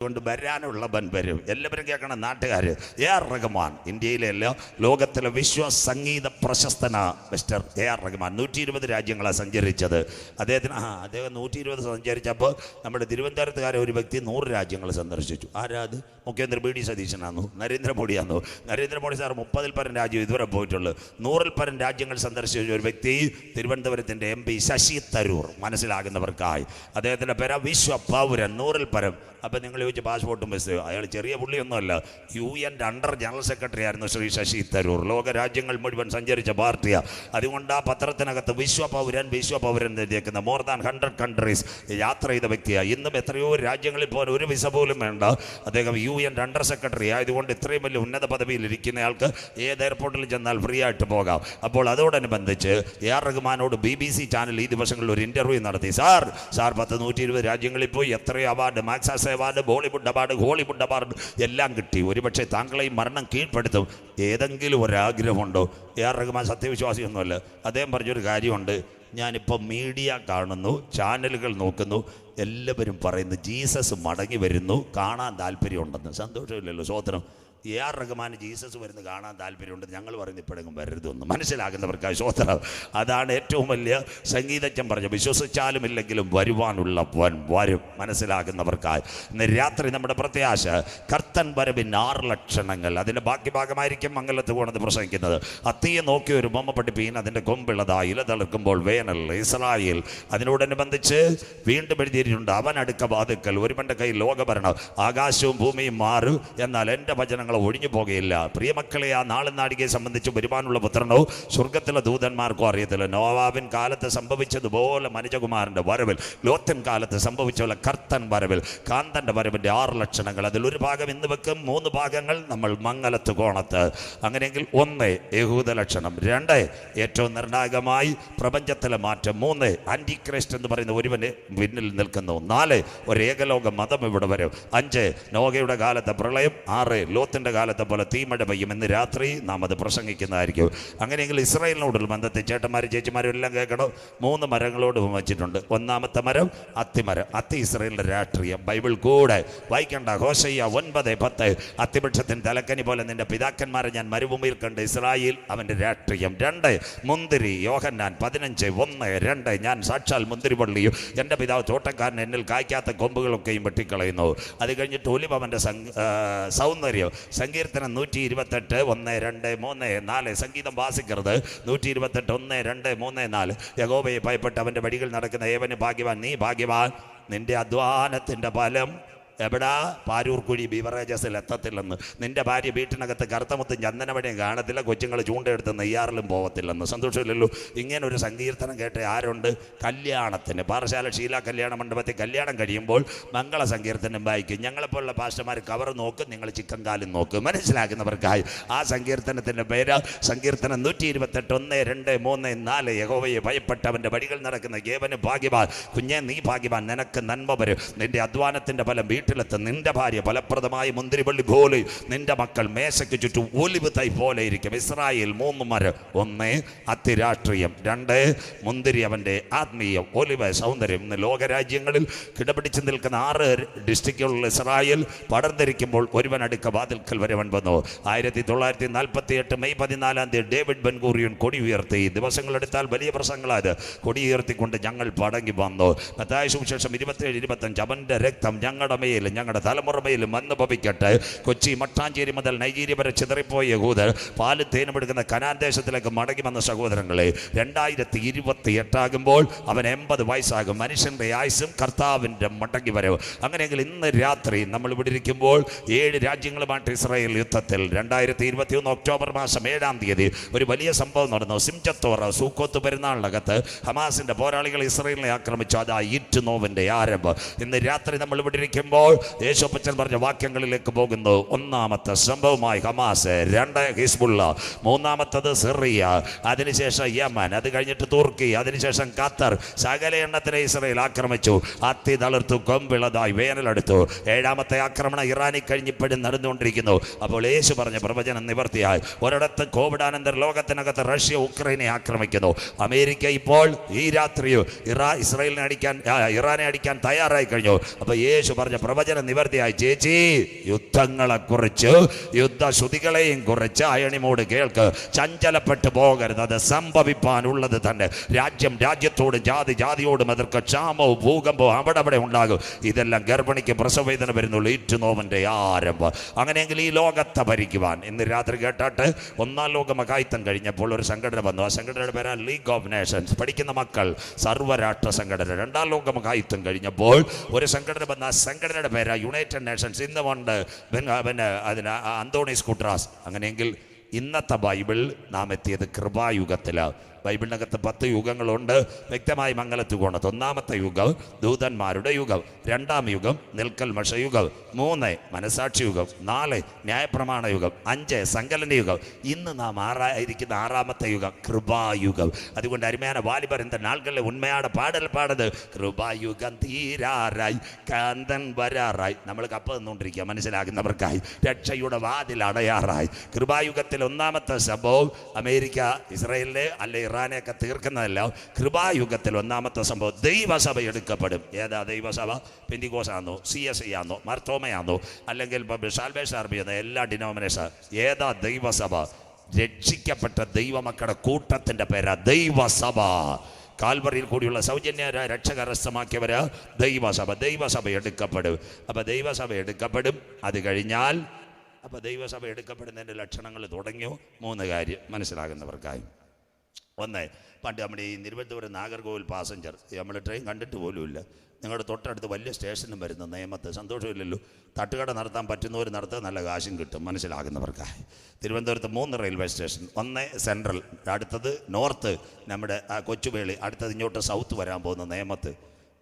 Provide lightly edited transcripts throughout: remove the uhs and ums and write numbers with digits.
കൊണ്ട് വരാനുള്ളവൻ വരും. എല്ലാവരും കേൾക്കണം നാട്ടുകാർ. AR റഹ്മാൻ ഇന്ത്യയിലെയല്ല ലോകത്തിലെ വിശ്വ സംഗീത പ്രശസ്തന മിസ്റ്റർ AR റഹ്മാൻ 120 രാജ്യങ്ങളാണ് സഞ്ചരിച്ചത്. അദ്ദേഹം 120 സഞ്ചരിച്ചപ്പോൾ നമ്മുടെ തിരുവനന്തപുരത്തുകാരെ ഒരു വ്യക്തി 100 രാജ്യങ്ങൾ സന്ദർശിച്ചു. ആരാത്? മുഖ്യമന്ത്രി BD സതീശനാന്നു, നരേന്ദ്രമോദിയാന്നു. നരേന്ദ്രമോദി സാർ 30-ൽ പരം രാജ്യം ഇതുവരെ പോയിട്ടുള്ളൂ. 100-ൽ പരം രാജ്യങ്ങൾ സന്ദർശിച്ച ഒരു വ്യക്തി തിരുവനന്തപുരത്തിൻ്റെ MP ശശി തരൂർ. മനസ്സിലാകുന്നവർക്കായി അദ്ദേഹത്തിൻ്റെ പേര് വിശ്വ പൗരൻ, 100-ൽ പരം. അപ്പം നിങ്ങൾ ചോദിച്ചു പാസ്പോർട്ടും ബസ്, അയാൾ ചെറിയ പുള്ളിയൊന്നുമല്ല. UN അണ്ടർ ജനറൽ സെക്രട്ടറി ആയിരുന്നു ശ്രീ ശശി തരൂർ. ലോക രാജ്യങ്ങൾ മുഴുവൻ സഞ്ചരിച്ച പാർട്ടിയാണ്. അതുകൊണ്ട് ആ പത്രത്തിനകത്ത് വിശ്വപൗരൻ എഴുതിയേക്കുന്ന മോർ ദാൻ 100 കൺട്രീസ് യാത്ര ചെയ്ത വ്യക്തിയാണ്. ഇന്നും എത്രയോ രാജ്യങ്ങളിൽ പോകാൻ ഒരു വിസ പോലും വേണ്ട. അദ്ദേഹം UN അണ്ടർ സെക്രട്ടറി ആയതുകൊണ്ട് ഇത്രയും വലിയ ഉന്നത പദവിയിൽ ഇരിക്കുന്നയാൾക്ക് ഏത് എയർപോർട്ടിൽ ചെന്നാൽ ഫ്രീ ആയിട്ട് പോകാം. അപ്പോൾ അതോടനുബന്ധിച്ച് AR റഹ്മാനോട് BBC ചാനൽ ഈ ദിവസങ്ങളിൽ ഒരു ഇൻ്റർവ്യൂ നടത്തി. സാർ 120 രാജ്യങ്ങളിൽ പോയി എത്രയോ അവാർഡ്, മാക്സാസ് award, Bollywood award, Hollywood award എല്ലാം കിട്ടി. ഒരുപക്ഷെ താങ്കളെയും മരണം കീഴ്പ്പെടുത്തും. ഏതെങ്കിലും ഒരാഗ്രഹമുണ്ടോ? AR റഹ്മാൻ സത്യവിശ്വാസിയൊന്നുമല്ല. അദ്ദേഹം പറഞ്ഞൊരു കാര്യമുണ്ട്. ഞാനിപ്പോൾ മീഡിയ കാണുന്നു, ചാനലുകൾ നോക്കുന്നു, എല്ലാവരും പറയുന്നു ജീസസ് മടങ്ങി വരുന്നു, കാണാൻ താല്പര്യമുണ്ടെന്ന്. സന്തോഷമില്ലല്ലോ? സ്വോത്രം. AR റഹ്മാൻ ജീസസ് വരുന്നത് കാണാൻ താല്പര്യമുണ്ട്. ഞങ്ങൾ പറയുന്നത് ഇപ്പോഴെങ്കിലും വരരുതെന്ന്. മനസ്സിലാകുന്നവർക്കായി സ്വോത്രം. അതാണ് ഏറ്റവും വലിയ സംഗീതജ്ഞൻ പറഞ്ഞു. വിശ്വസിച്ചാലും ഇല്ലെങ്കിലും വരുവാനുള്ള വരും. മനസ്സിലാകുന്നവർക്കായി ഇന്ന് രാത്രി നമ്മുടെ പ്രത്യാശ കർത്തൻ വരവിൻ 6 ലക്ഷണങ്ങൾ. അതിൻ്റെ ബാക്കി ഭാഗമായിരിക്കും മംഗലത്ത് പോകണത് പ്രസംഗിക്കുന്നത്. അത്തിയെ നോക്കി ഒരു ബൊമ്മ പഠിപ്പീൻ, അതിൻ്റെ കൊമ്പിളതാ ഇല തളിർക്കുമ്പോൾ വേനൽ. ഇസ്രായേൽ അതിനോടനുബന്ധിച്ച് വീണ്ടും എഴുതിയിട്ടുണ്ട്. അവൻ അടുക്ക വാതുക്കൽ, ഒരുവൻ്റെ കയ്യിൽ ലോകഭരണം. ആകാശവും ഭൂമിയും മാറും, എന്നാൽ എൻ്റെ വചനങ്ങൾ ഒഴിഞ്ഞു പോകുകയില്ല. പ്രിയമക്കളെ, ആ നാളും നാടികയെ സംബന്ധിച്ച് വരുവാനുള്ള പുത്രനോ സ്വർഗത്തിലെ ദൂതന്മാർക്കോ അറിയത്തില്ല. നോവാബിൻ കാലത്ത് സംഭവിച്ചതുപോലെ മനുജകുമാരൻ്റെ വരവിൽ, ലോത്തിൻ കാലത്ത് സംഭവിച്ചതുപോലെ കർത്തൻ വരവിൽ, കാന്തൻ്റെ വരവിൻ്റെ 6 ലക്ഷണങ്ങൾ. അതിലൊരു ഭാഗം ഇന്ന് വെക്കും, 3 ഭാഗങ്ങൾ നമ്മൾ മംഗലത്ത് കോണത്ത്. അങ്ങനെയെങ്കിൽ 1 യഹൂദ ലക്ഷണം, 2 ഏറ്റവും നിർണായകമായി പ്രപഞ്ചത്തിലെ മാറ്റം, 3 ആൻറ്റിക്രൈസ്റ്റ് എന്ന് പറയുന്ന ഒരുവന് പിന്നിൽ നിൽക്കുന്നു, 4 ഒരു ഏകലോക മതം ഇവിടെ വരും, 5 നോഹയുടെ കാലത്തെ പ്രളയം, 6 ലോത്തിൻ്റെ കാലത്തെ പോലെ തീമഴ പെയ്യും. ഇന്ന് രാത്രി നാം അത് പ്രസംഗിക്കുന്നതായിരിക്കും. അങ്ങനെയെങ്കിൽ ഇസ്രായേലിനോടുള്ള ബന്ധത്തിൽ ചേട്ടന്മാരും ചേച്ചിമാരും എല്ലാം കേൾക്കണം. 3 മരങ്ങളോട് വച്ചിട്ടുണ്ട്. 1-ാമത്തെ മരം അത്തിമരം. അത്തി ഇസ്രായേലിൻ്റെ രാഷ്ട്രീയം. ബൈബിൾ കൂടെ വായിക്കേണ്ട. ഹോശയ്യ 9:10. അത്തിവൃക്ഷത്തിന് തലക്കനി പോലെ നിന്റെ പിതാക്കന്മാരെ ഞാൻ മരുഭൂമിയിൽ കണ്ട്. ഇസ്രായേൽ അവൻ്റെ രാഷ്ട്രീയം. 2 മുന്തിരി. യോഹന്നാൻ 15:1-2 ഞാൻ സാക്ഷാൽ മുന്തിരിവള്ളിയും എൻ്റെ പിതാവ് തോട്ടക്കാരൻ, എന്നിൽ കായ്ക്കാത്ത കൊമ്പുകളൊക്കെയും വെട്ടിക്കളയുന്നു. അത് കഴിഞ്ഞിട്ട് ഒലിവ് അവൻ്റെ സൗന്ദര്യം. സങ്കീർത്തനം 128 1, 2, 3, 4. സംഗീതം വാസിക്കരുത്. 128 1, 2, 3, 4. യഹോവയെ ഭയപ്പെട്ട് അവൻ്റെ വഴികൾ നടക്കുന്ന ഏവന് ഭാഗ്യവാൻ. നീ ഭാഗ്യവാൻ, നിന്റെ അധ്വാനത്തിൻ്റെ ഫലം എവിടാ? പാരൂർക്കുഴി ബീവറേജസിൽ എത്തത്തില്ലെന്ന്. നിന്റെ ഭാര്യ വീട്ടിനകത്ത് കറുത്തമുത്തും ചന്ദനവടിയും കാണത്തില്ല, കൊച്ചുങ്ങൾ ചൂണ്ടെടുത്ത് നെയ്യാറിലും പോകത്തില്ലെന്ന്. സന്തോഷമില്ലല്ലോ? ഇങ്ങനെ ഒരു സങ്കീർത്തനം കേട്ട് ആരുണ്ട്? കല്യാണത്തിന് പാറശാല ഷീല കല്യാണ മണ്ഡപത്തിൽ കല്യാണം കഴിയുമ്പോൾ മംഗള സങ്കീർത്തനം വായിക്കും. ഞങ്ങളെപ്പോലുള്ള പാസ്റ്റർമാർ കവർ നോക്കും, നിങ്ങൾ ചിക്കൻ കാലും നോക്കും. മനസ്സിലാക്കുന്നവർക്കായി ആ സങ്കീർത്തനത്തിൻ്റെ പേര് സങ്കീർത്തനം 128 1, 2, 3, 4. യഹോവയെ ഭയപ്പെട്ട് അവൻ്റെ വഴികൾ നടക്കുന്ന ഏവന് ഭാഗ്യവാൻ. കുഞ്ഞെ, നീ ഭാഗ്യവാൻ, നിനക്ക് നന്മ വരും. നിന്റെ അധ്വാനത്തിൻ്റെ ഫലം വീട്ടിലെത്തും. നിന്റെ ഭാര്യ ഫലപ്രദമായ മുന്തിരിവള്ളി പോലെ, നിന്റെ മക്കൾ മേശയ്ക്ക് ചുറ്റും ഒലിവ് തൈ പോലെ ഇരിക്കും. ഇസ്രായേൽ 3 മരം. 1 അത്തിരാഷ്ട്രീയം, 2 മുന്തിരി അവൻ്റെ ആത്മീയം, ഒലിവ് സൗന്ദര്യം. ഇന്ന് ലോകരാജ്യങ്ങളിൽ കിടപിടിച്ച് നിൽക്കുന്ന 6 ഡിസ്ട്രിക്റ്റുകളിൽ ഇസ്രായേൽ പടർന്നിരിക്കുമ്പോൾ ഒരുവൻ അടുക്ക വാതിൽക്കൽ വരവൻ വന്നു. 1948 മെയ് 14 ഡേവിഡ് ബെൻ ഗൂറിയൻ കൊടി ഉയർത്തി. ദിവസങ്ങളെടുത്താൽ വലിയ പ്രസംഗങ്ങളായത്. കൊടി ഉയർത്തിക്കൊണ്ട് ഞങ്ങൾ പടങ്ങി വന്നു. മത്തായി സുവിശേഷം 27:25 അവൻ്റെ രക്തം ഞങ്ങളുടെ മേൽ, ഞങ്ങളുടെ തലമുറമേലും വന്ന് ഭവിക്കട്ടെ. കൊച്ചി മട്ടാഞ്ചേരി മുതൽ നൈജീരിയ വരെ ചിതറിപ്പോയ യഹൂദർ പാലും തേനും എടുക്കുന്ന കനാൻ ദേശത്തിലേക്ക് മടങ്ങി വന്ന സഹോദരങ്ങളെ, 2028 ആകുമ്പോൾ അവൻ 80 വയസ്സാകും. മനുഷ്യൻ്റെ ആയുസ്സും കർത്താവിൻ്റെ മടങ്ങി വരവ്. അങ്ങനെയെങ്കിൽ ഇന്ന് രാത്രി നമ്മൾ ഇവിടെ ഇരിക്കുമ്പോൾ 7 രാജ്യങ്ങളുമായിട്ട് ഇസ്രായേൽ യുദ്ധത്തിൽ 2021 ഒക്ടോബർ മാസം 7-ാം തീയതി ഒരു വലിയ സംഭവം നടന്നു. സിംചത്തോറ സൂക്കോത്ത് പെരുന്നാളിനകത്ത് ഹമാസിൻ്റെ പോരാളികൾ ഇസ്രായേലിനെ ആക്രമിച്ചു. അതാ ഈറ്റ് നോവിൻ്റെ ആരംഭം. ഇന്ന് രാത്രി നമ്മൾ ഇവിടെ ഇരിക്കുമ്പോൾ യേശുപ്പച്ചൻ പറഞ്ഞ വാക്യങ്ങളിലേക്ക് പോകുന്നു. 1-ാമത്തെ സംഭവമായി ഹമാസ്, 2 ഹിസ്ബുള്ള, 3-ാമത്തത് സിറിയ, അതിനുശേഷം യമൻ, അത് കഴിഞ്ഞിട്ട് തുർക്കി, അതിനുശേഷം ഖത്തർ. സകല എണ്ണത്തിനെ ഇസ്രായേൽ ആക്രമിച്ചു. അത്തി തളിർത്തു, കൊമ്പിളതായി വേനലെടുത്തു. 7-ാമത്തെ ആക്രമണം ഇറാനിൽ കഴിഞ്ഞിപ്പോഴും നടന്നുകൊണ്ടിരിക്കുന്നു. അപ്പോൾ യേശു പറഞ്ഞ പ്രവചനം നിവർത്തിയായി. ഒരിടത്ത് കോവിഡാനന്തര ലോകത്തിനകത്ത് റഷ്യ ഉക്രൈനെ ആക്രമിക്കുന്നു. അമേരിക്ക ഇപ്പോൾ ഈ രാത്രിയോ ഇറാനെ അടിക്കാൻ തയ്യാറായി കഴിഞ്ഞു. അപ്പോൾ യേശു പറഞ്ഞ പ്രവചന നിവർത്തിയായി. ചേച്ചി, യുദ്ധങ്ങളെ കുറിച്ച്, യുദ്ധശ്രുതികളെയും കുറിച്ച് അയണിമോട് കേൾക്ക്. ചഞ്ചലപ്പെട്ടു പോകരുത്, അത് സംഭവിപ്പാനുള്ളത് തന്നെ. രാജ്യം രാജ്യത്തോടും ജാതി ജാതിയോടും എതിർക്ക്. ക്ഷാമവും ഭൂകമ്പവും അവിടെ ഉണ്ടാകും. ഇതെല്ലാം ഗർഭിണിക്ക് പ്രസവവേദന വരുന്നുള്ളൂ. ഈറ്റുനോവിൻ്റെ ആരംഭം. അങ്ങനെയെങ്കിൽ ഈ ലോകത്തെ ഭരിക്കുവാൻ ഇന്ന് രാത്രി കേട്ടാട്ട് 1-ാം ലോക മഹായുദ്ധം കഴിഞ്ഞപ്പോൾ ഒരു സംഘടന വന്നു. ആ സംഘടനയുടെ പേരാണ് ലീഗ് ഓഫ് നേഷൻസ്. പഠിക്കുന്ന മക്കൾ, സർവ്വരാഷ്ട്ര സംഘടന. 2-ാം ലോക മഹായുദ്ധം കഴിഞ്ഞപ്പോൾ ഒരു സംഘടന വന്ന ആ സംഘടനയുടെ പേരാണ് യുണൈറ്റഡ് നേഷൻസ്. ഇന്നുമുണ്ട് പിന്നെ അതിന് അന്തോണീസ് കുട്രാസ്. അങ്ങനെയെങ്കിൽ ഇന്നത്തെ ബൈബിൾ നാം എത്തിയത് കൃപായുഗത്തിലാണ്. ബൈബിളിനകത്ത് 10 യുഗങ്ങളുണ്ട്. വ്യക്തമായി മംഗലത്ത് കൊണ്ടത്. 1-ാമത്തെ യുഗം ദൂതന്മാരുടെ യുഗം, 2-ാം യുഗം നിൽക്കൽമഷ യുഗം, 3 മനസാക്ഷി യുഗം, 4 ന്യായപ്രമാണ യുഗം, 5 സങ്കലന യുഗം. ഇന്ന് നാം ഇരിക്കുന്ന 6-ാമത്തെ യുഗം കൃപായുഗം. അതുകൊണ്ട് അരുമயான വാലിബർ இந்த நாட்களில் உண்மையான பாடல் பாடுது. കൃപായുഗം തീരാറായി, കാന്തൻ വരാറായി. നമ്മൾ കപ്പ നിന്നുകൊണ്ടിരിക്കുക. മനസ്സിലാകുന്നവർക്കായി രക്ഷയുടെ വാതിൽ അടയാറായി. കൃപായുഗത്തിൽ 1-ാമത്തെ സംഭവം അമേരിക്ക ഇസ്രായേലിലെ അല്ലെ ഇറാനെയൊക്കെ തീർക്കുന്നതല്ല. കൃപായുഗത്തിൽ 1-ാമത്തെ സംഭവം ദൈവസഭ എടുക്കപ്പെടും. ഏതാ ദൈവസഭ? പെന്തിക്കോസാന്നോ, CSI ആണോ, മർത്തോമയാണോ, അല്ലെങ്കിൽ സാൽവേഷൻ ആർമി എന്ന എല്ലാ ഡിനോമിനേഷൻ? ഏതാ ദൈവസഭ? രക്ഷിക്കപ്പെട്ട ദൈവമക്കളുടെ കൂട്ടത്തിൻ്റെ പേരാ ദൈവസഭ. കാൽവറിയിൽ കൂടിയുള്ള സൗജന്യ രക്ഷ കരസ്ഥമാക്കിയവര് ദൈവസഭ. ദൈവസഭ എടുക്കപ്പെടും. അപ്പം ദൈവസഭ എടുക്കപ്പെടും. അത് കഴിഞ്ഞാൽ അപ്പം ദൈവസഭ എടുക്കപ്പെടുന്നതിൻ്റെ ലക്ഷണങ്ങൾ തുടങ്ങിയോ? 3 കാര്യം മനസ്സിലാകുന്നവർക്കായി. 1, പണ്ട് നമ്മുടെ ഈ തിരുവനന്തപുരം നാഗർകോവിൽ പാസഞ്ചർ നമ്മൾ ട്രെയിൻ കണ്ടിട്ട് പോലുമില്ല. നിങ്ങളുടെ തൊട്ടടുത്ത് വലിയ സ്റ്റേഷനും വരുന്ന നിയമത്ത്. സന്തോഷമില്ലല്ലോ. തട്ടുകട നടത്താൻ പറ്റുന്നവർ നടത്തുക, നല്ല കാശും കിട്ടും. മനസ്സിലാകുന്നവർക്കായി. തിരുവനന്തപുരത്ത് 3 റെയിൽവേ സ്റ്റേഷൻ. 1 സെൻട്രൽ, അടുത്തത് നോർത്ത് നമ്മുടെ കൊച്ചുവേളി, അടുത്തത് ഇങ്ങോട്ട് സൗത്ത് വരാൻ പോകുന്ന നിയമത്ത്.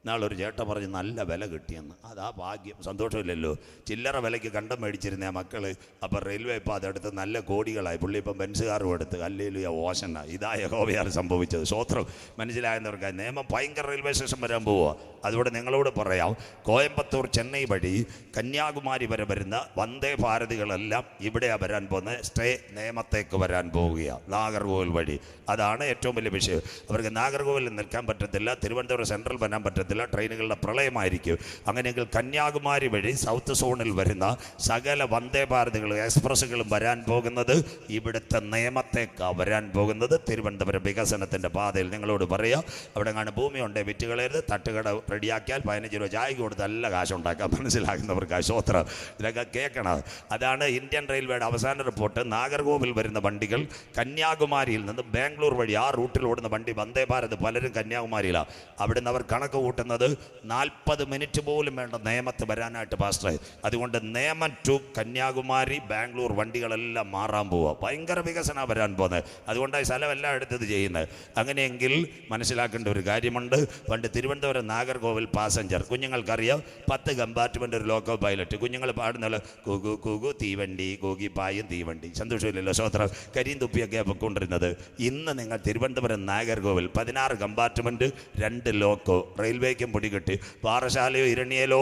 നാളൊരു ചേട്ടൻ പറഞ്ഞ് നല്ല വില കിട്ടിയെന്ന്. അതാ ഭാഗ്യം. സന്തോഷമില്ലല്ലോ. ചില്ലറ വിലയ്ക്ക് കണ്ടം മേടിച്ചിരുന്ന ആ മക്കൾ അപ്പം റെയിൽവേ ഇപ്പം അതെടുത്ത് നല്ല കോടികളായി. പുള്ളി ഇപ്പം ബെൻസുകാരും എടുത്ത് അല്ലേലും ഓശന. ഇതാ യഹോവയാണ് സംഭവിച്ചത്. സ്വത്രം. മനസ്സിലാകുന്നവർക്കായി. നിയമം ഭയങ്കര റെയിൽവേ സ്റ്റേഷൻ വരാൻ പോവുക. അതുകൊണ്ട് നിങ്ങളോട് പറയാം, കോയമ്പത്തൂർ ചെന്നൈ വഴി കന്യാകുമാരി വരെ വരുന്ന വന്ദേ ഭാരതികളെല്ലാം ഇവിടെയാണ് വരാൻ പോകുന്നത്. സ്റ്റേ നേമത്തേക്ക് വരാൻ പോവുകയാണ്, നാഗർകോവിൽ വഴി. അതാണ് ഏറ്റവും വലിയ വിഷയം. അവർക്ക് നാഗർകോവിലിൽ നിൽക്കാൻ പറ്റത്തില്ല, തിരുവനന്തപുരം സെൻട്രൽ വരാൻ പറ്റത്തില്ല. ട്രെയിനുകളുടെ പ്രളയമായിരിക്കും. അങ്ങനെയെങ്കിൽ കന്യാകുമാരി വഴി സൗത്ത് സോണിൽ വരുന്ന സകല വന്ദേ ഭാരതികളും എക്സ്പ്രസ്സുകളും വരാൻ പോകുന്നത് ഇവിടുത്തെ നിയമത്തേക്കാണ് വരാൻ പോകുന്നത്. തിരുവനന്തപുരം വികസനത്തിൻ്റെ പാതയിൽ. നിങ്ങളോട് പറയാം, അവിടെ കാണുന്ന ഭൂമിയുണ്ട്, വിറ്റുകളരുത്. തട്ടുകട റെഡിയാക്കിയാൽ 15 രൂപ ചായ കൊടുത്ത് നല്ല കാശുണ്ടാക്കാം. മനസ്സിലാക്കുന്നവർക്ക് ആശോത്രം. ഇതൊക്കെ കേൾക്കണം. അതാണ് ഇന്ത്യൻ റെയിൽവേയുടെ അവസാന റിപ്പോർട്ട്. നാഗർകോവിൽ വരുന്ന വണ്ടികൾ കന്യാകുമാരിയിൽ നിന്ന് ബാംഗ്ലൂർ വഴി ആ റൂട്ടിൽ ഓടുന്ന വണ്ടി വന്ദേ ഭാരത് പലരും കന്യാകുമാരിയിലാണ്. അവിടുന്ന് അവർ കണക്ക് കൂട്ടുന്നത് 40 മിനിറ്റ് പോലും വേണ്ട നേമത്ത് വരാനായിട്ട് പാസ്റ്ററെ. അതുകൊണ്ട് നേമം ടു കന്യാകുമാരി ബാംഗ്ലൂർ വണ്ടികളെല്ലാം മാറാൻ പോവുക. ഭയങ്കര വികസനം വരാൻ പോകുന്നത്. അതുകൊണ്ടാണ് ഈ സ്ഥലമെല്ലാം എടുത്തത് ചെയ്യുന്നത്. അങ്ങനെയെങ്കിൽ മനസ്സിലാക്കേണ്ട ഒരു കാര്യമുണ്ട്. പണ്ട് തിരുവനന്തപുരം നാഗർകോവിൽ പാസഞ്ചർ കുഞ്ഞുങ്ങൾക്കറിയാം, 10 കമ്പാർട്ട്മെൻ്റ് ഒരു ലോക്കോ പൈലറ്റ്. കുഞ്ഞുങ്ങൾ പാടുന്ന കുകു കുകു തീവണ്ടി, കൂകി പായും തീവണ്ടി. സന്തോഷമില്ലല്ലോ. സ്വത്രം. കരിയും തുപ്പിയൊക്കെ പൊക്കൊണ്ടിരുന്നത്. ഇന്ന് നിങ്ങൾ തിരുവനന്തപുരം നാഗർകോവിൽ 16 കമ്പാർട്ട്മെൻറ്റ്, 2 ലോക്കോ. റെയിൽവേക്കും പൊടി കിട്ടി. പാറശാലയോ ഇരണിയലോ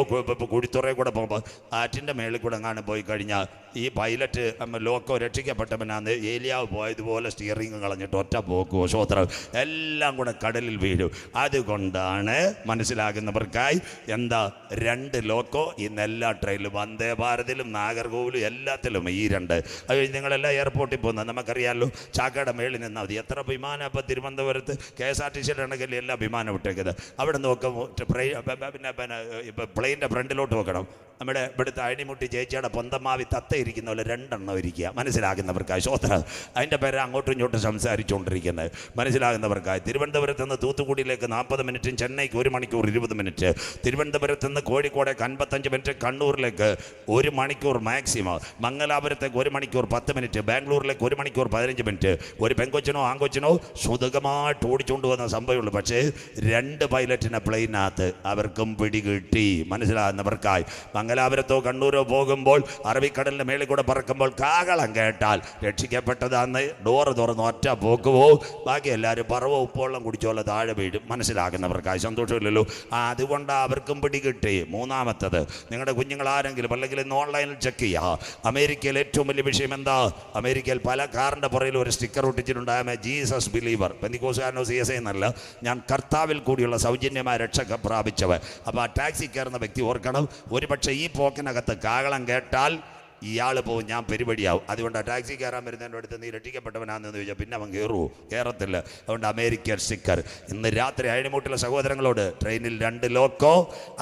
കുടിത്തുറയിൽ കൂടെ പോകുമ്പോൾ ആറ്റിൻ്റെ മേളിൽ കൂടെ എങ്ങാനും പോയി കഴിഞ്ഞാൽ ഈ പൈലറ്റ് ലോക്കോ രക്ഷിക്കപ്പെട്ടവനാന്ന് ഏലിയാവ് പോയതുപോലെ സ്റ്റിയറിംഗ് കളഞ്ഞിട്ട് ഒറ്റ പോക്കുമോ? സ്വത്രം. എല്ലാം കൂടെ കടലിൽ വീഴും. അതുകൊണ്ടാണ് മനസ്സിലാകുന്നവർക്കായി എന്താ 2 ലോക്കോ ഇന്ന് എല്ലാ ട്രെയിനിലും, വന്ദേ ഭാരതിലും നാഗർകോവിലും എല്ലാത്തിലും ഈ 2. അത് കഴിഞ്ഞ് നിങ്ങളെല്ലാം എയർപോർട്ടിൽ പോകുന്നത് നമുക്കറിയാമല്ലോ. ചാക്കയുടെ മേളിൽ നിന്നാൽ മതി. എത്ര വിമാനം ഇപ്പം തിരുവനന്തപുരത്ത് KSRTC ആണെങ്കിൽ എല്ലാ വിമാനം വിട്ടേക്കുന്നത്. അവിടെ നോക്കുമ്പോൾ പിന്നെ ഇപ്പം പ്ലെയിൻ്റെ ഫ്രണ്ടിലോട്ട് നോക്കണം. നമ്മുടെ ഇവിടുത്തെ അഴിമുട്ടി ചേച്ചിയുടെ പൊന്തമാവി തത്ത ഇരിക്കുന്ന പോലെ 2 എണ്ണം ഇരിക്കുക. മനസ്സിലാകുന്നവർക്കായി. ശ്രോത്ര. അതിൻ്റെ പേര് അങ്ങോട്ടും ഇങ്ങോട്ടും സംസാരിച്ചുകൊണ്ടിരിക്കുന്നത്. മനസ്സിലാകുന്നവർക്കായി. തിരുവനന്തപുരത്ത് നിന്ന് തൂത്തുക്കുടിയിലേക്ക് 40 മിനിറ്റും ചെന്നൈക്ക് 1 മണിക്കൂർ 20 മിനിറ്റ്. തിരുവനന്തപുരത്ത് നിന്ന് കോഴിക്കോടേക്ക് 55 മിനിറ്റ്, കണ്ണൂരിലേക്ക് 1 മണിക്കൂർ മാക്സിമം, മംഗലാപുരത്തേക്ക് 1 മണിക്കൂർ 10 മിനിറ്റ്, ബാംഗ്ലൂരിലേക്ക് 1 മണിക്കൂർ 15 മിനിറ്റ്. ഒരു പെങ്കൊച്ചിനോ ആങ്കൊച്ചിനോ സുഖമായിട്ട് ഓടിച്ചുകൊണ്ട് വന്ന സംഭവമുള്ളൂ. പക്ഷേ 2 പൈലറ്റിനെ പ്ലെയിനകത്ത് അവർക്കും പിടികിട്ടി. മനസ്സിലാകുന്നവർക്കായി. മംഗലാപുരത്തോ കണ്ണൂരോ പോകുമ്പോൾ അറബിക്കടലിൻ്റെ മേളിൽ കൂടെ പറക്കുമ്പോൾ കാകളം കേട്ടാൽ രക്ഷിക്കപ്പെട്ടതാന്ന് ഡോറ് തുറന്ന് ഒറ്റ പോക്കുവോ. ബാക്കി എല്ലാവരും പറവോ ഉപ്പുവെള്ളം കുടിച്ചോളെ താഴെ വീഴും. മനസ്സിലാക്കുന്നവർക്കായി. സന്തോഷമില്ലല്ലോ. അതുകൊണ്ട് അവർക്കും പിടികിട്ടി. 3ാമത്തത്, നിങ്ങളുടെ കുഞ്ഞുങ്ങൾ ആരെങ്കിലും അല്ലെങ്കിൽ ഇന്ന് ഓൺലൈനിൽ ചെക്ക് ചെയ്യുക. അമേരിക്കയിൽ ഏറ്റവും വലിയ വിഷയം എന്താ? അമേരിക്കയിൽ പല കാറിൻ്റെ പുറയിൽ ഒരു സ്റ്റിക്കർ ഒട്ടിച്ചിട്ടുണ്ടായ ജീസസ് ബിലീവർ. പെന്തിക്കോസുകാരനോ CSI എന്നല്ല, ഞാൻ കർത്താവിൽ കൂടിയുള്ള സൗജന്യമായ രക്ഷ പ്രാപിച്ചവർ. അപ്പോൾ ആ ടാക്സി കയറുന്ന വ്യക്തി ഓർക്കണം, ഒരുപക്ഷെ ഈ പോക്കിനകത്ത് കാഹളം കേട്ടാൽ ഇയാൾ പോവും, ഞാൻ പരിപാടിയാവും. അതുകൊണ്ട് ടാക്സി കയറാൻ വരുന്നതിൻ്റെ അടുത്ത് നീ രക്ഷിക്കപ്പെട്ടവനാണെന്ന് ചോദിച്ചാൽ പിന്നെ അവൻ കയറത്തില്ല. അതുകൊണ്ട് അമേരിക്കൻ സ്റ്റിക്കർ. ഇന്ന് രാത്രി അഴിമുട്ടിലെ സഹോദരങ്ങളോട് ട്രെയിനിൽ 2 ലോക്കോ,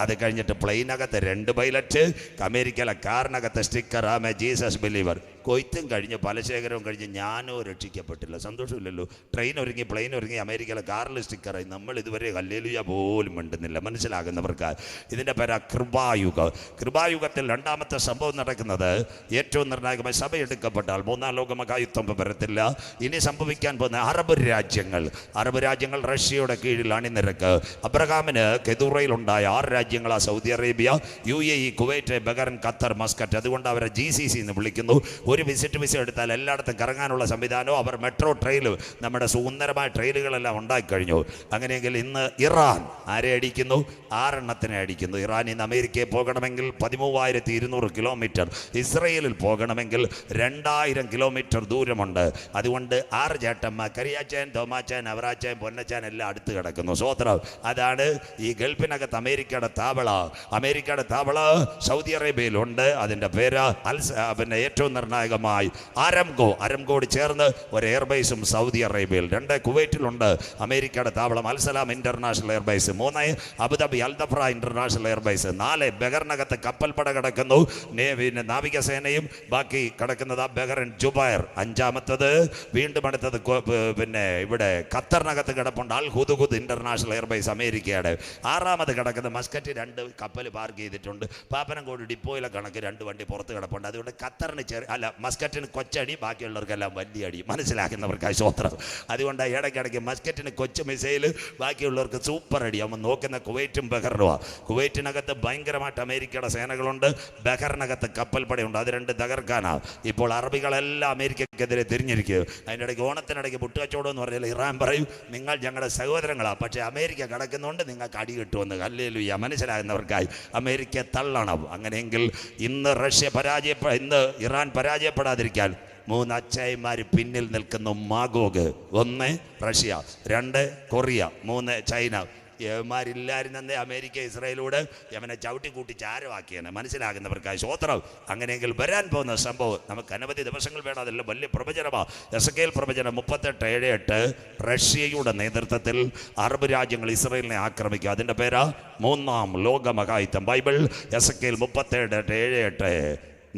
അത് കഴിഞ്ഞിട്ട് പ്ലെയിനകത്ത് 2 പൈലറ്റ്, അമേരിക്കയിലെ കാറിനകത്ത് സ്റ്റിക്കർ ആമേ ജീസസ് ബിലീവർ. കൊയ്ത്തും കഴിഞ്ഞ് പലശേഖരവും കഴിഞ്ഞ് ഞാനോ രക്ഷിക്കപ്പെട്ടില്ല. സന്തോഷമില്ലല്ലോ. ട്രെയിൻ ഒരുങ്ങി, പ്ലെയിൻ ഒരുങ്ങി, അമേരിക്കയിലെ കാറിൽ സ്റ്റിക്കറായി. നമ്മൾ ഇതുവരെ ഹല്ലേലൂയ പോലും മിണ്ടുന്നില്ല. മനസ്സിലാകുന്നവർക്ക് ഇതിൻ്റെ പേരാ കൃപായുഗം. കൃപായുഗത്തിൽ രണ്ടാമത്തെ സംഭവം നടക്കുന്നത് ഏറ്റവും നിർണായകമായി സഭ എടുക്കപ്പെട്ടാൽ 3-ാം ലോകമഹായുദ്ധം വരത്തില്ല. ഇനി സംഭവിക്കാൻ പോകുന്ന അറബ് രാജ്യങ്ങൾ റഷ്യയുടെ കീഴിൽ അണിനിരക്ക്. അബ്രഹാമിന് കെതൂറയിലുണ്ടായ 6 രാജ്യങ്ങളാ Saudi Arabia, UAE, Kuwait, Bahrain, Qatar, Muscat. അതുകൊണ്ട് അവരെ GCC എന്ന് വിളിക്കുന്നു. ഒരു വിസ എടുത്താൽ എല്ലായിടത്തും കറങ്ങാനുള്ള സംവിധാനവും അവർ മെട്രോ ട്രെയിൻ, നമ്മുടെ സുന്ദരമായ ട്രെയിനുകളെല്ലാം ഉണ്ടായിക്കഴിഞ്ഞു. അങ്ങനെയെങ്കിൽ ഇന്ന് ഇറാൻ ആരെ അടിക്കുന്നു? 6 എണ്ണത്തിനെ അടിക്കുന്നു. ഇറാൻ ഇന്ന് അമേരിക്കയിൽ പോകണമെങ്കിൽ 13,200 കിലോമീറ്റർ, ഇസ്രയേലിൽ പോകണമെങ്കിൽ 2,000 കിലോമീറ്റർ ദൂരമുണ്ട്. അതുകൊണ്ട് 6 ചേട്ടന്മാർ, കരിയാച്ചാൻ, തോമാച്ചാൻ, അവറാച്ചാൻ, പൊന്നച്ചാൻ എല്ലാം അടുത്ത് കിടക്കുന്നു. സ്വോത്രം. അതാണ് ഈ ഗൾഫിനകത്ത് അമേരിക്കയുടെ താവള സൗദി അറേബ്യയിലുണ്ട്. അതിൻ്റെ പേര് പിന്നെ ഏറ്റവും നിർണായകമായി അരംകോട് ചേർന്ന് ഒരു എയർബേസും സൗദി അറേബ്യയിൽ. 2 കുവൈറ്റിലുണ്ട് അമേരിക്കയുടെ താവളം, Al Salam international airbase. 3 Abu Dhabi Al Dhafra international airbase. 4 ബഹറിനകത്ത് കപ്പൽപ്പട കിടക്കുന്നു, നാവികസേനയും ബാക്കി കിടക്കുന്നത് ബഹ്റൈൻ ജുബൈർ. 5-മത്തത് വീണ്ടും അടുത്തത് പിന്നെ ഇവിടെ ഖത്തറിനകത്ത് കിടപ്പുണ്ട് അൽ ഹുദുഹുദ് ഇന്റർനാഷണൽ എയർബേസ് അമേരിക്കയുടെ. 6-മത് കിടക്കുന്നത് മസ്കറ്റ്. 2 കപ്പൽ പാർക്ക് ചെയ്തിട്ടുണ്ട്. പാപ്പനംകോട് ഡിപ്പോയിലെ കണക്ക് 2 വണ്ടി പുറത്ത് കിടപ്പുണ്ട്. അതുകൊണ്ട് ഖത്തറിന് മസ്കറ്റിന് കൊച്ചടി, ബാക്കിയുള്ളവർക്കെല്ലാം വലിയ അടി. മനസ്സിലാക്കുന്നവർക്കായി സ്വോത്രം. അതുകൊണ്ട് ഇടയ്ക്കിടയ്ക്ക് മസ്കറ്റിന് കൊച്ചു മിസൈൽ, ബാക്കിയുള്ളവർക്ക് സൂപ്പർ അടി. അവൻ നോക്കുന്ന കുവൈറ്റും ബഹ്റിനുമാണ്. കുവൈറ്റിനകത്ത് ഭയങ്കരമായിട്ട് അമേരിക്കയുടെ സേനകളുണ്ട്, ബഹ്റിനകത്ത് കപ്പൽപ്പടയുണ്ട്. അത് 2 തകർക്കാനാണ്. ഇപ്പോൾ അറബികളെല്ലാം അമേരിക്കക്കെതിരെ തിരിഞ്ഞിരിക്കുക. അതിൻ്റെ ഇടയ്ക്ക് ഓണത്തിനിടയ്ക്ക് പുട്ടുകച്ചവടം എന്ന് പറഞ്ഞാൽ ഇറാൻ പറയും നിങ്ങൾ ഞങ്ങളുടെ സഹോദരങ്ങളാണ്, പക്ഷേ അമേരിക്ക കിടക്കുന്നതുകൊണ്ട് നിങ്ങൾക്ക് അടി കിട്ടുമെന്ന്. ഹല്ലേലൂയ. മനസ്സിലാകുന്നവർക്കായി അമേരിക്ക തള്ളണം. അങ്ങനെയെങ്കിൽ ഇന്ന് ഇന്ന് ഇറാൻ പരാജയപ്പെടാതിരിക്കാൻ 3 അച്ചായന്മാർ പിന്നിൽ നിൽക്കുന്നു. മാഗോഗ്. 1 Russia, 2 Korea, 3 China. യവന്മാരില്ലായിരുന്നേ അമേരിക്ക ഇസ്രായേലോട് യവനെ ചവിട്ടിക്കൂട്ടി ചാരമാക്കിയാണ്. മനസ്സിലാകുന്നവർക്കായി സ്വോത്രം. അങ്ങനെയെങ്കിൽ വരാൻ പോകുന്ന സംഭവം നമുക്ക് അനവധി ദിവസങ്ങൾ വേണം. അതെല്ലാം വലിയ പ്രവചനമാണ്. എസെക്കിയേൽ പ്രവചനം 38:7-8. റഷ്യയുടെ നേതൃത്വത്തിൽ അറബ് രാജ്യങ്ങൾ ഇസ്രായേലിനെ ആക്രമിക്കുക. അതിൻ്റെ പേരാ 3-ാം ലോകമഹായുദ്ധം. Bible Ezekiel 37:7-8.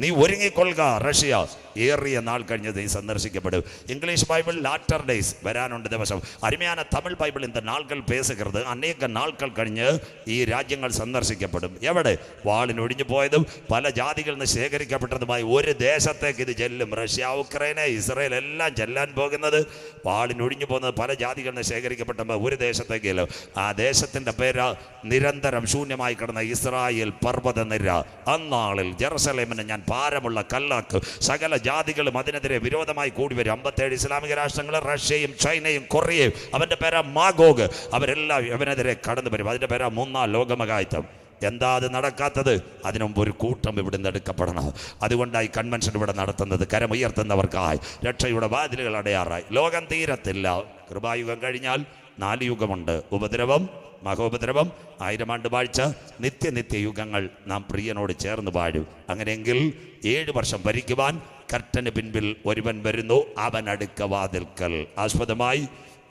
നീ ഒരുങ്ങിക്കൊള്ളുക റഷ്യ, ഏറിയ നാൾ കഴിഞ്ഞ് നീ സന്ദർശിക്കപ്പെടും. ഇംഗ്ലീഷ് ബൈബിൾ ലാറ്റർ ഡേയ്സ്, വരാനുണ്ട് ദിവസം. അരുമயான தமிழ் ബൈബിൾ இந்த നാളുകൾ പേസുகிறது. അനേക നാളുകൾ കഴിഞ്ഞ് ഈ രാജ്യങ്ങൾ സന്ദർശിക്കപ്പെടും. എവിടെ? വാളിനൊഴിഞ്ഞു പോയതും പല ജാതികളിൽ നിന്ന് ശേഖരിക്കപ്പെട്ടതുമായി ഒരു ദേശത്തേക്ക് ഇത് ചെല്ലും. റഷ്യ, ഉക്രൈൻ, ഇസ്രായേൽ എല്ലാം ചെല്ലാൻ പോകുന്നത്, വാളിനൊഴിഞ്ഞു പോകുന്നത് പല ജാതികളിൽ നിന്ന് ശേഖരിക്കപ്പെട്ട ഒരു ദേശത്തേക്ക് ചെല്ലും. ആ ദേശത്തിൻ്റെ പേര് നിരന്തരം ശൂന്യമായി കിടന്ന ഇസ്രായേൽ പർവ്വത നിര. അന്നാളിൽ ജെറുസലേമിന് ഞാൻ ഭാരമുള്ള കല്ലാക്ക്. സകല ജാതികളും അതിനെതിരെ വിരോധമായി കൂടി വരും. 57 ഇസ്ലാമിക രാഷ്ട്രങ്ങൾ, റഷ്യയും ചൈനയും കൊറിയയും, അവൻ്റെ പേരാ മാഗോഗ്. അവരെല്ലാം അവനെതിരെ കടന്നു വരും. അതിൻ്റെ പേരാ 3-ാം ലോകമഹായുദ്ധം. എന്താ അത് നടക്കാത്തത്? അതിനുമുമ്പ് ഒരു കൂട്ടം ഇവിടുന്ന് എടുക്കപ്പെടണം. അതുകൊണ്ടായി കൺവെൻഷൻ ഇവിടെ നടത്തുന്നത്. കരമുയർത്തുന്നവർക്കായി രക്ഷയുടെ വാതിലുകൾ അടയാറായി. ലോകം തീരത്തില്ല. കൃപായുഗം കഴിഞ്ഞാൽ 4 യുഗമുണ്ട്. ഉപദ്രവം, മഹോപദ്രവം, 1000 ആണ്ട് വാഴ്ച, നിത്യയുഗങ്ങൾ നാം പ്രിയനോട് ചേർന്ന് വാഴും. അങ്ങനെയെങ്കിൽ 7 വർഷം ഭരിക്കുവാൻ കർട്ടന് പിൻപിൽ ഒരുവൻ വരുന്നു, അവൻ അടുക്ക വാതിൽക്കൽ. ആസ്പദമായി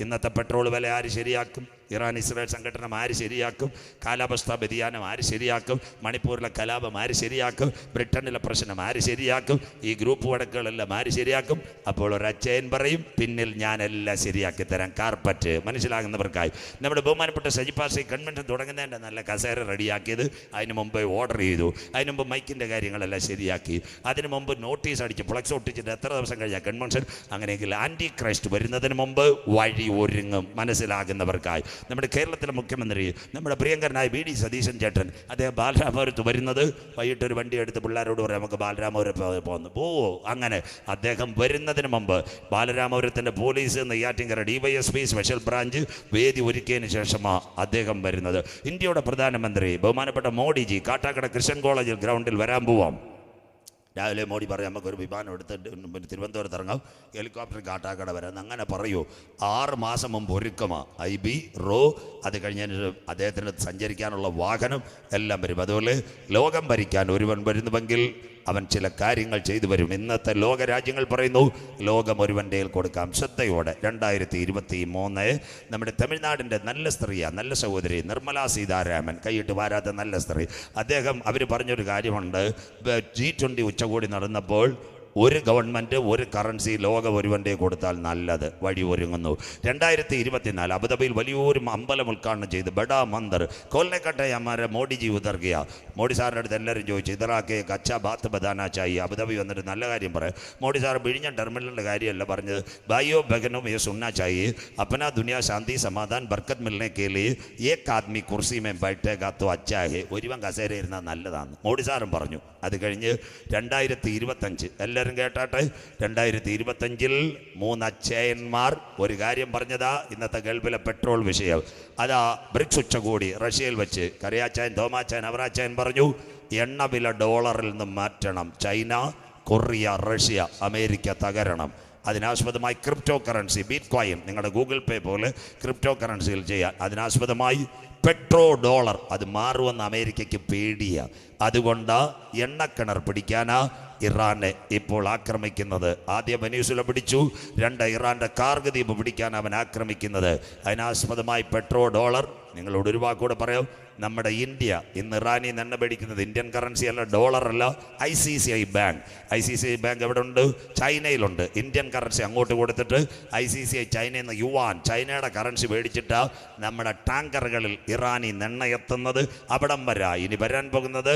ഇന്നത്തെ പെട്രോൾ വില ആര് ശരിയാക്കും? ഇറാൻ ഇസ്രായേൽ സംഘടന ആര് ശരിയാക്കും? കാലാവസ്ഥാ വ്യതിയാനം ആര് ശരിയാക്കും? മണിപ്പൂരിലെ കലാപം ആര് ശരിയാക്കും? ബ്രിട്ടനിലെ പ്രശ്നം ആര് ശരിയാക്കും? ഈ ഗ്രൂപ്പ് വടക്കുകളെല്ലാം ആര് ശരിയാക്കും? അപ്പോൾ ഒരച്ചയൻ പറയും, പിന്നിൽ ഞാനെല്ലാം ശരിയാക്കി തരാം. കാർപ്പറ്റ്. മനസ്സിലാകുന്നവർക്കായി നമ്മുടെ ബഹുമാനപ്പെട്ട സജിപ്പാസി കൺവെൻഷൻ തുടങ്ങുന്നതിൻ്റെ നല്ല കസേര റെഡിയാക്കിയത്. അതിന് മുമ്പ് ഓർഡർ ചെയ്തു. അതിന് മുമ്പ് മൈക്കിൻ്റെ കാര്യങ്ങളെല്ലാം ശരിയാക്കി. അതിന് മുമ്പ് നോട്ടീസ് അടിച്ച് ഫ്ലക്സ് ഒട്ടിച്ചിട്ട് എത്ര ദിവസം കഴിഞ്ഞാൽ കൺവെൻഷൻ. അങ്ങനെയെങ്കിൽ ആൻറ്റി ക്രൈസ്റ്റ് വരുന്നതിന് മുമ്പ് വഴി ഒരുങ്ങും. മനസ്സിലാകുന്നവർക്കായി നമ്മുടെ കേരളത്തിലെ മുഖ്യമന്ത്രി, നമ്മുടെ പ്രിയങ്കരനായ VD സതീശൻ ചേട്ടൻ, അദ്ദേഹം ബാലരാമപുരത്ത് വരുന്നത്. വൈകിട്ടൊരു വണ്ടി എടുത്ത് പിള്ളേരോട് പറയാം നമുക്ക് ബാലരാമപുരത്ത് പോവോ. അങ്ങനെ അദ്ദേഹം വരുന്നതിന് മുമ്പ് ബാലരാമപുരത്തിൻ്റെ police Neyyattinkara DYSP special branch വേദി ഒരുക്കിയതിന് ശേഷമാണ് അദ്ദേഹം വരുന്നത്. ഇന്ത്യയുടെ പ്രധാനമന്ത്രി ബഹുമാനപ്പെട്ട മോഡിജി കാട്ടാക്കട ക്രിസ്ത്യൻ കോളേജിൽ ഗ്രൗണ്ടിൽ വരാൻ പോവാം. രാവിലെ മോഡി പറയും നമുക്കൊരു വിമാനം എടുത്തിട്ട് പിന്നെ തിരുവനന്തപുരത്ത് ഇറങ്ങാം, ഹെലികോപ്റ്റർ കാട്ടാക്കട വരാം, അങ്ങനെ പറയൂ. 6 മാസം മുമ്പ് ഒരുക്കമാണ് IB റോ. അത് കഴിഞ്ഞതിന് അദ്ദേഹത്തിന് സഞ്ചരിക്കാനുള്ള വാഹനം എല്ലാം വരും. അതുപോലെ ലോകം ഭരിക്കാൻ ഒരുവൻ വരുന്നുവെങ്കിൽ അവൻ ചില കാര്യങ്ങൾ ചെയ്തു വരും. ഇന്നത്തെ ലോകരാജ്യങ്ങൾ പറയുന്നു ലോകം ഒരുവൻ്റെ കൊടുക്കാം. ശ്രദ്ധയോടെ 2023 നമ്മുടെ തമിഴ്നാടിൻ്റെ നല്ല സ്ത്രീയാണ്, നല്ല സഹോദരി നിർമ്മല സീതാരാമൻ, കൈയിട്ട് വാരാത്ത നല്ല സ്ത്രീ. അവർ പറഞ്ഞൊരു കാര്യമുണ്ട്. G20 ഉച്ചകോടി നടന്നപ്പോൾ ഒരു ഗവൺമെൻറ് ഒരു കറൻസി ലോകം ഒരുവൻ്റെ കൊടുത്താൽ നല്ലത്, വഴി ഒരുങ്ങുന്നു. 2024 അബുദാബിയിൽ വലിയൊരു അമ്പലം ഉദ്ഘാടനം ചെയ്ത് ബഡാ മന്ദിർ കോൽനെക്കട്ടെ അമ്മാരെ മോഡിജി ഉതർകിയ. മോഡി സാറിൻ്റെ അടുത്ത് എല്ലാവരും ചോദിച്ചു ഇതറാക്കെ കച്ച ബാത്ത് ബദാന ചായി. അബുദാബി വന്നിട്ട് നല്ല കാര്യം പറയാം. മോഡി സാർ വിഴിഞ്ഞ ടെർമിനലിൻ്റെ കാര്യമല്ല പറഞ്ഞത്, ബായോ ബഗനോ യേ സുണ്ണ ചായി അപ്പനാ ദുനിയ ശാന്തി സമാധാൻ ബർക്കത്ത് മിൽനെ കേലി ഏക് ആദ്മി കുർസി മേ ബൈഠേഗാ തോ അച്ഛാ ഹേ. ഒരുവൻ കസേര ഇരുന്നാൽ നല്ലതാണ്, മോഡി സാറും പറഞ്ഞു. അത് കഴിഞ്ഞ് 2025 എല്ലാവരും കേട്ടാട്ടെ, 2025 3 അച്ഛന്മാർ ഒരു കാര്യം പറഞ്ഞതാ. ഇന്നത്തെ ഗൾഫിലെ പെട്രോൾ വിഷയം അതാ ബ്രിക്സ് ഉച്ചകോടി റഷ്യയിൽ വെച്ച് കറിയാച്ചായൻ തോമാച്ചായൻ അവറാച്ചായൻ പറഞ്ഞു എണ്ണ വില ഡോളറിൽ നിന്ന് മാറ്റണം. ചൈന, കൊറിയ, റഷ്യ, അമേരിക്ക തകരണം. അതിനാസ്പദമായി ക്രിപ്റ്റോ കറൻസി ബിറ്റ് കോയിൻ നിങ്ങളുടെ ഗൂഗിൾ പേ പോലെ ക്രിപ്റ്റോ കറൻസിയിൽ ചെയ്യാൻ. അതിനാസ്പദമായി പെട്രോ ഡോളർ അത് മാറുമെന്ന് അമേരിക്കയ്ക്ക് പേടിയാണ്. അതുകൊണ്ട് എണ്ണക്കിണർ പിടിക്കാനാ ഇറാനെ ഇപ്പോൾ ആക്രമിക്കുന്നത്. ആദ്യം വെനീസുല പിടിച്ചു, 2 ഇറാൻ്റെ കാർഗ് ദ്വീപ് പിടിക്കാൻ അവൻ ആക്രമിക്കുന്നത്. അതിനാസ്പദമായി പെട്രോ ഡോളർ. നിങ്ങളോട് ഒരു വാക്കൂടെ പറയാം, നമ്മുടെ ഇന്ത്യ ഇന്ന് ഇറാനിൽ നിന്ന് എണ്ണ മേടിക്കുന്നത് ഇന്ത്യൻ കറൻസി അല്ല, ഡോളറല്ല, ICICI ബാങ്ക്. ICICI ബാങ്ക് എവിടെ ഉണ്ട്? ചൈനയിലുണ്ട്. ഇന്ത്യൻ കറൻസി അങ്ങോട്ട് കൊടുത്തിട്ട് ICICI ചൈനയിൽ നിന്ന് യുവാൻ ചൈനയുടെ കറൻസി മേടിച്ചിട്ടാണ് നമ്മുടെ ടാങ്കറുകളിൽ ഇറാനിൽ നിന്ന് എണ്ണ എത്തുന്നത്. അവിടം വരാ ഇനി വരാൻ പോകുന്നത്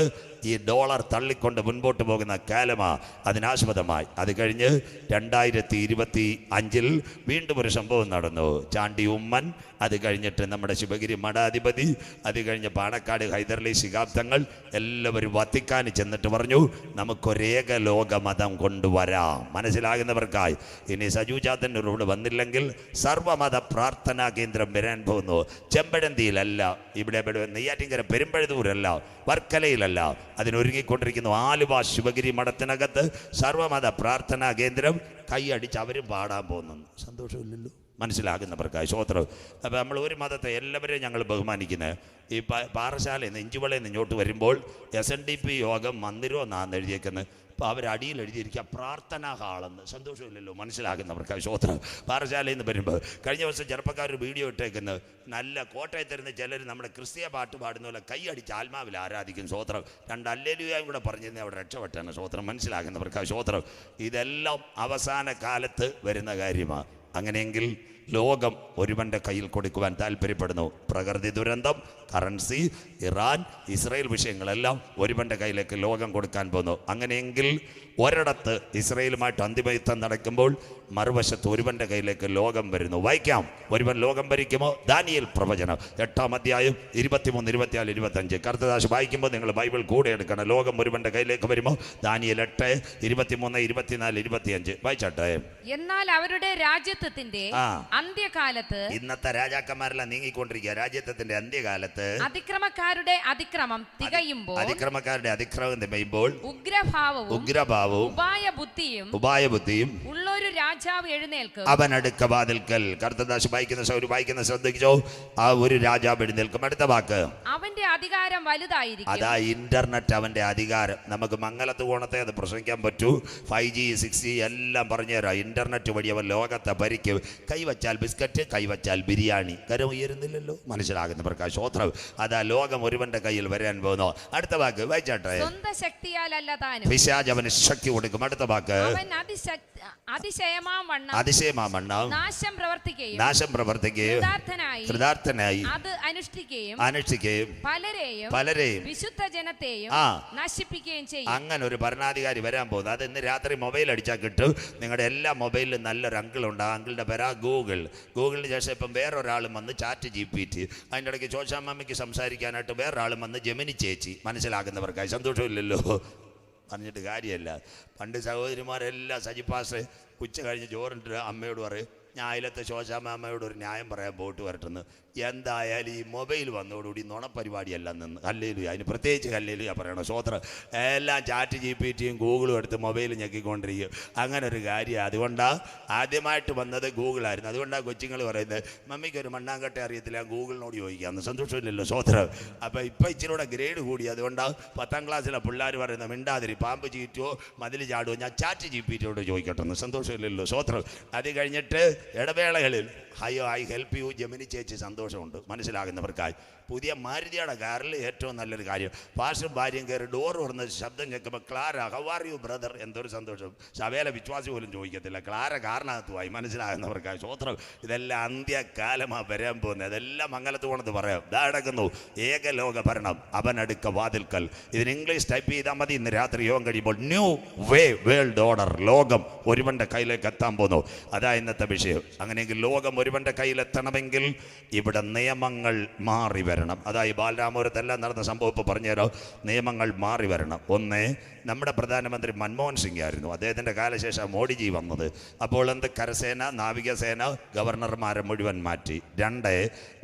ഈ ഡോളർ തള്ളിക്കൊണ്ട് മുൻപോട്ട് പോകുന്ന കാലമാ. അതിനാസ്പദമായി അത് കഴിഞ്ഞ് 2025 വീണ്ടും ഒരു സംഭവം നടന്നു. ചാണ്ടി ഉമ്മൻ, അത് കഴിഞ്ഞിട്ട് നമ്മുടെ ശിവഗിരി മഠാധിപതി, അത് കഴിഞ്ഞ് പാണക്കാട് ഹൈദരലി ശിഹാബ് തങ്ങൾ എല്ലാവരും വത്തിക്കാന് ചെന്നിട്ട് പറഞ്ഞു നമുക്കൊരേക ലോക മതം കൊണ്ടുവരാം. മനസ്സിലാകുന്നവർക്കായി. ഇനി സജു ചാത്തന്നൂരോട് വന്നില്ലെങ്കിൽ സർവമത പ്രാർത്ഥനാ കേന്ദ്രം വരാൻ പോകുന്നു. ചെമ്പഴന്തിയിലല്ല, ഇവിടെ നെയ്യാറ്റിൻകര പെരുമ്പഴുതൂരല്ല, വർക്കലയിലല്ല, അതിനൊരുങ്ങിക്കൊണ്ടിരിക്കുന്നു. ആലുവ ശിവഗിരി മഠത്തിനകത്ത് സർവമത പ്രാർത്ഥനാ കേന്ദ്രം. കൈയടിച്ച് അവരും പാടാൻ പോകുന്നു. സന്തോഷമില്ലല്ലോ? മനസ്സിലാകുന്നവർക്കായി സ്വോത്രം. അപ്പോൾ നമ്മൾ ഒരു മതത്തെ എല്ലാവരെയും ഞങ്ങൾ ബഹുമാനിക്കുന്നത്. ഈ പാറശാലയിൽ നിന്ന് ഇഞ്ചുവളയിൽ നിന്ന് ഇങ്ങോട്ട് വരുമ്പോൾ SNDP യോഗം മന്ദിരമോ എന്നാണ് എഴുതിയേക്കുന്നത്. അപ്പോൾ അവരടിയിൽ എഴുതിയിരിക്കുക പ്രാർത്ഥനാ ഹാളെന്ന്. സന്തോഷമില്ലല്ലോ? മനസ്സിലാകുന്നവർക്കായി സ്വോത്രം. പാറശാലയിൽ നിന്ന് വരുമ്പോൾ കഴിഞ്ഞ ദിവസം ചെറുപ്പക്കാർ വീഡിയോ ഇട്ടേക്കുന്നത് നല്ല കോട്ടയത്തിരുന്ന് ചിലർ നമ്മുടെ ക്രിസ്തീയ പാട്ട് പാടുന്ന പോലെ കൈയടിച്ച് ആത്മാവിൽ ആരാധിക്കും. സ്വോത്രം. 2 അല്ലേലൂയായും കൂടെ പറഞ്ഞിരുന്നേ അവിടെ രക്ഷപ്പെട്ടാണ്. സ്വോത്രം. മനസ്സിലാകുന്നവർക്കായി സ്വോത്രം. ഇതെല്ലാം അവസാന കാലത്ത് വരുന്ന കാര്യമാണ്. അങ്ങനെയെങ്കിൽ ലോകം ഒരുവൻ്റെ കയ്യിൽ കൊടുക്കുവാൻ താല്പര്യപ്പെടുന്നു. പ്രകൃതി ദുരന്തം, കറൻസി, ഇറാൻ, ഇസ്രയേൽ വിഷയങ്ങളെല്ലാം ഒരുവൻ്റെ കയ്യിലേക്ക് ലോകം കൊടുക്കാൻ പോകുന്നു. അങ്ങനെയെങ്കിൽ ഒരിടത്ത് ഇസ്രയേലുമായിട്ട് അന്തിമയുദ്ധം നടക്കുമ്പോൾ മറുവശത്ത് ഒരുവൻ്റെ കയ്യിലേക്ക് ലോകം വരുന്നു. വായിക്കാം, ഒരുവൻ ലോകം ഭരിക്കുമോ? ദാനിയേൽ പ്രവചനം 8-ാം അധ്യായം 23, 24, 25. കർത്തദാസ് വായിക്കുമ്പോൾ നിങ്ങൾ ബൈബിൾ കൂടെ എടുക്കണം. ലോകം ഒരുവൻ്റെ കയ്യിലേക്ക് വരുമോ? ദാനിയേൽ 8, 23, 24, 25 വായിച്ചാട്ടെ. എന്നാൽ അവരുടെ രാജ്യത്വത്തിന്റെ അന്ത്യകാലത്ത്, ഇന്നത്തെ രാജാക്കന്മാരെല്ലാം നീങ്ങിക്കൊണ്ടിരിക്കുക. രാജ്യത്വത്തിന്റെ അന്ത്യകാലത്ത് അതിക്രമക്കാരുടെ അതിക്രമം തികയുമ്പോൾ, അതിക്രമക്കാരുടെ അതിക്രമം തികയുമ്പോൾ ഉഗ്രഭാവവും ഉപായബുദ്ധിയും ഉള്ളൊരു രാജാവ് എഴുന്നേൽക്കും. അവൻ അടുക്ക വാതിൽക്കൽ. കർത്തദാസ് വായിക്കുന്ന ശ്രദ്ധിച്ചോ. ആ ഒരു രാജാവ് എഴുന്നേൽക്കും. അടുത്ത വാക്ക്, അവന്റെ അധികാരം വലുതായിരിക്കും. അതാ ഇന്റർനെറ്റ് അവന്റെ അധികാരം. നമുക്ക് മംഗലത്ത് കോണത്തെ അത് പ്രസംഗിക്കാൻ പറ്റൂ. 5G 6G എല്ലാം പറഞ്ഞുതരാം. ഇന്റർനെറ്റ് വഴി അവൻ ലോകത്തെ ഭരിക്കും. കൈവച്ചാൽ ബിസ്ക്കറ്റ്, കൈവച്ചാൽ ബിരിയാണി. കരം ഉയരുന്നില്ലല്ലോ? മനസ്സിലാകുന്നവർക്ക് ശോത്രം. അതാ ലോകം ഒരുവന്റെ കയ്യിൽ വരാൻ പോകുന്നു. അടുത്ത വാക്ക് വായിച്ചാട്ടെ. സ്വന്തം ശക്തിയാലല്ല താനും പിശാച് അവന് ശക്തി കൊടുക്കും. അടുത്ത വാക്ക്, അതിശയമാവണ്ണം നാശം പ്രവർത്തിക്കുകയും കൃതാർത്ഥനായി അത് അനുഷ്ഠിക്കുകയും പലരെയും വിശുദ്ധ ജനത്തെയും നശിപ്പിക്കുകയും ചെയ്യും. അങ്ങനെ ഒരു ഭരണാധികാരി വരാൻ പോകുന്നു. അത് ഇന്ന് രാത്രി മൊബൈൽ അടിച്ചാൽ കിട്ടും. നിങ്ങളുടെ എല്ലാ മൊബൈലിലും നല്ലൊരു അങ്കിളുണ്ട്. ആ അങ്കിളുടെ പേരാ ഗൂഗിളിന് ശേഷം ഇപ്പം വേറൊരാളും വന്ന് ChatGPT. അതിൻ്റെ ഇടയ്ക്ക് ചോശാമ്മയ്ക്ക് സംസാരിക്കാനായിട്ട് വേറൊരാളും വന്ന് ജെമിനി ചേച്ചി. മനസ്സിലാക്കുന്നവർക്കായി സന്തോഷമില്ലല്ലോ? പറഞ്ഞിട്ട് കാര്യമല്ല. പണ്ട് സഹോദരിമാരെല്ലാം സജിപ്പാസ് ഉച്ച കഴിഞ്ഞ് ചോറിട്ട് അമ്മയോട് പറയും ഞാൻ അതിലത്തെ ശോശാമാമയോട് ഒരു ന്യായം പറയാൻ പോയിട്ട് വരട്ടെന്ന്. എന്തായാലും ഈ മൊബൈൽ വന്നതോടുകൂടി നുണപരിപാടിയെല്ലാം നിന്ന് ഹല്ലേലൂയ. അതിന് പ്രത്യേകിച്ച് ഹല്ലേലൂയ പറയണം. സ്വോത്രം. എല്ലാം ചാറ്റ് GPTയും ഗൂഗിളും എടുത്ത് മൊബൈൽ ഞെക്കിക്കൊണ്ടിരിക്കും. അങ്ങനെ ഒരു കാര്യം. അതുകൊണ്ടാണ് ആദ്യമായിട്ട് വന്നത് ഗൂഗിളായിരുന്നു. അതുകൊണ്ടാണ് കൊച്ചുങ്ങൾ പറയുന്നത് മമ്മിക്കൊരു മണ്ണാങ്കട്ട അറിയത്തില്ല, ഗൂഗിളിനോട് ചോദിക്കാമെന്ന്. സന്തോഷമില്ലല്ലോ സ്വോത്രം. അപ്പോൾ ഇപ്പം ഇച്ചിരി കൂടെ ഗ്രേഡ് കൂടി. അതുകൊണ്ടാണ് 10ാം ക്ലാസ്സിലെ പിള്ളേർ പറയുന്നത് മിണ്ടാതിരി, പാമ്പ് ചീറ്റുമോ മതിൽ ചാടുമോ ഞാൻ ചാറ്റ് GPTയോട് ചോദിക്കട്ടെ എന്ന്. സന്തോഷമില്ലല്ലോ സ്വോത്രം. അത് കഴിഞ്ഞിട്ട് ഇടവേളകളിൽ ഹയോ ഐ ഹെൽപ്പ് യു ജെമിനി ചേച്ചി സന്തോഷമുണ്ട് മനസ്സിലാകുന്നവർക്കായി. പുതിയ മാരുതിയുടെ കാറിൽ ഏറ്റവും നല്ലൊരു കാര്യം, പാസ്റ്ററും ഭാര്യയും കയറി ഡോർ തുറന്ന് ശബ്ദം കേൾക്കുമ്പോൾ Clara how are you brother, എന്തൊരു സന്തോഷം. സഭയിലെ വിശ്വാസി പോലും ചോദിക്കത്തില്ല, ക്ലാര കാറിനകത്തുമായി മനസ്സിലാകുന്നവർക്കായി. സ്വോത്രം. ഇതെല്ലാം അന്ത്യകാലമാണ് വരാൻ പോകുന്നത്. ഇതെല്ലാം മംഗലത്ത് പോകണമെന്ന് പറയാം. ഇതാ കിടക്കുന്നു ഏകലോക ഭരണം അവനടുക്ക വാതിൽക്കൽ. ഇതിന് ഇംഗ്ലീഷ് ടൈപ്പ് ചെയ്താൽ മതി. ഇന്ന് രാത്രി യോഗം കഴിയുമ്പോൾ ന്യൂ വേ വേൾഡ് ഓർഡർ, ലോകം ഒരുവന്റെ കയ്യിലേക്ക് എത്താൻ പോകുന്നു. അതാ ഇന്നത്തെ വിഷയം. അങ്ങനെയെങ്കിൽ ലോകം ഒരുവന്റെ കയ്യിലെത്തണമെങ്കിൽ ഇവിടെ നിയമങ്ങൾ മാറി വരണം. അതായത് ബാലരാമപുരത്തെല്ലാം നടന്ന സംഭവം ഇപ്പോൾ പറഞ്ഞുതരാം. നിയമങ്ങൾ മാറി വരണം. ഒന്ന്, നമ്മുടെ പ്രധാനമന്ത്രി മൻമോഹൻ സിംഗ് ആയിരുന്നു. അദ്ദേഹത്തിൻ്റെ കാലശേഷം മോഡിജി വന്നത്. അപ്പോൾ എന്ത് കരസേന, നാവികസേന, ഗവർണർമാരെ മുഴുവൻ മാറ്റി. 2,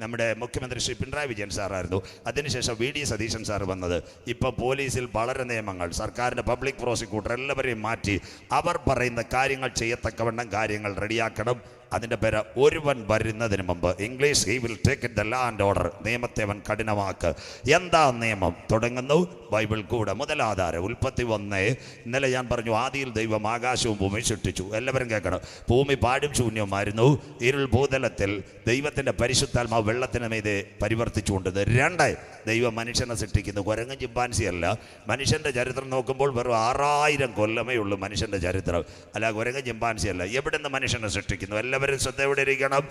നമ്മുടെ മുഖ്യമന്ത്രി ശ്രീ പിണറായി വിജയൻ സാറായിരുന്നു. അതിനുശേഷം VD സതീശൻ സാർ വന്നത്. ഇപ്പോൾ പോലീസിൽ വളരെ നിയമങ്ങൾ, സർക്കാരിൻ്റെ പബ്ലിക് പ്രോസിക്യൂട്ടർ എല്ലാവരെയും മാറ്റി അവർ പറയുന്ന കാര്യങ്ങൾ ചെയ്യത്തക്കവണ്ണം കാര്യങ്ങൾ റെഡിയാക്കണം. അതിൻ്റെ പേര് ഒരുവൻ വരുന്നതിന് മുമ്പ്. English he will take it the land order. നിയമത്തെ അവൻ കഠിനമാക്ക്. എന്താ നിയമം? തുടങ്ങുന്നു ബൈബിൾ കൂടെ. മുതലാധാരം ഉൽപ്പത്തി 1. ഇന്നലെ ഞാൻ പറഞ്ഞു ആദിയിൽ ദൈവം ആകാശവും ഭൂമി സൃഷ്ടിച്ചു. എല്ലാവരും കേൾക്കണം. ഭൂമി പാടും ശൂന്യമായിരുന്നു. ഇരുൾ ഭൂതലത്തിൽ ദൈവത്തിൻ്റെ പരിശുദ്ധാത്മാവ് വെള്ളത്തിന് മീതെ പരിവർത്തിച്ചുകൊണ്ടത്. 2, ദൈവം മനുഷ്യനെ സൃഷ്ടിക്കുന്നു. കുരങ്ങൻ ചിമ്പാൻസി അല്ല. മനുഷ്യൻ്റെ ചരിത്രം നോക്കുമ്പോൾ വെറും 6000 കൊല്ലമേ ഉള്ളൂ മനുഷ്യൻ്റെ ചരിത്രം. അല്ല, കുരങ്ങൻ ചിമ്പാൻസി അല്ല. എവിടെ നിന്ന് മനുഷ്യനെ സൃഷ്ടിക്കുന്നു? എല്ലാവരും ശ്രദ്ധയോടെ ഇരിക്കണം.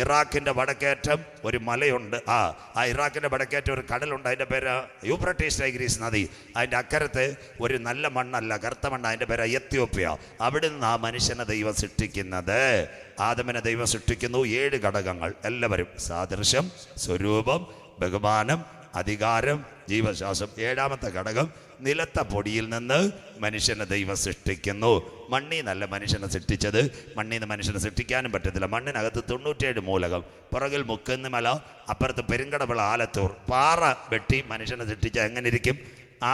ഇറാഖിൻ്റെ വടക്കേറ്റം ഒരു മലയുണ്ട്. ആ ഇറാഖിൻ്റെ വടക്കേറ്റം ഒരു കടലുണ്ട്. അതിൻ്റെ പേര് യൂഫ്രട്ടീസ് ടൈഗ്രീസ് നദി. അതിൻ്റെ അക്കരത്ത് ഒരു നല്ല മണ്ണല്ല, കറുത്ത മണ്ണ്. അതിൻ്റെ പേര് എത്യോപ്യ. അവിടെ നിന്ന് ആ മനുഷ്യനെ ദൈവം സൃഷ്ടിക്കുന്നത്. ആദമിനെ ദൈവം സൃഷ്ടിക്കുന്നു. 7 ഘടകങ്ങൾ. എല്ലാവരും സാദൃശ്യം, സ്വരൂപം, ബഹുമാനം, അധികാരം, ജീവശ്വാസം. 7ാമത്തെ ഘടകം നിലത്ത പൊടിയിൽ നിന്ന് മനുഷ്യനെ ദൈവം സൃഷ്ടിക്കുന്നു. മണ്ണിൽ നിന്നല്ല മനുഷ്യനെ സൃഷ്ടിച്ചത്. മണ്ണിൽ നിന്ന് മനുഷ്യനെ സൃഷ്ടിക്കാനും പറ്റത്തില്ല. മണ്ണിനകത്ത് 97 മൂലകം. പുറകിൽ മുക്കുന്ന് മല, അപ്പുറത്ത് പെരുങ്കടവിള ആലത്തൂർ. പാറ വെട്ടി മനുഷ്യനെ സൃഷ്ടിച്ചാൽ എങ്ങനെ ഇരിക്കും?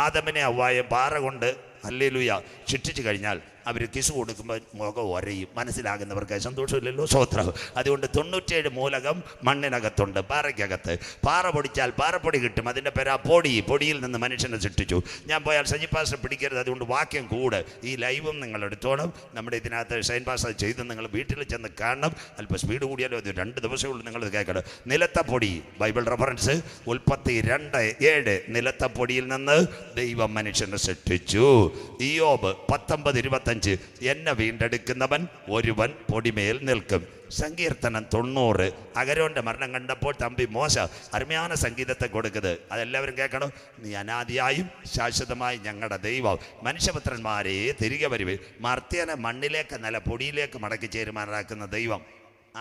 ആദമിനെ ഹവ്വായെയും പാറ കൊണ്ട് ഹല്ലേലൂയ ശിക്ഷിച്ചു കഴിഞ്ഞാൽ അവർ കിസ് കൊടുക്കുമ്പോൾ മുഖം ഒരയും. മനസ്സിലാകുന്നവർക്ക് സന്തോഷമില്ലല്ലോ സ്വോത്രം. അതുകൊണ്ട് 97 മൂലകം മണ്ണിനകത്തുണ്ട്, പാറയ്ക്കകത്ത്. പാറ പൊടിച്ചാൽ പാറപ്പൊടി കിട്ടും. അതിൻ്റെ പേരാ പൊടി. പൊടിയിൽ നിന്ന് മനുഷ്യനെ സൃഷ്ടിച്ചു. ഞാൻ പോയാൽ സജി പാസ്റ്റർ പിടിക്കരുത്. അതുകൊണ്ട് വാക്യം കൂട്. ഈ ലൈവും നിങ്ങൾ എടുത്തോണം. നമ്മുടെ ഇതിനകത്ത് ഷൈൻ പാസ്റ്റർ ചെയ്ത് നിങ്ങൾ വീട്ടിൽ ചെന്ന് കാണണം. അല്പം സ്പീഡ് കൂടിയാലോ അത് 2 ദിവസമേ ഉള്ളൂ. നിങ്ങൾ കേൾക്കണം. നിലത്ത പൊടി. ബൈബിൾ റെഫറൻസ് ഉൽപ്പത്തി 2:7. നിലത്ത പൊടിയിൽ നിന്ന് ദൈവം മനുഷ്യനെ സൃഷ്ടിച്ചു. ഇയ്യോബ് 19:25. എന്നെ വീണ്ടെടുക്കുന്നവൻ ഒരുവൻ പൊടിമേൽ നിൽക്കും. സങ്കീർത്തനം 90. അഗരോന്റെ മരണം കണ്ടപ്പോൾ തമ്പി മോശ അരുമயான സംഗീതത്തെ കൊടുക്കുന്നത്. അതെല്ലാവരും കേൾക്കണം. നീ അനാദിയായും ശാശ്വതമായി ഞങ്ങളുടെ ദൈവം. മനുഷ്യപുത്രന്മാരെ തിരികെ വരുവേ. മർത്യനെ മണ്ണിലേക്ക് നല്ല പൊടിയിലേക്ക് മടക്കി ചേരുമാനാക്കുന്ന ദൈവം.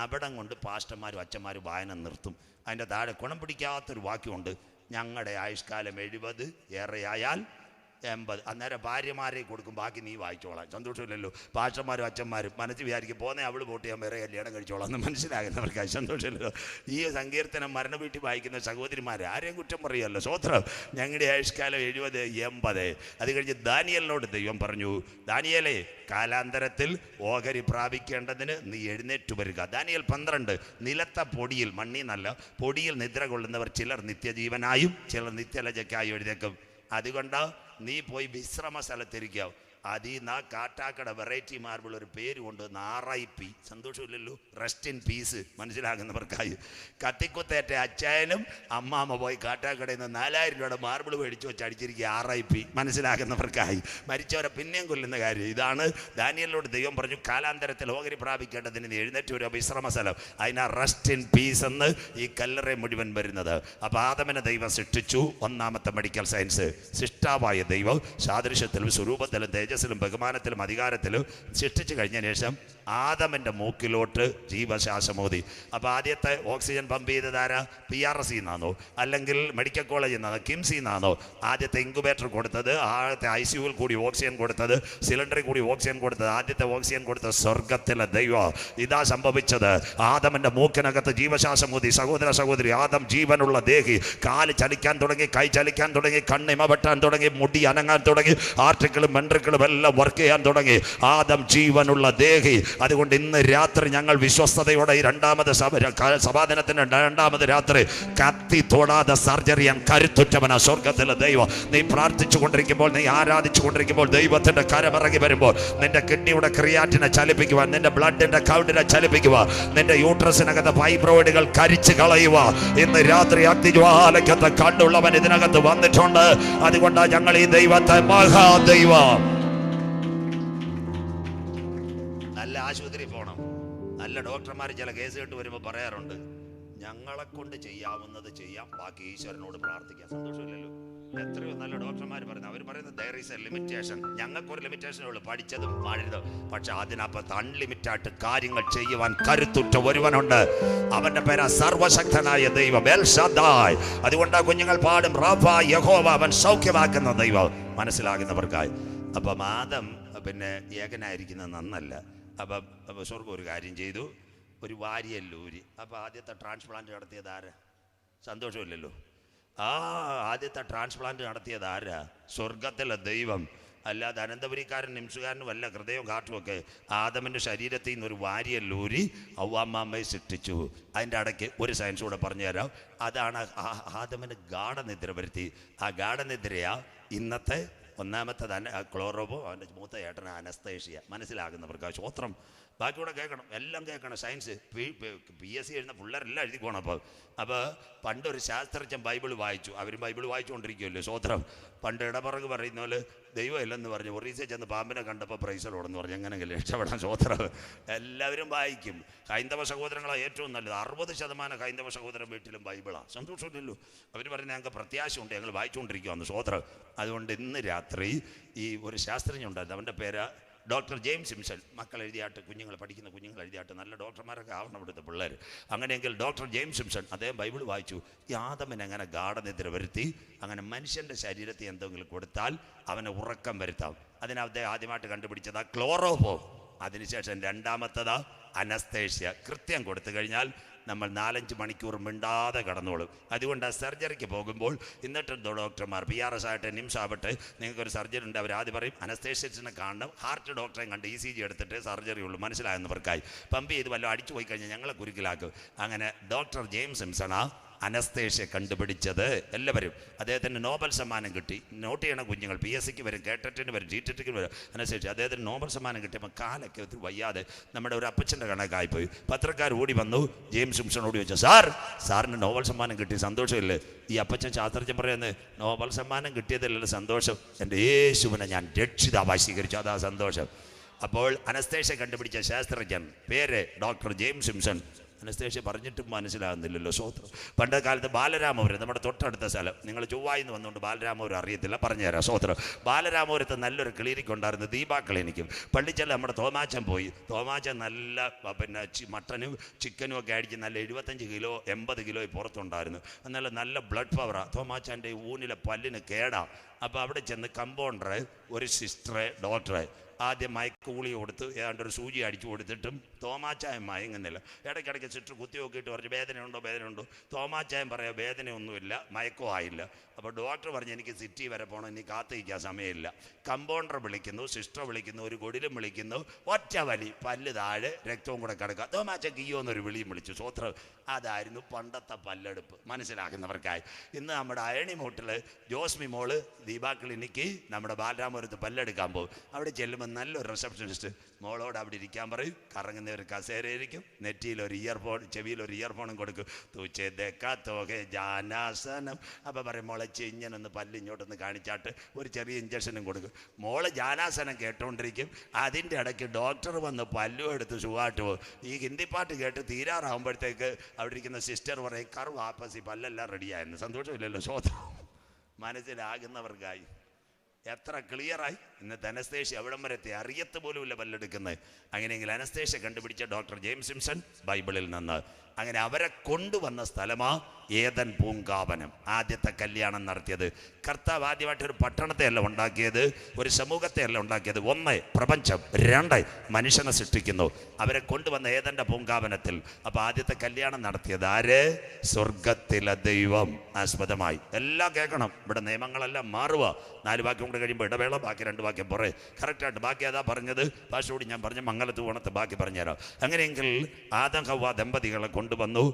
അവിടം കൊണ്ട് പാസ്റ്റർമാരും അച്ഛന്മാരും വായന നിർത്തും. അതിൻ്റെ താഴെ ഗുണം പിടിക്കാത്തൊരു വാക്യമുണ്ട്. ഞങ്ങളുടെ ആയുഷ്കാലം 70, ഏറെയായാൽ 80. അന്നേരം ഭാര്യമാരെ കൊടുക്കും, ബാക്കി നീ വായിച്ചോളാം. സന്തോഷമില്ലല്ലോ. പാസ്റ്റർമാരും അച്ഛന്മാരും മനസ്സിൽ വിചാരിക്കും പോന്നെ അവൾ വോട്ട് ചെയ്യാൻ വേറെ കല്യാണം കഴിച്ചോളാം എന്ന് മനസ്സിലാകുന്നവർക്കായി. സന്തോഷമില്ലല്ലോ. ഈ സങ്കീർത്തനം മരണ വീട്ടിൽ വായിക്കുന്ന സഹോദരിമാർ ആരെയും കുറ്റം പറയുമല്ലോ. സ്വോത്രം. ഞങ്ങളുടെ ആയുഷ്കാലം 70, 80. അത് കഴിഞ്ഞ് ദാനിയേലിനോട് ദൈവം പറഞ്ഞു, ദാനിയേലേ, കാലാന്തരത്തിൽ ഓഹരി പ്രാപിക്കേണ്ടതിന് നീ എഴുന്നേറ്റ് വരിക. ദാനിയേൽ 12. നിലത്ത പൊടിയിൽ, മണ്ണിൽ നല്ല പൊടിയിൽ നിദ്ര കൊള്ളുന്നവർ ചിലർ നിത്യജീവനായും ചിലർ നിത്യലജയ്ക്കായും എഴുതേക്കും. അതുകൊണ്ട് നീ പോയി വിശ്രമ സ്ഥലത്തിരിക്കുക. അതിൽ നിന്ന് ആ കാട്ടാക്കട വെറൈറ്റി മാർബിൾ ഒരു പേര് കൊണ്ടുവന്ന് RIP. സന്തോഷമില്ലല്ലോ. Rest in peace. മനസ്സിലാകുന്നവർക്കായി. കത്തിക്കുത്തേറ്റ അച്ചായനും അമ്മാമ്മ പോയി കാട്ടാക്കടയിൽ നിന്ന് 4000 രൂപയുടെ മാർബിൾ മേടിച്ചു വെച്ച് അടിച്ചിരിക്കുക. RIP. മനസ്സിലാകുന്നവർക്കായി. മരിച്ചവരെ പിന്നെയും കൊല്ലുന്ന കാര്യം. ഇതാണ് ദാനിയേലിനോട് ദൈവം പറഞ്ഞു, കാലാന്തരത്തിൽ ഓഹരി പ്രാപിക്കേണ്ടതിന് നീ എഴുന്നേറ്റ് ഒരു വിശ്രമ സ്ഥലം. അതിനാ റെസ്റ്റ് ഇൻ പീസ് എന്ന് ഈ കല്ലറ മുഴുവൻ വരുന്നത്. അപ്പോൾ ആദമിനെ ദൈവം സൃഷ്ടിച്ചു. 1ാമത്തെ മെഡിക്കൽ സയൻസ്. സൃഷ്ടാവായ ദൈവം സാദൃശ്യത്തിലും സ്വരൂപത്തിലും തേജസ്സിലും തേജസ്സിലും ബഹുമാനത്തിലും അധികാരത്തിലും സൃഷ്ടിച്ചു കഴിഞ്ഞ ശേഷം ആദമിൻ്റെ മൂക്കിലോട്ട് ജീവശ്വാസമൂതി. അപ്പോൾ ആദ്യത്തെ ഓക്സിജൻ പമ്പ് ചെയ്തതാരാ? PRC എന്നാണോ അല്ലെങ്കിൽ മെഡിക്കൽ കോളേജിൽ നിന്നാണോ കിംസിൽ നിന്നാണോ ആദ്യത്തെ ഇൻക്യുബേറ്റർ കൊടുത്തത്? ആദ്യത്തെ ICUവിൽ കൂടി ഓക്സിജൻ കൊടുത്തത്, സിലിണ്ടറിൽ കൂടി ഓക്സിജൻ കൊടുത്തത്, ആദ്യത്തെ ഓക്സിജൻ കൊടുത്തത് സ്വർഗത്തിലെ ദൈവം. ഇതാ സംഭവിച്ചത്. ആദമിൻ്റെ മൂക്കിനകത്ത് ജീവശ്വാസമൂതി. സഹോദര സഹോദരി, ആദം ജീവനുള്ള ദേഹി. കാല് ചലിക്കാൻ തുടങ്ങി, കൈ ചലിക്കാൻ തുടങ്ങി, കണ്ണിമ വെട്ടാൻ തുടങ്ങി, മുടി അനങ്ങാൻ തുടങ്ങി, ആർട്ടിക്കിളും മെൻട്രിക്കിളും എല്ലാം വർക്ക് ചെയ്യാൻ തുടങ്ങി. ആദം ജീവനുള്ള ദേഹി. അതുകൊണ്ട് ഇന്ന് രാത്രി ഞങ്ങൾ വിശ്വസ്തയോടെ ഈ രണ്ടാമത് സമാധാനത്തിന്റെ രണ്ടാമത് രാത്രി കത്തി തൊടാതെ സർജറി ചെയ്യാൻ കരുത്തുറ്റവനാ സ്വർഗത്തിലെ ദൈവം. നീ പ്രാർത്ഥിച്ചു കൊണ്ടിരിക്കുമ്പോൾ, നീ ആരാധിച്ചു കൊണ്ടിരിക്കുമ്പോൾ, ദൈവത്തിന്റെ കരമിറങ്ങി വരുമ്പോൾ നിന്റെ കിഡ്നിയുടെ ക്രിയാറ്റിനെ ചലിപ്പിക്കുവാൻ, നിന്റെ ബ്ലഡിന്റെ കൗണ്ടിനെ ചലിപ്പിക്കുവാൻ, നിന്റെ യൂട്രസിനകത്ത് ഫൈബ്രോയിഡുകൾ കരിച്ചു കളയുക. ഇന്ന് രാത്രി അഗ്നിജ്വാലയ്ക്കകത്ത് കണ്ടുള്ളവൻ ഇതിനകത്ത് വന്നിട്ടുണ്ട്. അതുകൊണ്ടാണ് ഞങ്ങൾ ഈ ദൈവത്തെ മഹാദൈവം. നല്ല ആശുപത്രി പോകണം, നല്ല ഡോക്ടർമാർ ചില കേസ് കേട്ട് വരുമ്പോൾ പറയാറുണ്ട്, ഞങ്ങളെ കൊണ്ട് ചെയ്യാവുന്നത് ചെയ്യാം, ബാക്കി ഈശ്വരനോട് പ്രാർത്ഥിക്കാം. സന്തോഷമില്ലല്ലോ? എത്രയോ നല്ല ഡോക്ടർമാർ പറയുന്നത്, അവർ പറയുന്നത് there is a limitation. ഞങ്ങൾക്കൊരു ലിമിറ്റേഷനേ ഉള്ളൂ, പഠിച്ചതും വാഴരുതും. പക്ഷെ അതിനകത്ത് അൺലിമിറ്റഡ് കാര്യങ്ങൾ ചെയ്യുവാൻ കരുത്തുറ്റ ഒരുവനുണ്ട്. അവന്റെ പേര് സർവശക്തനായ ദൈവം, എൽ ശദ്ദായ്. അതുകൊണ്ട് കുഞ്ഞുങ്ങൾ പാടും, റഫ യഹോവ, അവൻ സൗഖ്യമാക്കുന്ന ദൈവം. മനസ്സിലാകുന്നവർക്കായി. അപ്പം ആദം പിന്നെ ഏകനായിരിക്കുന്നത് നന്നല്ല. അപ്പം സ്വർഗം ഒരു കാര്യം ചെയ്തു, ഒരു വാരിയല്ലൂരി. അപ്പോൾ ആദ്യത്തെ ട്രാൻസ്പ്ലാന്റ് നടത്തിയത് ആരാ? സന്തോഷമില്ലല്ലോ? ആദ്യത്തെ ട്രാൻസ്പ്ലാന്റ് നടത്തിയത് ആരാ? സ്വർഗത്തിലെ ദൈവം. അല്ലാതെ അനന്തപുരിക്കാരൻ നിംസുകാരനും അല്ല. ഹൃദയവും കാട്ടുമൊക്കെ ആദമിൻ്റെ ശരീരത്തിൽ നിന്ന് ഒരു വാരിയല്ലൂരി ഔവാമ്മയെ സൃഷ്ടിച്ചു. അതിൻ്റെ ഇടയ്ക്ക് ഒരു സയൻസ് കൂടെ പറഞ്ഞുതരാം. അതാണ് ആദമിന് ഗാഠനിദ്ര വരുത്തി. ആ ഗാഠനിദ്രയാ ഇന്നത്തെ ഒന്നാമത്തെ ക്ലോറോബോ, അവൻ്റെ മൂത്ത ഏട്ടന അനസ്തേഷ്യ. മനസ്സിലാകുന്നവർക്ക് സ്വോത്രം. ബാക്കിയൂടെ കേൾക്കണം, എല്ലാം കേൾക്കണം. സയൻസ് PSC എഴുതുന്ന പിള്ളേരെല്ലാം എഴുതി പോകണം. അപ്പോൾ പണ്ടൊരു ശാസ്ത്രജ്ഞൻ ബൈബിൾ വായിച്ചു. അവരും ബൈബിൾ വായിച്ചുകൊണ്ടിരിക്കുമല്ലോ. സ്വോത്രം. പണ്ട് ഇടപറക് പറയുന്ന പോലെ ദൈവം ഇല്ലെന്ന് പറഞ്ഞു. ഒറീസയിൽ ചെന്ന് പാമ്പിനെ കണ്ടപ്പോൾ പ്രൈസലോടെന്ന് പറഞ്ഞു. എങ്ങനെയെങ്കിലും രക്ഷപ്പെടാൻ. സ്വോത്രം. എല്ലാവരും വായിക്കും. ഹൈന്ദവ സഹോദരങ്ങളാണ് ഏറ്റവും നല്ലത്. 60% ഹൈന്ദവ സഹോദരൻ വീട്ടിലും ബൈബിളാണ്. സന്തോഷമില്ലല്ലോ? അവർ പറയുന്നത് ഞങ്ങൾക്ക് പ്രത്യാശയുണ്ട്, ഞങ്ങൾ വായിച്ചുകൊണ്ടിരിക്കുകയാണ്. സ്വോത്രം. അതുകൊണ്ട് ഇന്ന് രാത്രി ഈ ഒരു ശാസ്ത്രജ്ഞൻ ഉണ്ടായിരുന്നു. അവൻ്റെ പേര് ഡോക്ടർ ജെയിംസ് സിംസൺ. മക്കൾ എഴുതിയാട്ട്, കുഞ്ഞുങ്ങൾ പഠിക്കുന്ന കുഞ്ഞുങ്ങൾ എഴുതിയാട്ട്, നല്ല ഡോക്ടർമാരൊക്കെ ആവണം ഇവിടുത്തെ പിള്ളേർ. അങ്ങനെയെങ്കിൽ ഡോക്ടർ ജെയിംസ് സിംസൺ അദ്ദേഹം ബൈബിൾ വായിച്ചു. ഈ ആദമിനെ അങ്ങനെ ഗാഠനിദ്ര വരുത്തി. അങ്ങനെ മനുഷ്യൻ്റെ ശരീരത്തിൽ എന്തെങ്കിലും കൊടുത്താൽ അവനെ ഉറക്കം വരുത്താം. അതിനദ്ദേഹം ആദ്യമായിട്ട് കണ്ടുപിടിച്ചതാ ക്ലോറോഫോ. അതിനുശേഷം രണ്ടാമത്തതാ അനസ്തേഷ്യ. കൃത്യം കൊടുത്തു കഴിഞ്ഞാൽ നമ്മൾ 4-5 മണിക്കൂർ മിണ്ടാതെ കടന്നോളും. അതുകൊണ്ട് ആ സർജറിക്ക് പോകുമ്പോൾ ഇന്നിട്ട് ഡോക്ടർമാർ PRS ആവട്ടെ നിംസ് ആവട്ടെ, നിങ്ങൾക്കൊരു സർജറി ഉണ്ട്, അവർ ആദ്യം പറയും അനസ്തേഷ്യസിനെ കാണണം, ഹാർട്ട് ഡോക്ടറെ കണ്ട് ECG എടുത്തിട്ട് സർജറി ഉള്ളൂ. മനസ്സിലാകുന്നവർക്കായി. പമ്പ് ചെയ്ത് വല്ലതും അടിച്ചു പോയി കഴിഞ്ഞാൽ ഞങ്ങളെ കുരുക്കിലാക്കും. അങ്ങനെ ഡോക്ടർ ജെയിംസ് സിംസണാ അനസ്തേഷ്യ കണ്ടുപിടിച്ചത്. എല്ലാവരും അദ്ദേഹത്തിന് നോബൽ സമ്മാനം കിട്ടി. നോട്ട് ചെയ്യണ കുഞ്ഞുങ്ങൾ PSCക്ക് വരും, കേട്ടറ്റിന് വരും, GTTക്ക് വരും. അനസ്തേഷ്യ അദ്ദേഹത്തിന് നോബൽ സമ്മാനം കിട്ടിയപ്പോൾ കാലൊക്കെ ഒത്തിരി വയ്യാതെ നമ്മുടെ ഒരു അപ്പച്ചൻ്റെ കണക്കായിപ്പോയി. പത്രക്കാർ ഓടി വന്നു, ജെയിംസ് സിംസണോട് ചോദിച്ചു, സാറിന് നോബൽ സമ്മാനം കിട്ടി, സന്തോഷമില്ലേ? ഈ അപ്പച്ചൻ ശാസ്ത്രജ്ഞൻ പറയുന്നത്, നോബൽ സമ്മാനം കിട്ടിയതല്ലല്ലോ സന്തോഷം, എൻ്റെ യേശുവിനെ ഞാൻ രക്ഷിതാവായി സ്വീകരിച്ചു, അതാ സന്തോഷം. അപ്പോൾ അനസ്തേഷ്യ കണ്ടുപിടിച്ച ശാസ്ത്രജ്ഞൻ പേര് ഡോക്ടർ ജെയിംസ് സിംസൺ. അനസ്തേഷ്യ പറഞ്ഞിട്ടും മനസ്സിലാകുന്നില്ലല്ലോ. സ്വോത്രം. പണ്ട് കാലത്ത് ബാലരാമപുരം, നമ്മുടെ തൊട്ടടുത്ത സ്ഥലം, നിങ്ങൾ ചൊവ്വായിന്ന് വന്നുകൊണ്ട് ബാലരാമപുരം അറിയത്തില്ല, പറഞ്ഞുതരാം. സ്വോത്രം. ബാലരാമപുരത്ത് നല്ലൊരു ക്ലിനിക്ക് ഉണ്ടായിരുന്നു, ദീപാ ക്ലിനിക്കും. പള്ളിച്ചല്ല നമ്മുടെ തോമാച്ചൻ പോയി. തോമാച്ചൻ നല്ല പിന്നെ മട്ടനും ചിക്കനും ഒക്കെ അടിച്ച് നല്ല 75 കിലോ 80 കിലോ പുറത്തുണ്ടായിരുന്നു. എന്നാൽ നല്ല ബ്ലഡ് പവറാണ്. തോമാച്ചാൻ്റെ ഊനിലെ പല്ലിന് കേടാ. അപ്പോൾ അവിടെ ചെന്ന് കമ്പൗണ്ടർ, ഒരു സിസ്റ്ററെ, ഡോക്ടറെ ആദ്യം മയക്കുകൂളി കൊടുത്ത് ഏതാണ്ടൊരു സൂചി അടിച്ചു കൊടുത്തിട്ടും തോമാച്ചായം മയങ്ങുന്നില്ല. ഇടയ്ക്കിടയ്ക്ക് സിസ്റ്റർ കുത്തി നോക്കിയിട്ട് പറഞ്ഞു വേദനയുണ്ടോ. തോമാച്ചായം പറയാം വേദനയൊന്നുമില്ല, മയക്കോ ആയില്ല. അപ്പോൾ ഡോക്ടർ പറഞ്ഞു എനിക്ക് സിറ്റി വരെ പോകണം, ഇനി കാത്തിരിക്കാൻ സമയമില്ല. കമ്പൗണ്ടർ വിളിക്കുന്നു, സിസ്റ്റർ വിളിക്കുന്നു, ഒരു കൊടിലും വിളിക്കുന്നു, ഒറ്റ വലി, പല്ല് താഴെ, രക്തവും കൂടെ കിടക്കുക. തോമാച്ചക്ക് ഈയോ എന്നൊരു വിളിയും വിളിച്ചു. സ്വോത്രം. അതായിരുന്നു പണ്ടത്തെ പല്ലെടുപ്പ്. മനസ്സിലാക്കുന്നവർക്കായി. ഇന്ന് നമ്മുടെ അയണിമൂട്ടിൽ ജോസ്മി മോള് ദീപാ ക്ലിനിക്ക് നമ്മുടെ ബാലരാമപുരത്ത് പല്ലെടുക്കാൻ പോകും. അവിടെ ചെല്ലുമ്പോൾ നല്ലൊരു റിസപ്ഷനിസ്റ്റ് മോളോട് അവിടെ ഇരിക്കാൻ പറയും. കറങ്ങുന്ന ഒരു കസേരയിരിക്കും, നെറ്റിയിലൊരു ഇയർഫോൺ, ചെവിയിലൊരു ഇയർഫോണും കൊടുക്കും. തൂച്ചെക്കാത്തോകെ ജാനാസനം. അപ്പോൾ പറയും മോളെ ഇങ്ങനൊന്ന് പല്ലിങ്ങോട്ടൊന്ന് കാണിച്ചാട്ട് ഒരു ചെറിയ ഇഞ്ചക്ഷനും കൊടുക്കും. മോള് ജാനാസനം കേട്ടോണ്ടിരിക്കും. അതിൻ്റെ ഇടയ്ക്ക് ഡോക്ടർ വന്ന് പല്ലും എടുത്ത് സുഖമായിട്ട് പോകും. ഈ ഹിന്ദി പാട്ട് കേട്ട് തീരാറാകുമ്പോഴത്തേക്ക് അവിടെ ഇരിക്കുന്ന സിസ്റ്റർ പറയും കറു വാപ്പസി, പല്ലെല്ലാം റെഡിയായിരുന്നു. സന്തോഷമില്ലല്ലോ? സ്വോത്രം. മനസ്സിലാകുന്നവർക്കായി. എത്ര ക്ലിയറായി. ഇന്നത്തെ അനസ്തേഷ്യ അവിടം വരെ എത്തി, അറിയത്ത് പോലുമില്ല പല്ലെടുക്കുന്നത്. അങ്ങനെയെങ്കിൽ അനസ്തേഷ്യ കണ്ടുപിടിച്ച ഡോക്ടർ ജെയിംസ് സിംസൺ ബൈബിളിൽ നിന്ന്. അങ്ങനെ അവരെ കൊണ്ടുവന്ന സ്ഥലമാ ഏദൻ പൂങ്കാവനം. ആദ്യത്തെ കല്യാണം നടത്തിയത് കർത്താവ് ആദ്യമായിട്ട് ഒരു പട്ടണത്തെയല്ല ഉണ്ടാക്കിയത്, ഒരു സമൂഹത്തെയല്ല ഉണ്ടാക്കിയത്. ഒന്ന് പ്രപഞ്ചം, രണ്ട് മനുഷ്യനെ സൃഷ്ടിക്കുന്നു. അവരെ കൊണ്ടുവന്ന ഏദന്റെ പൂങ്കാവനത്തിൽ. അപ്പോൾ ആദ്യത്തെ കല്യാണം നടത്തിയത് ആര്? സ്വർഗത്തിലെ ദൈവം. ആസ്പദമായി എല്ലാം കേൾക്കണം. ഇവിടെ നിയമങ്ങളെല്ലാം മാറുക. 4 വാക്യം കൊണ്ട് കഴിയുമ്പോൾ ഇടവേള, ബാക്കി 2 വാക്യം പുറേ കറക്റ്റായിട്ട്. ബാക്കി അതാ പറഞ്ഞത്, ഭാഷയോട് ഞാൻ പറഞ്ഞ മംഗലത്ത് പോണത്ത് ബാക്കി പറഞ്ഞുതരാം. അങ്ങനെയെങ്കിൽ ആദം ഹവ്വ ദമ്പതികളെ കൊണ്ടുവന്നു,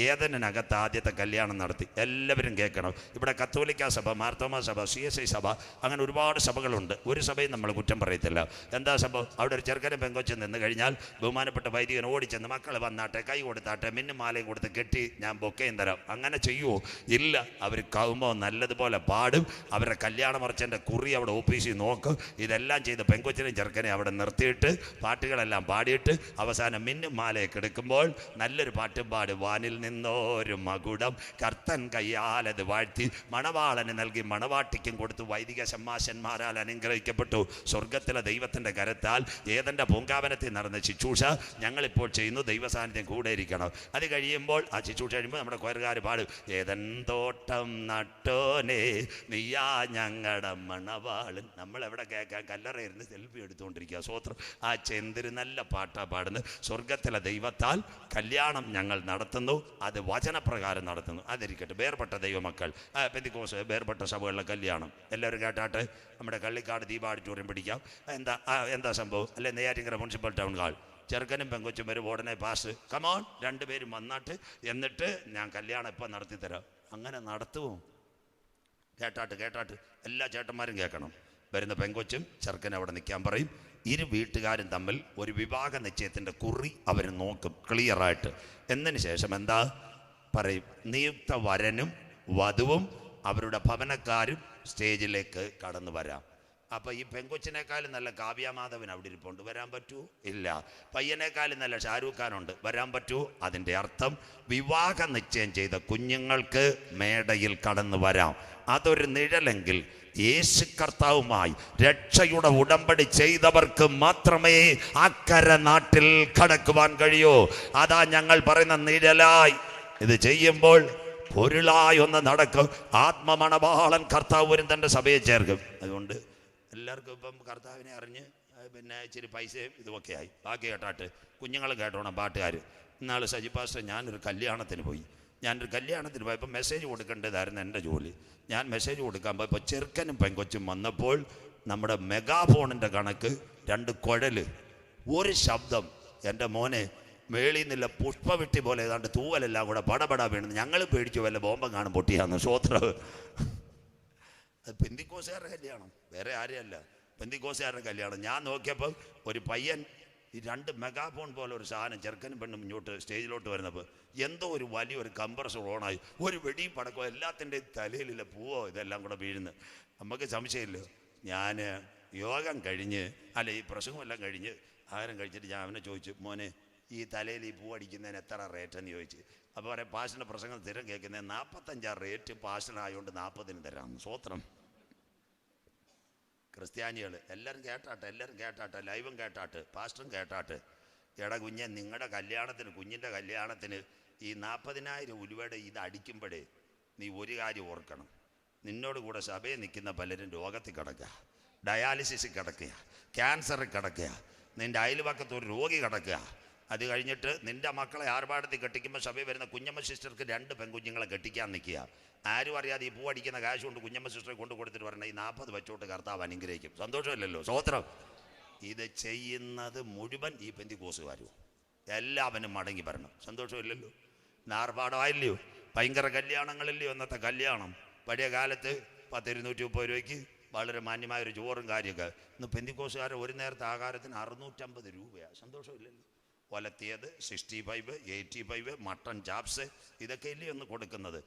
ഏദനിനകത്ത് ആദ്യത്തെ കല്യാണം നടത്തി. എല്ലാവരും കേൾക്കണം. ഇവിടെ കത്തോലിക്ക സഭ, മാർത്തോമാ സഭ, CSI സഭ, അങ്ങനെ ഒരുപാട് സഭകളുണ്ട്. ഒരു സഭയും നമ്മൾ കുറ്റം പറയത്തില്ല. എന്താ സംഭവം? അവിടെ ഒരു ചെറുക്കനും പെങ്കൊച്ചും നിന്ന് കഴിഞ്ഞാൽ ബഹുമാനപ്പെട്ട വൈദികൻ ഓടിച്ചെന്ന് മക്കൾ വന്നാട്ടെ, കൈ കൊടുത്താട്ടെ, മിന്നും മാലയും കൊടുത്ത് കെട്ടി ഞാൻ ബൊക്കയും തരാം. അങ്ങനെ ചെയ്യുമോ? ഇല്ല. അവർ കവുമ്പോൾ നല്ലതുപോലെ പാടും. അവരുടെ കല്യാണ മർച്ചൻ്റെ കുറി അവിടെ ഓഫീസിൽ നോക്കും. ഇതെല്ലാം ചെയ്ത് പെങ്കൊച്ചിനെയും ചെറുക്കനെ അവിടെ നിർത്തിയിട്ട് പാട്ടുകളെല്ലാം പാടിയിട്ട് അവസാനം മിന്നും മാലയൊക്കെ എടുക്കുമ്പോൾ നല്ലൊരു പാട്ടും പാടും. വാനിൽ നിന്നോരു മകുടം കർത്തൻ കയ്യാലത് വാഴ്ത്തി മണവാളന് നൽകി മണവാട്ടിക്കും കൊടുത്തു. വൈദിക ശമ്മാശന്മാരാൽ അനുഗ്രഹിക്കപ്പെട്ടു. സ്വർഗത്തിലെ ദൈവത്തിൻ്റെ കരത്താൽ ഏദന്റെ പൂങ്കാവനത്തിൽ നടന്ന ശുശ്രൂഷ ഞങ്ങളിപ്പോൾ ചെയ്യുന്നു. ദൈവസാന്നിധ്യം കൂടെ ഇരിക്കണം. അത് കഴിയുമ്പോൾ ആ ശുശ്രൂഷ കഴിയുമ്പോൾ നമ്മുടെ കൊയറുകാർ പാടും, ഏദൻ തോട്ടം നട്ടോനെ നീയാ ഞങ്ങളുടെ മണവാളൻ. നമ്മളെവിടെ കേൾക്കാൻ കല്ലറയിരുന്ന് സെൽഫി എടുത്തുകൊണ്ടിരിക്കുക. സ്വോത്രം. ആ ചെന്തിര് നല്ല പാട്ടാ പാടുന്നത്. സ്വർഗത്തിലെ ദൈവത്താൽ കല്യാണം ഞങ്ങൾ നടത്തുന്നു. അത് വചനപ്രകാരം നടത്തുന്നു. അതിരിക്കട്ടെ. വേർപെട്ട ദൈവമക്കൾ, പെന്തിക്കോസ്, വേർപെട്ട സഭകളിലെ കല്യാണം എല്ലാവരും കേട്ടാട്ട്. നമ്മുടെ കള്ളിക്കാട് ദീപ ഓഡിറ്റോറിയം പിടിക്കാം. എന്താ സംഭവം? അല്ലെ നെയ്യാറ്റിൻകര മുനിസിപ്പൽ ടൗൺ ഹാൾ. ചെറുക്കനും പെങ്കൊച്ചും വരും. ഉടനെ പാസ് കമോൺ, 2 പേരും വന്നാട്ട് എന്നിട്ട് ഞാൻ കല്യാണം ഇപ്പം നടത്തിത്തരാം. അങ്ങനെ നടത്തുമോ? കേട്ടാട്ട് എല്ലാ ചേട്ടന്മാരും കേൾക്കണം. വരുന്ന പെങ്കൊച്ചും ചെറുക്കനും അവിടെ നിൽക്കാൻ പറയും. ഇരു വീട്ടുകാരും തമ്മിൽ ഒരു വിവാഹ നിശ്ചയത്തിൻ്റെ കുറി അവർ നോക്കും ക്ലിയറായിട്ട്. എന്നതിന് ശേഷം എന്താ പറയും? നിയുക്ത വരനും വധുവും അവരുടെ ഭവനക്കാരും സ്റ്റേജിലേക്ക് കടന്നു വരാം. അപ്പോൾ ഈ പെങ്കൊച്ചിനേക്കാളും നല്ല കാവ്യമാധവൻ അവിടെ ഇരിപ്പുണ്ട്, വരാൻ പറ്റുമോ? ഇല്ല. പയ്യനേക്കാളും നല്ല ഷാരൂഖ് ഖാൻ ഉണ്ട്, വരാൻ പറ്റുമോ? അതിൻ്റെ അർത്ഥം വിവാഹ നിശ്ചയം ചെയ്ത കുഞ്ഞുങ്ങൾക്ക് മേടയിൽ കടന്നു വരാം. അതൊരു നിഴലെങ്കിൽ യേശു കർത്താവുമായി രക്ഷയുടെ ഉടമ്പടി ചെയ്തവർക്ക് മാത്രമേ അക്കരെ നാട്ടിൽ കടക്കുവാൻ കഴിയൂ. അതാ ഞങ്ങൾ പറയുന്ന നിഴലായി ഇത് ചെയ്യുമ്പോൾ പൊരുളായി ഒന്ന് നടക്കും. ആത്മമണവാളൻ കർത്താവ് വരും തൻ്റെ സഭയെ ചേർക്കും. അതുകൊണ്ട് എല്ലാവർക്കും ഇപ്പം കർത്താവിനെ അറിഞ്ഞ് പിന്നെ ഇച്ചിരി പൈസയും ഇതുമൊക്കെ ആയി. ബാക്കി കേട്ടാട്ട് കുഞ്ഞുങ്ങൾ കേട്ടോണം പാട്ടുകാർ. ഇന്നാൾ സജി പാസ്റ്റർ ഞാനൊരു കല്യാണത്തിന് പോയപ്പോൾ മെസ്സേജ് കൊടുക്കേണ്ടതായിരുന്നു എൻ്റെ ജോലി. ഞാൻ മെസ്സേജ് കൊടുക്കാൻ പോയപ്പോൾ ചെറുക്കനും പെങ്കൊച്ചും വന്നപ്പോൾ നമ്മുടെ മെഗാഫോണിൻ്റെ കണക്ക് 2 കുഴൽ, ഒരു ശബ്ദം. എൻ്റെ മോനെ മേളിൽ നിന്നില്ല പുഷ്പവിട്ടി പോലെ ഏതാണ്ട് തൂവലെല്ലാം കൂടെ പടപടാ വീണു. ഞങ്ങൾ പേടിച്ചു വല്ല ബോംബം കാണും പൊട്ടിയാന്ന്. സ്വോത്രം. അത് പെന്തിക്കോസുകാരുടെ കല്യാണം, വേറെ ആരെയല്ല, പെന്തിക്കോസുകാരുടെ കല്യാണം. ഞാൻ നോക്കിയപ്പോൾ ഒരു പയ്യൻ ഈ 2 മെഗാഫോൺ പോലെ ഒരു സാധനം ചെറുക്കനും പെണ്ണും ഇങ്ങോട്ട് സ്റ്റേജിലോട്ട് വരുന്നപ്പോൾ എന്തോ ഒരു വലിയൊരു കംപ്രസർ ഓണായി, ഒരു വെടിയും പടക്കോ, എല്ലാത്തിൻ്റെയും തലയിലില്ല പൂവോ ഇതെല്ലാം കൂടെ വീഴുന്നു. നമുക്ക് സംശയമില്ല. ഞാൻ യോഗം കഴിഞ്ഞ് ഈ പ്രസംഗമെല്ലാം കഴിഞ്ഞ് ആഹാരം കഴിച്ചിട്ട് ഞാൻ അവനെ ചോദിച്ചു, മോനെ ഈ തലയിൽ ഈ പൂ അടിക്കുന്നതിന് എത്ര റേറ്റെന്ന് ചോദിച്ചു. അപ്പോൾ പറയാം, പാഷൻ്റെ പ്രസംഗം സ്ഥിരം കേൾക്കുന്നത് 45 റേറ്റ് പാഷനായതുകൊണ്ട് 40 തരാം. സ്വോത്രം. ക്രിസ്ത്യാനികൾ എല്ലാവരും കേട്ടാട്ടെ, ലൈവും കേട്ടാട്ട്, പാസ്റ്ററും കേട്ടാട്ട്. എടാ കുഞ്ഞെ, നിങ്ങളുടെ കല്യാണത്തിന്, കുഞ്ഞിൻ്റെ കല്യാണത്തിന് ഈ 40,000 ഉലുവയുടെ ഇത് അടിക്കുമ്പോഴേ നീ ഒരു കാര്യം ഓർക്കണം. നിന്നോട് കൂടെ സഭയിൽ നിൽക്കുന്ന പലരും രോഗത്തിൽ കിടക്കുക, ഡയാലിസിസിൽ കിടക്കുക, ക്യാൻസറിൽ കിടക്കുക, നിൻ്റെ അയൽവക്കത്ത് ഒരു രോഗി കിടക്കുക. അത് കഴിഞ്ഞിട്ട് നിൻ്റെ മക്കളെ ആർഭാടത്തിൽ കെട്ടിക്കുമ്പോൾ സഭയിൽ വരുന്ന കുഞ്ഞമ്മ സിസ്റ്റർക്ക് 2 പെൺകുഞ്ഞുങ്ങളെ കെട്ടിക്കാൻ നിൽക്കുക. ആരും അറിയാതെ ഈ പൂ അടിക്കുന്ന കാശ് കൊണ്ട് കുഞ്ഞമ്മ സിസ്റ്ററെ കൊണ്ട് കൊടുത്തിട്ട് പറഞ്ഞാൽ ഈ 40 വെച്ചോട്ട് കർത്താവ് അനുഗ്രഹിക്കും. സന്തോഷമില്ലല്ലോ? സ്വോത്രം. ഇത് ചെയ്യുന്നത് മുഴുവൻ ഈ പെന്തിക്കോസുകാരും. എല്ലാവനും മടങ്ങി വരണം. സന്തോഷമില്ലല്ലോ? ആർഭാടമായില്ലയോ? ഭയങ്കര കല്യാണങ്ങളില്ലയോ ഇന്നത്തെ കല്യാണം? പഴയ കാലത്ത് 10-230 രൂപയ്ക്ക് വളരെ മാന്യമായൊരു ചോറും കാര്യമൊക്കെ. ഇന്ന് പെന്തിക്കോസുകാരെ ഒരു നേരത്തെ ആഹാരത്തിന് 650 രൂപയാണ്. സന്തോഷമില്ലല്ലോ? ഒലത്തിയത് 65, 85, മട്ടൺ ചാപ്സ്, ഇതൊക്കെ ഇല്ലേ ഒന്ന് കൊടുക്കുന്നത്.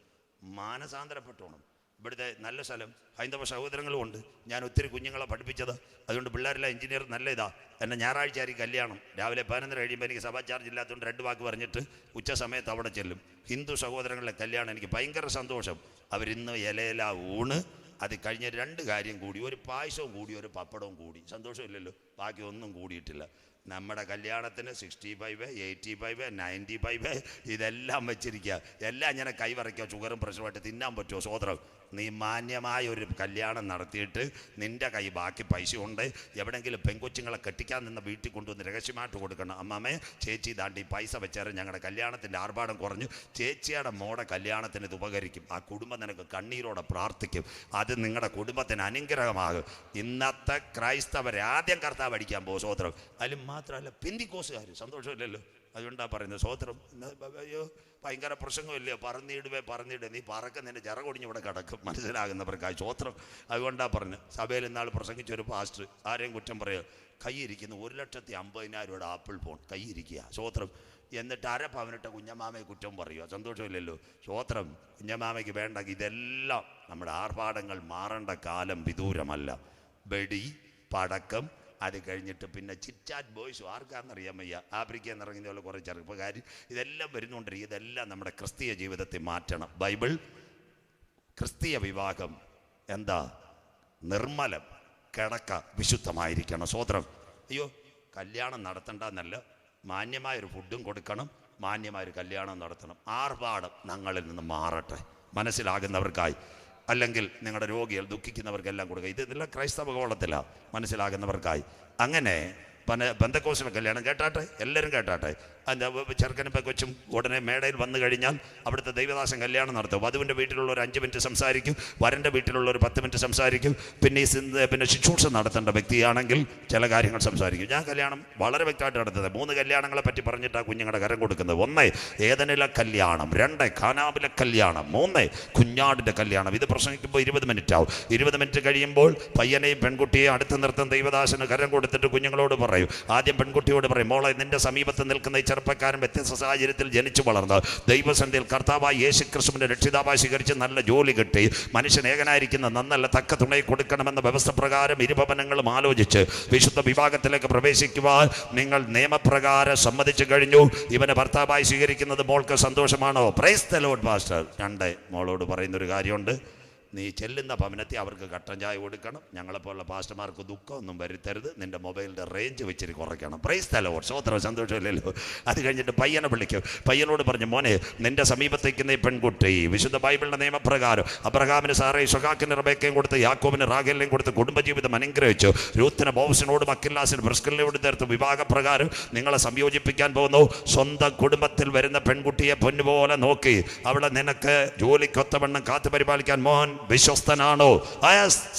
മാനസാന്തരപ്പെട്ടോണം. ഇവിടുത്തെ നല്ല സ്ഥലം, ഹൈന്ദവ സഹോദരങ്ങളും ഉണ്ട്. ഞാൻ ഒത്തിരി കുഞ്ഞുങ്ങളെ പഠിപ്പിച്ചത്. അതുകൊണ്ട് പിള്ളേരെല്ലാം എഞ്ചിനീയർ നല്ല ഇതാ. എന്നെ ഞായറാഴ്ച ആയിരിക്കും കല്യാണം. രാവിലെ 11 കഴിയുമ്പോൾ എനിക്ക് സഭാ ചാർജ് ഇല്ലാത്തതുകൊണ്ട് 2 വാക്ക് പറഞ്ഞിട്ട് ഉച്ച സമയത്ത് അവിടെ ചെല്ലും. ഹിന്ദു സഹോദരങ്ങളുടെ കല്യാണം എനിക്ക് ഭയങ്കര സന്തോഷം. അവരിന്ന് ഇലയില ഊണ്, അത് കഴിഞ്ഞ 2 കാര്യം കൂടി, ഒരു പായസവും കൂടി ഒരു പപ്പടവും കൂടി. സന്തോഷമില്ലല്ലോ? ബാക്കി ഒന്നും കൂടിയിട്ടില്ല. നമ്മുടെ കല്യാണത്തിന് 65, 85, 95 ഇതെല്ലാം വെച്ചിരിക്കുക. എല്ലാം ഇങ്ങനെ കൈവറയ്ക്കോ ഷുഗറും പ്രഷറുമായിട്ട് തിന്നാൻ പറ്റുമോ? സ്വോത്രം. നീ മാന്യമായ ഒരു കല്യാണം നടത്തിയിട്ട് നിൻ്റെ കൈ ബാക്കി പൈസ ഉണ്ട്, എവിടെയെങ്കിലും പെൺകൊച്ചുങ്ങളെ കെട്ടിക്കാൻ നിന്ന വീട്ടിൽ കൊണ്ടുവന്ന് രഹസ്യമായിട്ട് കൊടുക്കണം. അമ്മാമ്മേ, ചേച്ചി ദാണ്ടി പൈസ വെച്ചാൽ ഞങ്ങളുടെ കല്യാണത്തിൻ്റെ ആർഭാടം കുറഞ്ഞു, ചേച്ചിയുടെ മോടെ കല്യാണത്തിന് ഇത് ഉപകരിക്കും. ആ കുടുംബം നിനക്ക് കണ്ണീരോടെ പ്രാർത്ഥിക്കും. അത് നിങ്ങളുടെ കുടുംബത്തിന് അനുഗ്രഹമാകും. ഇന്നത്തെ ക്രൈസ്തവരെ ആദ്യം കർത്താവ് അടിക്കാൻ പോകും. സ്വോത്രം. അതിലും മാത്രമല്ല പെന്തിക്കോസുകാർ. സന്തോഷമില്ലല്ലോ? അതുകൊണ്ടാണ് പറയുന്നത്. സ്വോത്രം. അയ്യോ, ഭയങ്കര പ്രസംഗമില്ലയോ? പറഞ്ഞിടുവേ നീ പറക്കുന്നതിൻ്റെ ചിറകൊടിഞ്ഞ് ഇവിടെ കിടക്കും. മനസ്സിലാകുന്നവർക്കായി സ്വോത്രം. അതുകൊണ്ടാണ് പറഞ്ഞത്. സഭയിൽ ഇന്നാൾ പ്രസംഗിച്ചൊരു പാസ്റ്റർ, ആരെയും കുറ്റം പറയുക, കൈയിരിക്കുന്നു 1,50,000 ആപ്പിൾ ഫോൺ കൈയിരിക്കുക. സ്വോത്രം. എന്നിട്ട് അരപ്പവനിട്ട കുഞ്ഞമാമയെ കുറ്റം പറയുക. സന്തോഷമില്ലല്ലോ? സ്വോത്രം. കുഞ്ഞമാമയ്ക്ക് വേണ്ട ഇതെല്ലാം. നമ്മുടെ ആർഭാടങ്ങൾ മാറേണ്ട കാലം വിദൂരമല്ല. വെടി, പടക്കം, അത് കഴിഞ്ഞിട്ട് പിന്നെ ചിറ്റാറ്റ് ബോയ്സും ആർക്കാണെന്നറിയാൻ വയ്യ, ആഫ്രിക്കയിൽ നിന്ന് ഇറങ്ങുന്ന പോലെ കുറേ ചെറുപ്പക്കാർ, ഇതെല്ലാം വരുന്നുകൊണ്ടിരിക്കും. ഇതെല്ലാം നമ്മുടെ ക്രിസ്തീയ ജീവിതത്തെ മാറ്റണം. ബൈബിൾ ക്രിസ്തീയ വിവാഹം എന്താ? നിർമ്മലം, കിടക്ക വിശുദ്ധമായിരിക്കണം. സ്വോത്രം. അയ്യോ, കല്യാണം നടത്തണ്ടെന്നല്ല, മാന്യമായൊരു ഫുഡും കൊടുക്കണം, മാന്യമായൊരു കല്യാണം നടത്തണം. ആർഭാടം ഞങ്ങളിൽ നിന്ന് മാറട്ടെ. മനസ്സിലാകുന്നവർക്കായി. അല്ലെങ്കിൽ നിങ്ങളുടെ രോഗികൾ ദുഃഖിക്കുന്നവർക്കെല്ലാം കൊടുക്കുക. ഇതെല്ലാം ക്രൈസ്തവ കോളത്തിലാണ്. മനസ്സിലാകുന്നവർക്കായി. അങ്ങനെ പെന്തക്കോസ്തിലെ കല്യാണം കേട്ടാട്ടെ, എല്ലാവരും കേട്ടാട്ടെ. അതിൻ്റെ ചെറുക്കനും പെക്കൊച്ചും ഉടനെ മേടയിൽ വന്നു കഴിഞ്ഞാൽ അവിടുത്തെ ദൈവദാസൻ കല്യാണം നടത്തും. വധുവിൻ്റെ വീട്ടിലുള്ള ഒരു 5 മിനിറ്റ് സംസാരിക്കും, വരൻ്റെ വീട്ടിലുള്ള ഒരു 10 മിനിറ്റ് സംസാരിക്കും. പിന്നെ ശുശ്രൂഷ നടത്തേണ്ട വ്യക്തിയാണെങ്കിൽ ചില കാര്യങ്ങൾ സംസാരിക്കും. ഞാൻ കല്യാണം വളരെ വ്യക്തമായിട്ട് നടത്തുന്നത് 3 കല്യാണങ്ങളെ പറ്റി പറഞ്ഞിട്ടാണ് കുഞ്ഞുങ്ങളുടെ കരം കൊടുക്കുന്നത്. 1 ഏദനിലെ കല്യാണം, 2 കാനാവിലെ കല്യാണം, 3 കുഞ്ഞാടിൻ്റെ കല്യാണം. ഇത് പ്രസംഗിക്കുമ്പോൾ 20 മിനിറ്റ് ആവും. 20 മിനിറ്റ് കഴിയുമ്പോൾ പയ്യനെയും പെൺകുട്ടിയെയും അടുത്ത് നിർത്തുന്ന ദൈവദാസന് കരം കൊടുത്തിട്ട് കുഞ്ഞുങ്ങളോട് പറയും. ആദ്യം പെൺകുട്ടിയോട് പറയും, മോളെ, നിന്റെ സമീപത്ത് നിൽക്കുന്ന ഈ ചെറുപ്പക്കാരൻ വ്യത്യസ്ത സാഹചര്യത്തിൽ ജനിച്ചു വളർന്ന് ദൈവസന്നിധിയിൽ കർത്താവായ യേശുക്രിസ്തുവിന്റെ രക്ഷിതാവായി സ്വീകരിച്ച് നല്ല ജോലി കിട്ടി മനുഷ്യൻ ഏകനായിരിക്കുന്ന നന്നല്ല തക്ക തുണയെ കൊടുക്കണമെന്ന വ്യവസ്ഥ പ്രകാരം ഇരുഭവനങ്ങളും ആലോചിച്ച് വിശുദ്ധ വിഭാഗത്തിലേക്ക് പ്രവേശിക്കുവാൻ നിങ്ങൾ നിയമപ്രകാരം സമ്മതിച്ചു കഴിഞ്ഞു. ഇവനെ ഭർത്താവായി സ്വീകരിക്കുന്നത് മോൾക്ക് സന്തോഷമാണോ? Praise the lord pastor. 2 മോളോട് പറയുന്നൊരു കാര്യമുണ്ട്. നീ ചെല്ലുന്ന ഭവനത്തിൽ അവർക്ക് കട്ടൻ ചായ കൊടുക്കണം. ഞങ്ങളെപ്പോലുള്ള പാസ്റ്റർമാർക്ക് ദുഃഖമൊന്നും വരുത്തരുത്. നിൻ്റെ മൊബൈലിൻ്റെ റേഞ്ച് വെച്ചിട്ട് കുറയ്ക്കണം. Price the Lord. സ്വോത്രം. സന്തോഷമില്ലല്ലോ? അത് കഴിഞ്ഞിട്ട് പയ്യനെ വിളിക്കും. പയ്യനോട് പറഞ്ഞു, മോനെ, നിൻ്റെ സമീപത്തേക്കുന്ന ഈ പെൺകുട്ടി വിശുദ്ധ ബൈബിളിൻ്റെ നിയമപ്രകാരം അബ്രഹാമിന് സാറേ ഇസഹാക്കിന് റബേക്കയും കൊടുത്ത് യാക്കോബിന് റാഖേലിനെയും കൊടുത്ത് കുടുംബജീവിതം അനുഗ്രഹിച്ചു. രൂത്തിന് ബോവസിനോട് മക്കില്ലാസിന് ബ്രിസ്കിലിനോട് ചേർത്ത് വിവാഹപ്രകാരം നിങ്ങളെ സംയോജിപ്പിക്കാൻ പോകുന്നു. സ്വന്തം കുടുംബത്തിൽ വരുന്ന പെൺകുട്ടിയെ പൊന്നുപോലെ നോക്കി അവളെ നിനക്ക് ജോലിക്കൊത്തവണ്ണം കാത്തു പരിപാലിക്കാൻ മോൻ വിശ്വസ്തനാണോ?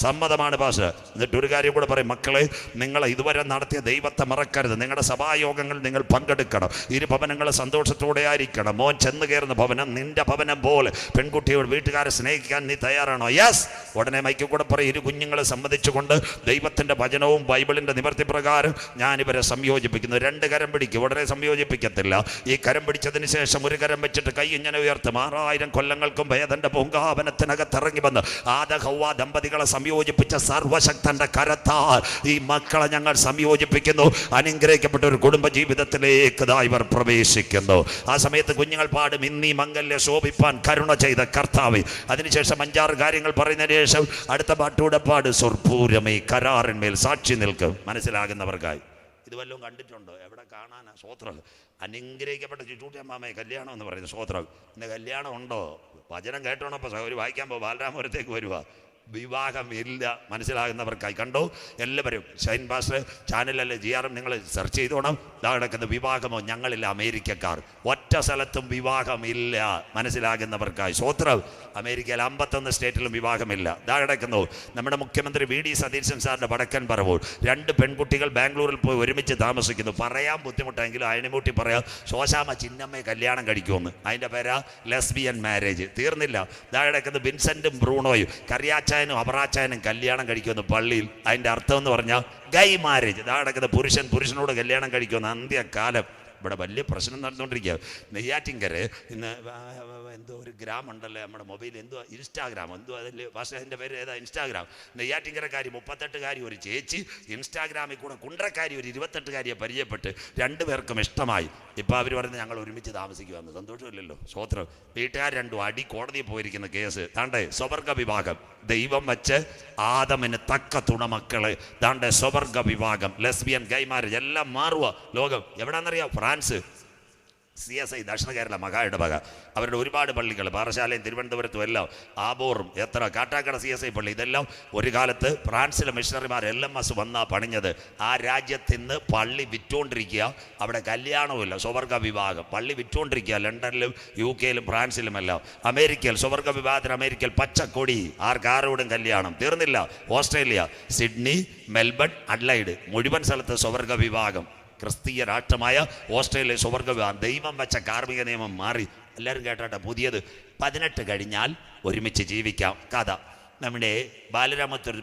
സമ്മതമാണ് പാസ്റ്റർ. എന്നിട്ട് ഒരു കാര്യം കൂടെ പറയും, മക്കളെ, നിങ്ങൾ ഇതുവരെ നടത്തിയ ദൈവത്തെ മറക്കരുത്. നിങ്ങളുടെ സഭായോഗങ്ങൾ നിങ്ങൾ പങ്കെടുക്കണം. ഇരുഭവനങ്ങൾ സന്തോഷത്തോടെ ആയിരിക്കണം. മോൻ ചെന്ന് കയറുന്ന ഭവനം നിന്റെ ഭവനം പോലെ. പെൺകുട്ടിയോട് വീട്ടുകാരെ സ്നേഹിക്കാൻ നീ തയ്യാറാണോ? യെസ്. ഉടനെ മൈക്കിൽ കൂടെ പറയും, 2 കുഞ്ഞുങ്ങളെ സംബന്ധിച്ചുകൊണ്ട് ദൈവത്തിന്റെ വചനവും ബൈബിളിന്റെ നിവർത്തി പ്രകാരം ഞാൻ ഇവരെ സംയോജിപ്പിക്കുന്നു. 2 കരം പിടിക്കും. ഉടനെ സംയോജിപ്പിക്കത്തില്ല. ഈ കരം പിടിച്ചതിന് ശേഷം ഒരു കരം വെച്ചിട്ട് കൈ ഇങ്ങനെ ഉയർത്തും. 6000 കൊല്ലങ്ങൾക്കും ഭേദന്റെ പൂങ്കാവനത്തിനകത്തിറങ്ങി വന്ന് ആദഹവ്വ ദമ്പതികളെ സംയോജിപ്പിച്ച സർവശക്തന്റെ കരത്താൽ ഈ മക്കളെ ഞങ്ങൾ സംയോജിപ്പിക്കുന്നു. അനുഗ്രഹിക്കപ്പെട്ട ഒരു കുടുംബ ജീവിതത്തിലേക്ക് ഇവർ പ്രവേശിക്കുന്നു. ആ സമയത്ത് കുഞ്ഞുങ്ങൾ പാടും, ഇന്നീ മംഗല്യ ശോഭിപ്പാൻ കരുണ ചെയ്ത കർത്താവേ. അതിനുശേഷം 5-6 കാര്യങ്ങൾ പറയുന്നതിന് ശേഷം അടുത്ത പാട്ടൂടെ പാട്, സ്വർപ്പൂരമേ കരാറിന്മേൽ സാക്ഷി നിൽക്കും. മനസ്സിലാകുന്നവർക്കായി. ഇത് വല്ലതും കണ്ടിട്ടുണ്ടോ? എവിടെ കാണാനാ? സ്വോത്രം. അനുഗ്രഹിക്കപ്പെട്ട ചുറ്റൂട്ടിയമ്മാമയെ കല്യാണം എന്ന് പറയുന്നത്. സ്വോത്രം. ഇന്ന് കല്യാണം ഉണ്ടോ? വചനം കേട്ടോണപ്പോൾ സൗകര്യം വായിക്കാൻ പോകും. ബാലരാമപുരത്തേക്ക് വരുക. വിവാഹം ഇല്ല. മനസ്സിലാകുന്നവർക്കായി. കണ്ടോ? എല്ലാവരും ഷൈൻ പാസ്റ്റർ ചാനലല്ലേ GRM നിങ്ങൾ സെർച്ച് ചെയ്തോണം. ഇതാ കിടക്കുന്ന വിവാഹമോ? ഞങ്ങളില്ല അമേരിക്കക്കാർ. ഒറ്റ സ്ഥലത്തും വിവാഹമില്ല. മനസ്സിലാകുന്നവർക്കായി. സ്വോത്രം. അമേരിക്കയിൽ 51 സ്റ്റേറ്റിലും വിവാഹമില്ല. ഇതാ കിടക്കുന്നു നമ്മുടെ മുഖ്യമന്ത്രി VD സതീശൻ സാറിൻ്റെ വടക്കൻ പറവൂർ. 2 പെൺകുട്ടികൾ ബാംഗ്ലൂരിൽ പോയി ഒരുമിച്ച് താമസിക്കുന്നു. പറയാൻ ബുദ്ധിമുട്ടെങ്കിലും അയണിമൂട്ടി പറയാം, ശോശാമ ചിന്നമ്മയെ കല്യാണം കഴിക്കുമെന്ന്. അതിൻ്റെ പേരാ ലെസ്ബിയൻ മാരേജ്. തീർന്നില്ല. ഇതാ കിടക്കുന്നു വിൻസെന്റും ബ്രൂണോയും കറിയാച്ചായനും അപറാച്ചായനും കല്യാണം കഴിക്കുമെന്ന് പള്ളിയിൽ. അതിൻ്റെ അർത്ഥം എന്ന് പറഞ്ഞാൽ ഗൈ മാരേജ്. ഇതാ കിടക്കുന്ന പുരുഷൻ പുരുഷനോട് കല്യാണം കഴിക്കുമെന്ന്. അന്ത്യകാലം. ഇവിടെ വലിയ പ്രശ്നം നടന്നുകൊണ്ടിരിക്കുക. നെയ്യാറ്റിൻകര ഇന്ന് എന്തോ ഒരു ഗ്രാം ഉണ്ടല്ലോ നമ്മുടെ മൊബൈൽ, എന്തോ ഇൻസ്റ്റാഗ്രാം, എന്തോ അതിൽ പക്ഷേ അതിൻ്റെ പേര് ഏതാ, ഇൻസ്റ്റാഗ്രാം. നെയ്യാറ്റിൻകരക്കാരി 38കാരി ഒരു ചേച്ചി ഇൻസ്റ്റാഗ്രാമിൽ കൂടെ കുണ്ട്രക്കാരി ഒരു 28കാരിയെ പരിചയപ്പെട്ട് രണ്ടുപേർക്കും ഇഷ്ടമായി. ഇപ്പോൾ അവർ പറയുന്നത് ഞങ്ങൾ ഒരുമിച്ച് താമസിക്കുവാന്ന്. സന്തോഷമില്ലല്ലോ, സ്വോത്രം. വീട്ടുകാർ രണ്ടും അടി കോടതിയിൽ പോയിരിക്കുന്ന കേസ്. താണ്ടെ സ്വവർഗ വിഭാഗം, ദൈവം വെച്ച് ആദമിന് തക്ക തുണമക്കളെ, താണ്ടെ സ്വവർഗ വിഭാഗം, ലെസ്ബിയൻ, ഗൈ മാരേജ് എല്ലാം മാറുക ലോകം. എവിടാന്നറിയാം? ഫ്രാൻസ്. CSI ദക്ഷിണ കേരള മഹായിടവക, അവരുടെ ഒരുപാട് പള്ളികൾ, പാറശാലയും തിരുവനന്തപുരത്തും എല്ലാം, ആബോറും എത്ര, കാട്ടാക്കട CSI പള്ളി, ഇതെല്ലാം ഒരു കാലത്ത് ഫ്രാൻസിലെ മിഷണറിമാർ LMS വന്നാ പണിഞ്ഞത്. ആ രാജ്യത്തിന്ന് പള്ളി വിറ്റുകൊണ്ടിരിക്കുക. അവിടെ കല്യാണവുമില്ല, സ്വവർഗ വിവാഹം. പള്ളി വിറ്റുകൊണ്ടിരിക്കുക. ലണ്ടനിലും UK-യിലും ഫ്രാൻസിലുമെല്ലാം. അമേരിക്കയിൽ സ്വവർഗ വിവാഹത്തിന് അമേരിക്കയിൽ പച്ചക്കൊടി, ആരോടും കല്യാണം. തീർന്നില്ല. ഓസ്ട്രേലിയ, സിഡ്നി, മെൽബൺ, അഡ്ലൈഡ്, മുഴുവൻ സ്ഥലത്ത് സ്വവർഗ വിവാഹം. ക്രിസ്തീയ രാഷ്ട്രമായ ഓസ്ട്രേലിയ സ്വവർഗ വിവാഹം. ദൈവം വെച്ച കാർമിക നിയമം മാറി. എല്ലാവരും കേട്ടാട്ടെ, പുതിയത് 18 കഴിഞ്ഞാൽ ഒരുമിച്ച് ജീവിക്കാം. കഥ നമ്മുടെ ബാലരാമത്തൊരു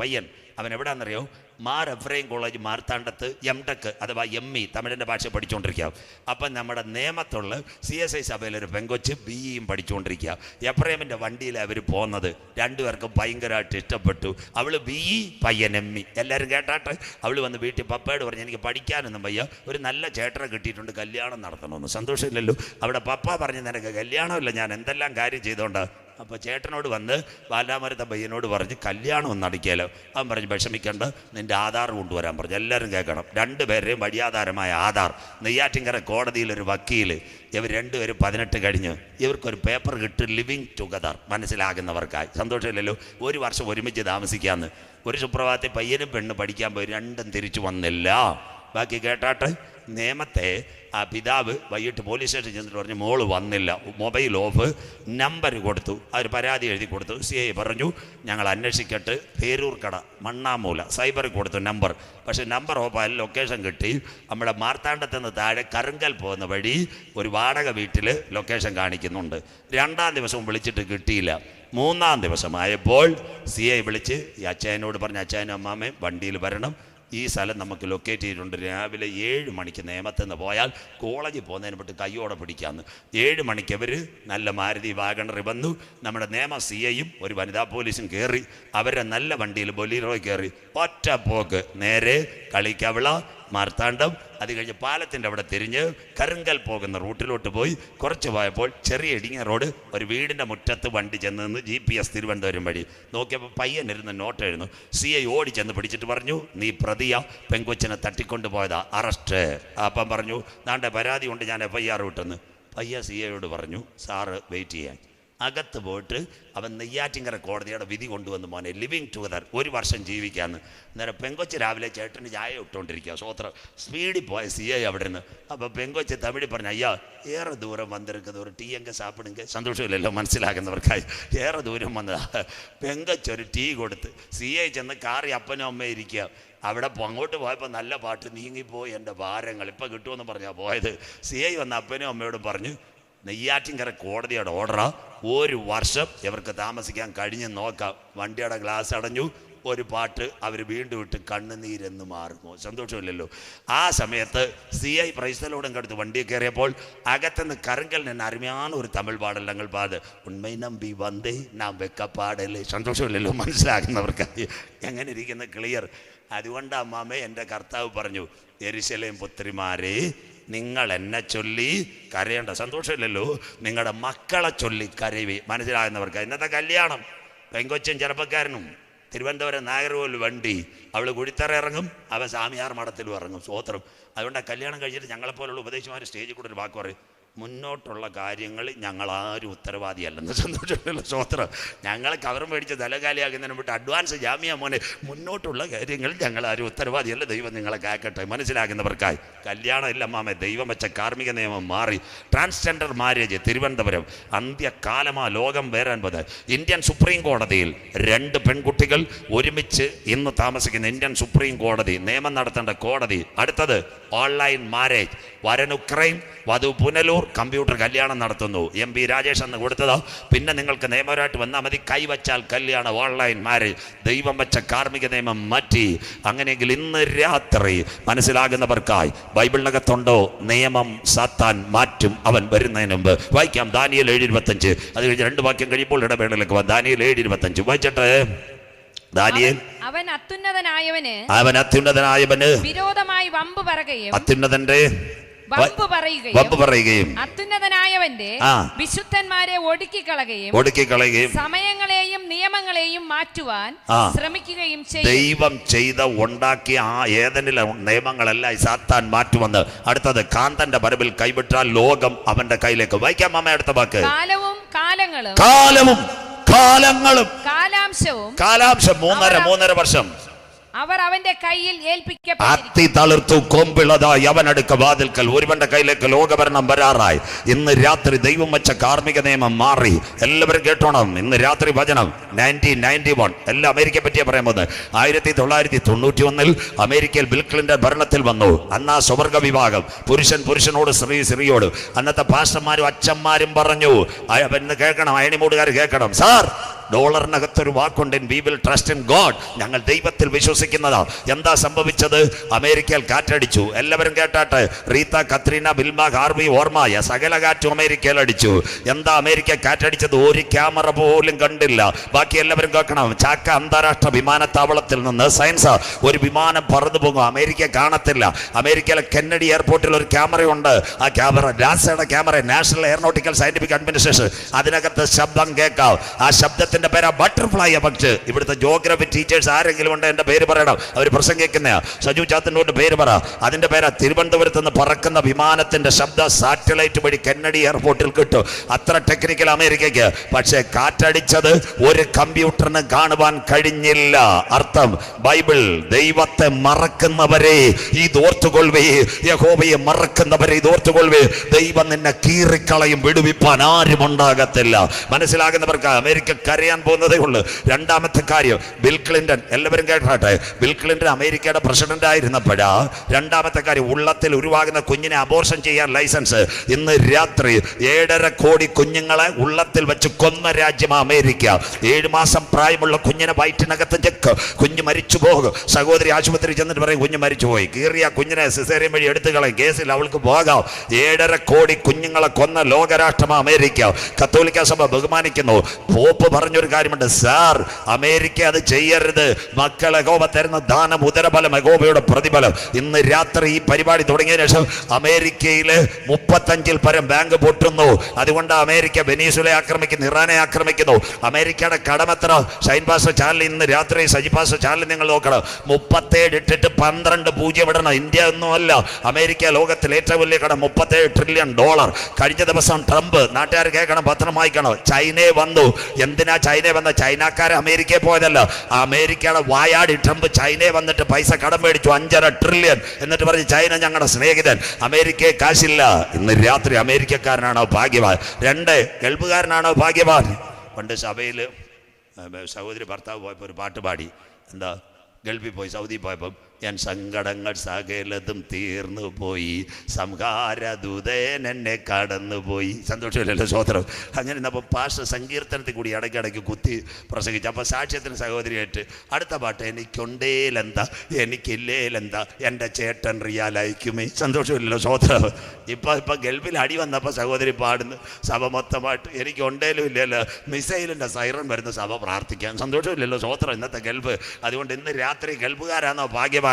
പയ്യൻ, അവൻ എവിടെയാണെന്നറിയോ? മാർ എഫ്രൈം കോളേജ് മാർത്താണ്ഡത്ത് MTech അഥവാ ME തമിഴിൻ്റെ ഭാഷ പഠിച്ചുകൊണ്ടിരിക്കുക. അപ്പം നമ്മുടെ നേമത്തുള്ള CSI സഭയിലൊരു പെങ്കൊച്ച് BE പഠിച്ചുകൊണ്ടിരിക്കുക. എഫ്രൈമിൻ്റെ വണ്ടിയിൽ അവർ പോകുന്നത്. രണ്ടുപേർക്കും ഭയങ്കരമായിട്ട് ഇഷ്ടപ്പെട്ടു. അവൾ BE, പയ്യൻ ME. എല്ലാവരും കേട്ടാട്ടെ. അവൾ വന്ന് വീട്ടിൽ പപ്പയോട് പറഞ്ഞു, എനിക്ക് പഠിക്കാനൊന്നും വയ്യ, ഒരു നല്ല ചേട്ടനെ കിട്ടിയിട്ടുണ്ട്, കല്യാണം നടത്തണമെന്ന്. സന്തോഷമില്ലല്ലോ. അവിടെ പപ്പ പറഞ്ഞു, നിനക്ക് കല്യാണമില്ല, ഞാൻ എന്തെല്ലാം കാര്യം ചെയ്തോണ്ട്. അപ്പോൾ ചേട്ടനോട് വന്ന് ബാലാമരത്തെ പയ്യനോട് പറഞ്ഞ് കല്യാണം ഒന്ന് അടിക്കാലോ. അവൻ പറഞ്ഞു, വിഷമിക്കേണ്ട, നിൻ്റെ ആധാർ കൊണ്ടുവരാൻ പറഞ്ഞു. എല്ലാവരും കേൾക്കണം, രണ്ടുപേരുടെയും വഴിയാധാരമായ ആധാർ. നെയ്യാറ്റിൻകര കോടതിയിലൊരു വക്കീൽ, ഇവർ രണ്ടുപേരും 18 കഴിഞ്ഞ് ഇവർക്കൊരു പേപ്പർ കിട്ടും, ലിവിങ് ടുഗദർ, മനസ്സിലാകുന്നവർക്കായി. സന്തോഷമില്ലല്ലോ. ഒരു വർഷം ഒരുമിച്ച് താമസിക്കാമെന്ന്. ഒരു സുപ്രഭാതത്തിൽ പയ്യനും പെണ്ണ് പഠിക്കാൻ പോയി, രണ്ടും തിരിച്ചു വന്നില്ല. ബാക്കി കേട്ടാട്ട്. നേമത്തെ ആ പിതാവ് വൈകിട്ട് പോലീസ് സ്റ്റേഷനിൽ ചെന്നിട്ട് പറഞ്ഞു, മോള് വന്നില്ല, മൊബൈൽ ഓഫ്. നമ്പർ കൊടുത്തു, അവർ പരാതി എഴുതി കൊടുത്തു. CI പറഞ്ഞു, ഞങ്ങൾ അന്വേഷിക്കട്ട്. പേരൂർക്കട, മണ്ണാമൂല, സൈബറിൽ കൊടുത്തു നമ്പർ. പക്ഷേ നമ്പർ ഓഫായാലും ലൊക്കേഷൻ കിട്ടി. നമ്മുടെ മാർത്താണ്ഡത്ത് നിന്ന് താഴെ കറുങ്കൽ പോകുന്ന വഴി ഒരു വാടക വീട്ടിൽ ലൊക്കേഷൻ കാണിക്കുന്നുണ്ട്. 2-ാം ദിവസം വിളിച്ചിട്ട് കിട്ടിയില്ല. 3-ാം ദിവസമായപ്പോൾ CI വിളിച്ച് ഈ അച്ചായനോട് പറഞ്ഞു, അച്ചായനും അമ്മാമ്മയും വണ്ടിയിൽ വരണം, ഈ സ്ഥലം നമുക്ക് ലൊക്കേറ്റ് ചെയ്തിട്ടുണ്ട്. രാവിലെ 7 മണിക്ക് നേമത്ത് നിന്ന് പോയാൽ കോളേജിൽ പോകുന്നതിന് പറ്റി കയ്യോടെ പിടിക്കാമെന്ന്. 7 മണിക്ക് അവർ നല്ല മാരുതി വാഗണറി വന്നു. നമ്മുടെ നേമ CIയും ഒരു വനിതാ പോലീസും കയറി. അവരുടെ നല്ല വണ്ടിയിൽ ബൊലീറോയിൽ കയറി ഒറ്റ പോക്ക് നേരെ കളിക്കവിള, മാർത്താണ്ഡം. അത് കഴിഞ്ഞ് പാലത്തിൻ്റെ അവിടെ തിരിഞ്ഞ് കറുങ്കൽ പോകുന്ന റൂട്ടിലോട്ട് പോയി. കുറച്ച് പോയപ്പോൾ ചെറിയ ഇടുങ്ങിയ റോഡ്, ഒരു വീടിൻ്റെ മുറ്റത്ത് വണ്ടി ചെന്ന് നിന്ന് GPS തിരുവനന്തപുരം വഴി നോക്കിയപ്പോൾ പയ്യനിരുന്ന് നോട്ട് എഴുതുന്നു. CI ഓടി ചെന്ന് പിടിച്ചിട്ട് പറഞ്ഞു, നീ പ്രതിയാ, പെങ്കൊച്ചിനെ തട്ടിക്കൊണ്ട് പോയതാ, അറസ്റ്റ്. അപ്പം പറഞ്ഞു, ദാണ്ടെ പരാതി കൊണ്ട് ഞാൻ FIR വിട്ടെന്ന്. പയ്യ CIയോട് പറഞ്ഞു, സാറ് വെയിറ്റ് ചെയ്യാൻ. അകത്ത് പോയിട്ട് അവൻ നെയ്യാറ്റിൻകര കോടതിയുടെ വിധി കൊണ്ടുവന്ന്, മോനെ ലിവിങ് ടുഗദർ, 1 വർഷം ജീവിക്കാമെന്ന്. അന്നേരം പെങ്കൊച്ച് രാവിലെ ചേട്ടന് ചായ ഇട്ടുകൊണ്ടിരിക്കുക. സ്വോത്രം. സ്പീഡിൽ പോയ CI അവിടെ നിന്ന്. അപ്പോൾ പെങ്കൊച്ച് തമിഴിൽ പറഞ്ഞു, അയ്യാ ഏറെ ദൂരം വന്നിരിക്കുന്ന ഒരു ടീ എങ്ക സാപ്പിടുങ്ക. സന്തോഷമില്ലല്ലോ, മനസ്സിലാക്കുന്നവർക്കായി. ഏറെ ദൂരം വന്നതാ. പെങ്കൊച്ചൊരു ടീ കൊടുത്ത് CI ചെന്ന് കാറി അപ്പനും അമ്മയും ഇരിക്കുക. അവിടെ അങ്ങോട്ട് പോയപ്പോൾ നല്ല പാട്ട്, നീങ്ങിപ്പോയി എൻ്റെ ഭാരങ്ങൾ, ഇപ്പം കിട്ടുമെന്ന് പറഞ്ഞാൽ പോയത്. CI വന്ന് അപ്പനും അമ്മയോടും പറഞ്ഞു, നെയ്യാറ്റിൻകര കോടതിയുടെ ഓർഡറാ, 1 വർഷം ഇവർക്ക് താമസിക്കാൻ കഴിഞ്ഞ് നോക്കാം. വണ്ടിയുടെ ഗ്ലാസ് അടഞ്ഞു. ഒരു പാട്ട് അവർ വീണ്ടും ഇട്ട് കണ്ണുനീരെന്ന് മാറുമോ. സന്തോഷമില്ലല്ലോ. ആ സമയത്ത് CI പ്രൈസ്തലോടും കടുത്ത് വണ്ടിയിൽ കയറിയപ്പോൾ അകത്തുനിന്ന് കറുങ്കൽ നിന്ന് അരുമയാണ് ഒരു തമിഴ് പാടൽ ഞങ്ങൾ പാട്, ഉണ്മൈ നമ്പി വന്നേ നാം വെക്കപ്പാടല്ലേ. സന്തോഷമില്ലല്ലോ, മനസ്സിലാക്കുന്നവർക്കായി. എങ്ങനെ ഇരിക്കുന്ന ക്ലിയർ. അതുകൊണ്ട് അമ്മാമ്മേ എൻ്റെ കർത്താവ് പറഞ്ഞു, യെരുശലേം പുത്രിമാരെ, നിങ്ങൾ എന്നെ ചൊല്ലി കരയേണ്ട. സന്തോഷമില്ലല്ലോ. നിങ്ങളുടെ മക്കളെ ചൊല്ലി കരവി. മനസ്സിലാകുന്നവർക്ക്. ഇന്നത്തെ കല്യാണം പെങ്കൊച്ചും ചെറുപ്പക്കാരനും തിരുവനന്തപുരം നാഗർകോവിൽ വണ്ടി, അവൾ കുഴിത്തറ ഇറങ്ങും, അവൻ സ്വാമിയാർ മഠത്തിലും ഇറങ്ങും. സ്വോത്രം. അതുകൊണ്ട് കല്യാണം കഴിച്ചിട്ട് ഞങ്ങളെപ്പോലുള്ള ഉപദേശിമാർ സ്റ്റേജിൽ കൂടെ ഒരു വാക്ക് പറയും, മുന്നോട്ടുള്ള കാര്യങ്ങൾ ഞങ്ങളാരും ഉത്തരവാദിയല്ലെന്ന്. സന്തോഷമുള്ള സ്വോത്രം. ഞങ്ങൾ കവർ മേടിച്ച് തലകാലിയാക്കുന്നതിന് വിട്ട് അഡ്വാൻസ് ജാമ്യ മോനെ, മുന്നോട്ടുള്ള കാര്യങ്ങൾ ഞങ്ങളാരും ഉത്തരവാദിയല്ല. ദൈവം നിങ്ങളെ കാക്കട്ടെ. മനസ്സിലാക്കുന്നവർക്കായി. കല്യാണം ഇല്ല അമ്മാമേ, ദൈവം വെച്ച കാർമിക നിയമം മാറി. ട്രാൻസ്ജെൻഡർ മാരേജ് തിരുവനന്തപുരം അന്ത്യകാലമാ ലോകം വരാൻ പോയത്. ഇന്ത്യൻ സുപ്രീം കോടതിയിൽ 2 പെൺകുട്ടികൾ ഒരുമിച്ച് ഇന്ന് താമസിക്കുന്ന ഇന്ത്യൻ സുപ്രീം കോടതി നിയമം നടത്തേണ്ട കോടതി. അടുത്തത് ഓൺലൈൻ മാരേജ്. വരൻ ഉക്രൈൻ, വധു പുനലൂർ, കമ്പ്യൂട്ടർ കല്യാണം നടത്തുന്നു. MP രാജേഷ് എന്ന് കൊടുത്തതോ. പിന്നെ നിങ്ങൾക്ക് നിയമപരമായിട്ട് വന്നാൽ മതി, കൈവച്ചാൽ കല്യാണം, ഓൺലൈൻ മാരേജ്. ദൈവം വെച്ച കാർമ്മിക നിയമം മാറ്റി. അങ്ങനെയെങ്കിൽ ഇന്ന് രാത്രി മനസ്സിലാകുന്നവർക്കായി ബൈബിളിനകത്തുണ്ടോ നിയമം സാത്താൻ മാറ്റും അവൻ വരുന്നതിന് മുമ്പ്. വായിക്കാം ദാനിയേൽ 7:25. അത് കഴിഞ്ഞ് 2 വാക്യം കഴിയുമ്പോൾ ഇടവേളയിലേക്ക് വാ. ദാനിയേൽ 7:25 വായിച്ചിട്ട്. ദാനിയേൽ അവൻ അത്യുന്നതനായവന് വിരോധമായി വമ്പ് പറയുകയും അത്യുന്നതന്റെ വമ്പ് പറയുകയും അത്യുന്നതനായവന്റെ വിശുദ്ധന്മാരെ ഒടുക്കിക്കളയുകയും സമയങ്ങളെയും നിയമങ്ങളെയും മാറ്റുവാൻ ശ്രമിക്കുകയും ചെയ്യും. ദൈവം ഉണ്ടാക്കിയ ആ ഏതെങ്കിലും നിയമങ്ങളെല്ലാം സാത്താൻ മാറ്റുമെന്ന്. അടുത്തത് കാന്തന്റെ വരവിൽ കൈവിട്ടാൽ ലോകം അവന്റെ കയ്യിലേക്ക്. വായിക്കാം അമ്മ അടുത്ത വാക്ക്. കാലാംശം 3.5 വർഷം അവർ അവന്റെ കയ്യിൽ അത്തി തളിർത്തു കൊമ്പിളതായി അവനടുക്ക വാതിൽക്കൽ. ഒരുവന്റെ കയ്യിലേക്ക് ലോകഭരണം വരാറായി. ഇന്ന് രാത്രി ദൈവം വെച്ച കാർമ്മിക നിയമം മാറി. എല്ലാവരും കേട്ടോണം. ഇന്ന് രാത്രി വചനം 1991 എല്ലാം അമേരിക്കയെ പറ്റിയാ പറയാൻ പോകുന്നത്. 1991 അമേരിക്കയിൽ ബിൽ ക്ലിന്റൺ ഭരണത്തിൽ വന്നു. അന്ന് ആ സ്വർഗ വിഭാഗം, പുരുഷനോട് സ്ത്രീയോട്. അന്നത്തെ പാസ്റ്റർമാരും അച്ഛന്മാരും പറഞ്ഞു, എന്ന് കേൾക്കണം, അയണിമൂടുകാർ കേൾക്കണം, സാർ ഡോളറിനകത്തൊരു വാക്കുണ്ട്, we will trust in God. ഞങ്ങൾ ദൈവത്തിൽ വിശ്വസിക്കുന്നതാ. എന്താ സംഭവിച്ചത്? അമേരിക്കയിൽ കാറ്റടിച്ചു. എല്ലാവരും കേട്ടാട്ടെ. റീത്ത, കത്രീന, ബിൽമ, ഹാർവി, ഓർമായ സകല കാറ്റും അമേരിക്കയിൽ അടിച്ചു. എന്താ അമേരിക്ക കാറ്റടിച്ചത്? ഒരു ക്യാമറ പോലും കണ്ടില്ല. ബാക്കി എല്ലാവരും കേൾക്കണം. ചാക്ക അന്താരാഷ്ട്ര വിമാനത്താവളത്തിൽ നിന്ന് സയൻസ് ഒരു വിമാനം പറന്നു പോകും. അമേരിക്ക കാണത്തില്ല. അമേരിക്കയിലെ കെന്നഡി എയർപോർട്ടിൽ ഒരു ക്യാമറയുണ്ട്. ആ ക്യാമറ നാസയുടെ camera, national aeronautical scientific administration. അതിനകത്ത് ശബ്ദം കേൾക്കാം. ആ ശബ്ദത്തിന്റെ പേരാ ബട്ടർഫ്ലൈ എഫക്ട്. ഇവിടുത്തെ ജോഗ്രഫി ടീച്ചേഴ്സ് ആരെങ്കിലും ഉണ്ട് എന്റെ പേര് പറയണം. അവർ പ്രസംഗിക്കുന്ന സജു ചാത്തന്നൂരിന്റെ പേര് പറ. അതിന്റെ പേരാ തിരുവനന്തപുരത്ത് നിന്ന് പറക്കുന്ന വിമാനത്തിന്റെ ശബ്ദ സാറ്റലൈറ്റ് വഴി കെന്നഡി എയർപോർട്ടിൽ കിട്ടും. അത്ര ടെക്നിക്കൽ അമേരിക്കയ്ക്ക്. പക്ഷേ കാറ്റടിച്ചത് ഒരു കമ്പ്യൂട്ടറിന് കാണുവാൻ കഴിഞ്ഞില്ല. അർത്ഥം ബൈബിൾ ദൈവത്തെ മറക്കുന്നവരെ ഇതോർത്തുകൊള്ളുവേ, യഹോവയെ മറക്കുന്നവരെ ഇതോർത്തുകൊള്ളുവേ. ദൈവം നിന്നെ കീറിക്കളയും, വിടുവിപ്പാൻ ആരും ഉണ്ടാകത്തില്ല. മനസ്സിലാകുന്നവർക്ക് അമേരിക്ക കരയാൻ പോകുന്നതേ ഉള്ളൂ. രണ്ടാമത്തെ കാര്യം, ബിൽ ക്ലിന്റൺ. എല്ലാവരും കേട്ടാട്ടെ. ബിൽ ക്ലിന്റൺ അമേരിക്കയുടെ പ്രസിഡന്റ് ആയിരുന്നപ്പോഴാ രണ്ടാമത്തെ കാര്യം, ഉള്ളത്തിൽ ഉരുവാകുന്ന കുഞ്ഞിനെ അബോർഷൻ ചെയ്യാൻ ലൈസൻസ്. ഇന്ന് രാത്രി 7.5 കോടി കുഞ്ഞുങ്ങളെ ഉള്ളത്തിൽ വെച്ച് കൊന്ന രാജ്യം അമേരിക്ക. 7 മാസം പ്രായമുള്ള കുഞ്ഞിനെ വയറ്റിനകത്ത് ചെക്ക്. കുഞ്ഞ് മരിച്ചു പോകും. സഹോദരി ആശുപത്രി ചെന്നിട്ട് പറയും കുഞ്ഞ് മരിച്ചുപോയി. കീറിയ കുഞ്ഞിനെ സിസേറിയൻ വഴി എടുത്തു കളയും. കേസിൽ അവൾക്ക് പോകാം. 7.5 കോടി കുഞ്ഞുങ്ങളെ കൊന്ന ലോകരാഷ്ട്രം അമേരിക്ക. കത്തോലിക്ക സഭ ബഹുമാനിക്കുന്നു. പോപ്പ് പറഞ്ഞൊരു കാര്യമുണ്ട്, സാർ അമേരിക്ക അത് ചെയ്യരുത്. മക്കൾ യഹോവ തരുന്ന ദാനം, ഉദരബലം, യഹോവയുടെ പ്രതിഫലം. ഇന്ന് രാത്രി ഈ പരിപാടി തുടങ്ങിയതിനു ശേഷം അമേരിക്കയില് 35 പരം ബാങ്ക് പൊട്ടുന്നു. അതുകൊണ്ട് അമേരിക്ക വെനീസുലയെ ആക്രമിക്കുന്നു, ഇറാനെ ആക്രമിക്കുന്നു. അമേരിക്കയുടെ കടമെത്ര? ഷൈൻ പാസ്റ്റർ ചാനൽ ഇന്ന് രാത്രി, സജി പാസ്റ്റർ ചാനൽ നിങ്ങൾ നോക്കണം. 37 ഇട്ടിട്ട് 12 ഇടണം. ഇന്ത്യ ഒന്നുമല്ല, അമേരിക്ക ലോകത്തിൽ ഏറ്റവും വലിയ കടം $37 ട്രില്യൺ. കഴിഞ്ഞ ദിവസം ട്രംപ്, നാട്ടുകാർ കേൾക്കണം, പത്രം വായിക്കണം, ചൈനയെ വന്നു. എന്തിനാ ചൈനയെ വന്ന? ചൈനക്കാരെ അമേരിക്കയിൽ പോയതല്ല. അമേരിക്കയുടെ വായാടി ട്രംപ് ചൈനയെ വന്നിട്ട് പൈസ കടം മേടിച്ചു, 5.5 ട്രില്യൺ. എന്നിട്ട് പറഞ്ഞ് ചൈന ഞങ്ങളുടെ സ്നേഹിതൻ, അമേരിക്കയെ കാശില്ല. ഇന്ന് രാത്രി അമേരിക്കക്കാരനാണോ ഭാഗ്യവാൻ? 2 ഗൾഫുകാരനാണോ ഭാഗ്യവാൻ? പണ്ട് സഭയിൽ സഹോദരി ഭർത്താവ് പോയപ്പോൾ ഒരു പാട്ട് പാടി. എന്താ? ഗൾഫിൽ പോയി, സൗദി പോയപ്പം, ഞാൻ സങ്കടങ്ങൾ സകലതും തീർന്നു പോയി, സംഹാരദൂതൻ എന്നെ കടന്നുപോയി. സന്തോഷമില്ലല്ലോ സ്വോത്രം. അങ്ങനെ ഇന്നപ്പോൾ പാസ്റ്റർ സങ്കീർത്തനത്തിൽ കൂടി ഇടയ്ക്കിടയ്ക്ക് കുത്തി പ്രസംഗിച്ചു. അപ്പോൾ സാക്ഷ്യത്തിന് സഹോദരിയായിട്ട് അടുത്ത പാട്ട്, എനിക്കുണ്ടേലെന്താ എനിക്കില്ലേലെന്താ എൻ്റെ ചേട്ടൻ റിയാലയക്കുമേ. സന്തോഷമില്ലല്ലോ സ്വോത്രം. ഇപ്പം ഗൾഫിൽ അടി വന്നപ്പോൾ സഹോദരി പാടുന്നു സഭ മൊത്തമായിട്ട്. എനിക്കുണ്ടേലും ഇല്ലല്ലോ, മിസൈലിൻ്റെ സൈറൺ വരുന്ന സഭ പ്രാർത്ഥിക്കാൻ. സന്തോഷമില്ലല്ലോ സ്വോത്രം ഇന്നത്തെ ഗൾഫ്. അതുകൊണ്ട് ഇന്ന് രാത്രി ഗൾഫുകാരാണോ ഭാഗ്യവാൻ?